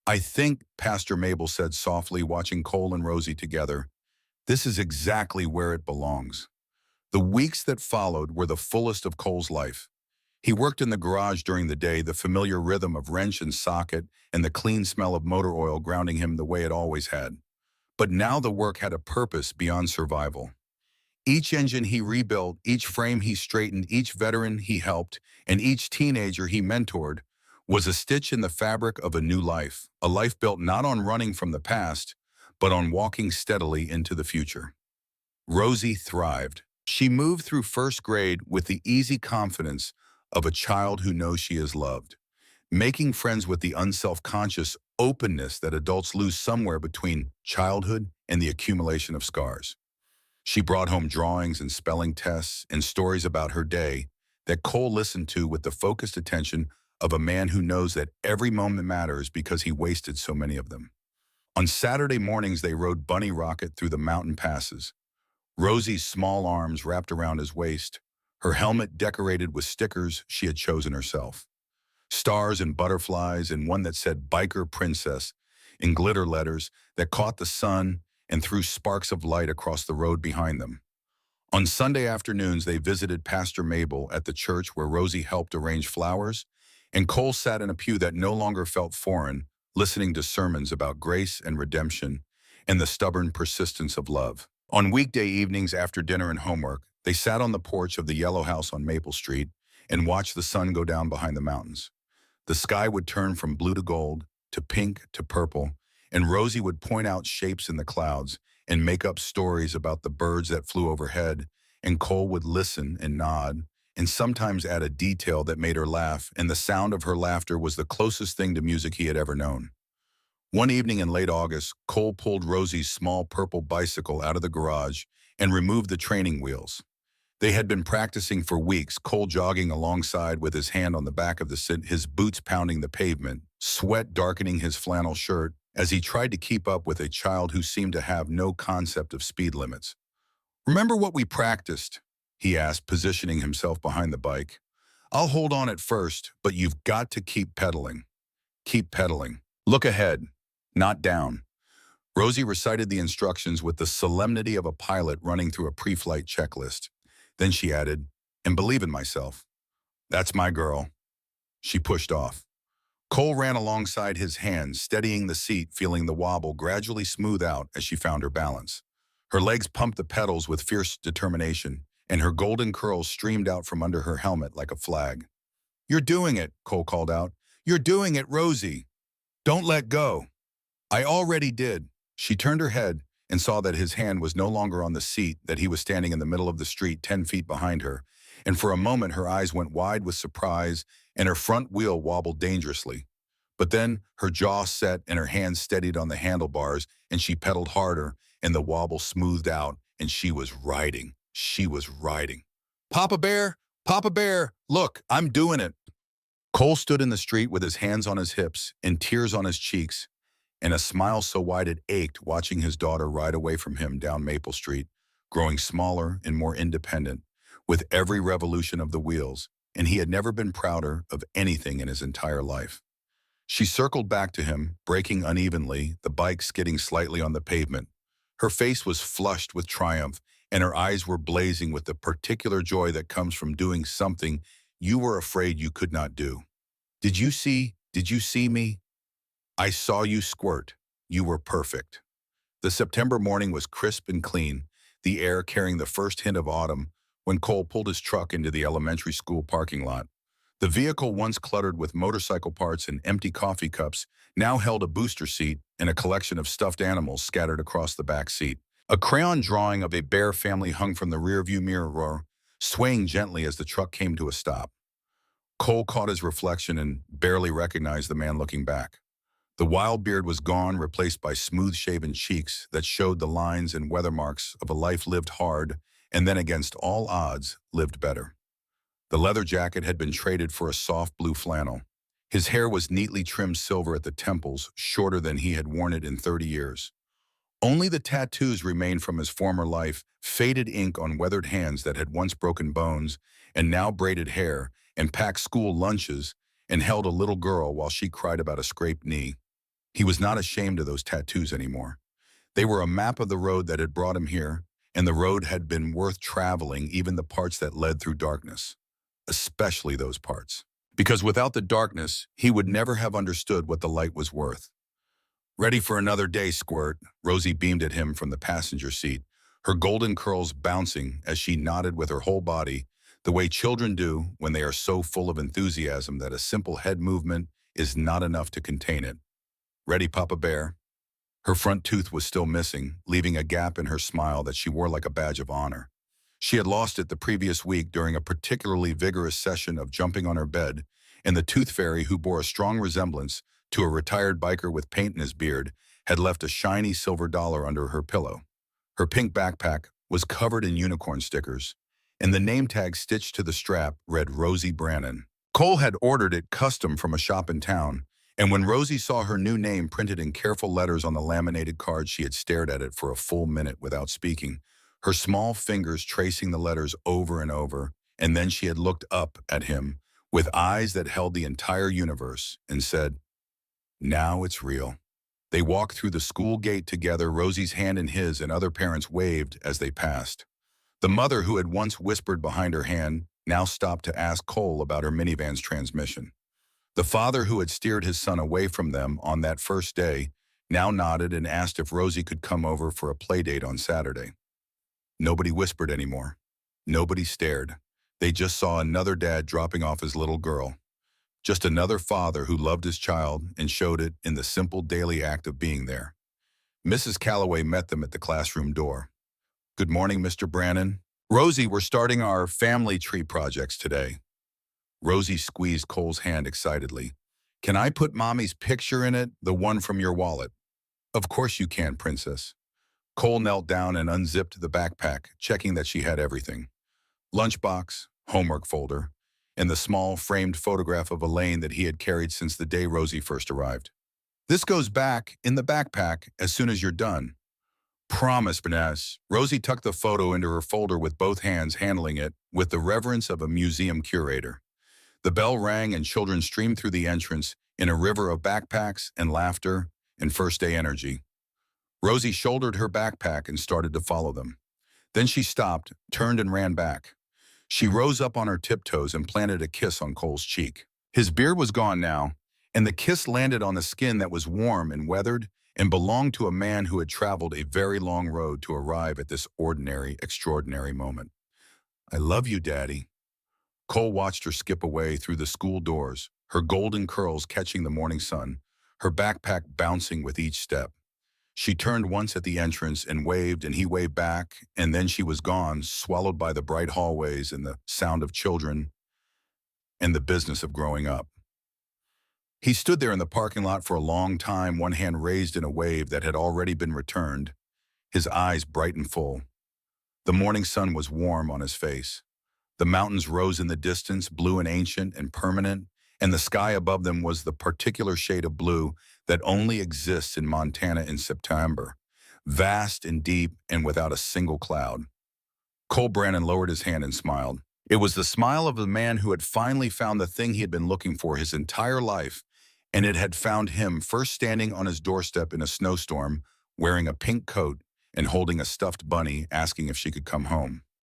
I think, Pastor Mabel said softly, watching Cole and Rosie together, this is exactly where it belongs. The weeks that followed were the fullest of Cole's life. He worked in the garage during the day, the familiar rhythm of wrench and socket and the clean smell of motor oil grounding him the way it always had. But now the work had a purpose beyond survival. Each engine he rebuilt, each frame he straightened, each veteran he helped, and each teenager he mentored was a stitch in the fabric of a life built not on running from the past, but on walking steadily into the future. Rosie thrived. She moved through first grade with the easy confidence of a child who knows she is loved, making friends with the unself-conscious openness that adults lose somewhere between childhood and the accumulation of scars. She brought home drawings and spelling tests and stories about her day that Cole listened to with the focused attention of a man who knows that every moment matters because he wasted so many of them. On Saturday mornings, they rode Bunny Rocket through the mountain passes, Rosie's small arms wrapped around his waist, her helmet decorated with stickers she had chosen herself. Stars and butterflies and one that said Biker Princess in glitter letters that caught the sun and threw sparks of light across the road behind them. On Sunday afternoons, they visited Pastor Mabel at the church where Rosie helped arrange flowers, and Cole sat in a pew that no longer felt foreign, listening to sermons about grace and redemption and the stubborn persistence of love. On weekday evenings after dinner and homework, they sat on the porch of the yellow house on Maple Street and watched the sun go down behind the mountains. The sky would turn from blue to gold, to pink to purple, and Rosie would point out shapes in the clouds and make up stories about the birds that flew overhead, and Cole would listen and nod, and sometimes add a detail that made her laugh, and the sound of her laughter was the closest thing to music he had ever known. One evening in late August, Cole pulled Rosie's small purple bicycle out of the garage and removed the training wheels. They had been practicing for weeks, Cole jogging alongside with his hand on the back of the seat, his boots pounding the pavement, sweat darkening his flannel shirt as he tried to keep up with a child who seemed to have no concept of speed limits. Remember what we practiced? He asked, positioning himself behind the bike. I'll hold on at first, but you've got to keep pedaling. Keep pedaling. Look ahead, not down. Rosie recited the instructions with the solemnity of a pilot running through a pre-flight checklist. Then she added, and believe in myself. That's my girl. She pushed off. Cole ran alongside his hands, steadying the seat, feeling the wobble gradually smooth out as she found her balance. Her legs pumped the pedals with fierce determination, and her golden curls streamed out from under her helmet like a flag. You're doing it, Cole called out. You're doing it, Rosie. Don't let go. I already did. She turned her head and saw that his hand was no longer on the seat, that he was standing in the middle of the street 10 feet behind her, and for a moment her eyes went wide with surprise and her front wheel wobbled dangerously. But then her jaw set and her hands steadied on the handlebars and she pedaled harder and the wobble smoothed out and she was riding. She was riding. Papa Bear, look, I'm doing it. Cole stood in the street with his hands on his hips and tears on his cheeks, and a smile so wide it ached watching his daughter ride away from him down Maple Street, growing smaller and more independent with every revolution of the wheels, and he had never been prouder of anything in his entire life. She circled back to him, braking unevenly, the bike skidding slightly on the pavement. Her face was flushed with triumph, and her eyes were blazing with the particular joy that comes from doing something you were afraid you could not do. Did you see me? I saw you squirt. You were perfect. The September morning was crisp and clean, the air carrying the first hint of autumn when Cole pulled his truck into the elementary school parking lot. The vehicle, once cluttered with motorcycle parts and empty coffee cups, now held a booster seat and a collection of stuffed animals scattered across the back seat. A crayon drawing of a bear family hung from the rearview mirror, swaying gently as the truck came to a stop. Cole caught his reflection and barely recognized the man looking back. The wild beard was gone, replaced by smooth-shaven cheeks that showed the lines and weather marks of a life lived hard and then, against all odds, lived better. The leather jacket had been traded for a soft blue flannel. His hair was neatly trimmed silver at the temples, shorter than he had worn it in 30 years. Only the tattoos remained from his former life, faded ink on weathered hands that had once broken bones and now braided hair and packed school lunches and held a little girl while she cried about a scraped knee. He was not ashamed of those tattoos anymore. They were a map of the road that had brought him here, and the road had been worth traveling, even the parts that led through darkness, especially those parts. Because without the darkness, he would never have understood what the light was worth. Ready for another day, Squirt, Rosie beamed at him from the passenger seat, her golden curls bouncing as she nodded with her whole body, the way children do when they are so full of enthusiasm that a simple head movement is not enough to contain it. Ready, Papa Bear? Her front tooth was still missing, leaving a gap in her smile that she wore like a badge of honor. She had lost it the previous week during a particularly vigorous session of jumping on her bed, and the tooth fairy, who bore a strong resemblance to a retired biker with paint in his beard, had left a shiny silver dollar under her pillow. Her pink backpack was covered in unicorn stickers, and the name tag stitched to the strap read Rosie Brannon. Cole had ordered it custom from a shop in town, and when Rosie saw her new name printed in careful letters on the laminated card, she had stared at it for a full minute without speaking, her small fingers tracing the letters over and over, and then she had looked up at him with eyes that held the entire universe and said, "Now it's real." They walked through the school gate together, Rosie's hand in his, and other parents waved as they passed. The mother, who had once whispered behind her hand, now stopped to ask Cole about her minivan's transmission. The father, who had steered his son away from them on that first day, now nodded and asked if Rosie could come over for a play date on Saturday. Nobody whispered anymore. Nobody stared. They just saw another dad dropping off his little girl. Just another father who loved his child and showed it in the simple daily act of being there. Mrs. Calloway met them at the classroom door. "Good morning, Mr. Brannon. Rosie, we're starting our family tree projects today." Rosie squeezed Cole's hand excitedly. "Can I put Mommy's picture in it, the one from your wallet?" "Of course you can, Princess." Cole knelt down and unzipped the backpack, checking that she had everything. Lunchbox, homework folder, and the small framed photograph of Elaine that he had carried since the day Rosie first arrived. "This goes back in the backpack as soon as you're done." "Promise, Vanessa." Rosie tucked the photo into her folder with both hands, handling it with the reverence of a museum curator. The bell rang and children streamed through the entrance in a river of backpacks and laughter and first-day energy. Rosie shouldered her backpack and started to follow them. Then she stopped, turned and ran back. She rose up on her tiptoes and planted a kiss on Cole's cheek. His beard was gone now, and the kiss landed on a skin that was warm and weathered and belonged to a man who had traveled a very long road to arrive at this ordinary, extraordinary moment. "I love you, Daddy." Cole watched her skip away through the school doors, her golden curls catching the morning sun, her backpack bouncing with each step. She turned once at the entrance and waved, and he waved back, and then she was gone, swallowed by the bright hallways and the sound of children and the business of growing up. He stood there in the parking lot for a long time, one hand raised in a wave that had already been returned, his eyes bright and full. The morning sun was warm on his face. The mountains rose in the distance, blue and ancient and permanent, and the sky above them was the particular shade of blue that only exists in Montana in September, vast and deep and without a single cloud. Cole Brannon lowered his hand and smiled. It was the smile of a man who had finally found the thing he had been looking for his entire life, and it had found him first standing on his doorstep in a snowstorm, wearing a pink coat and holding a stuffed bunny, asking if she could come home.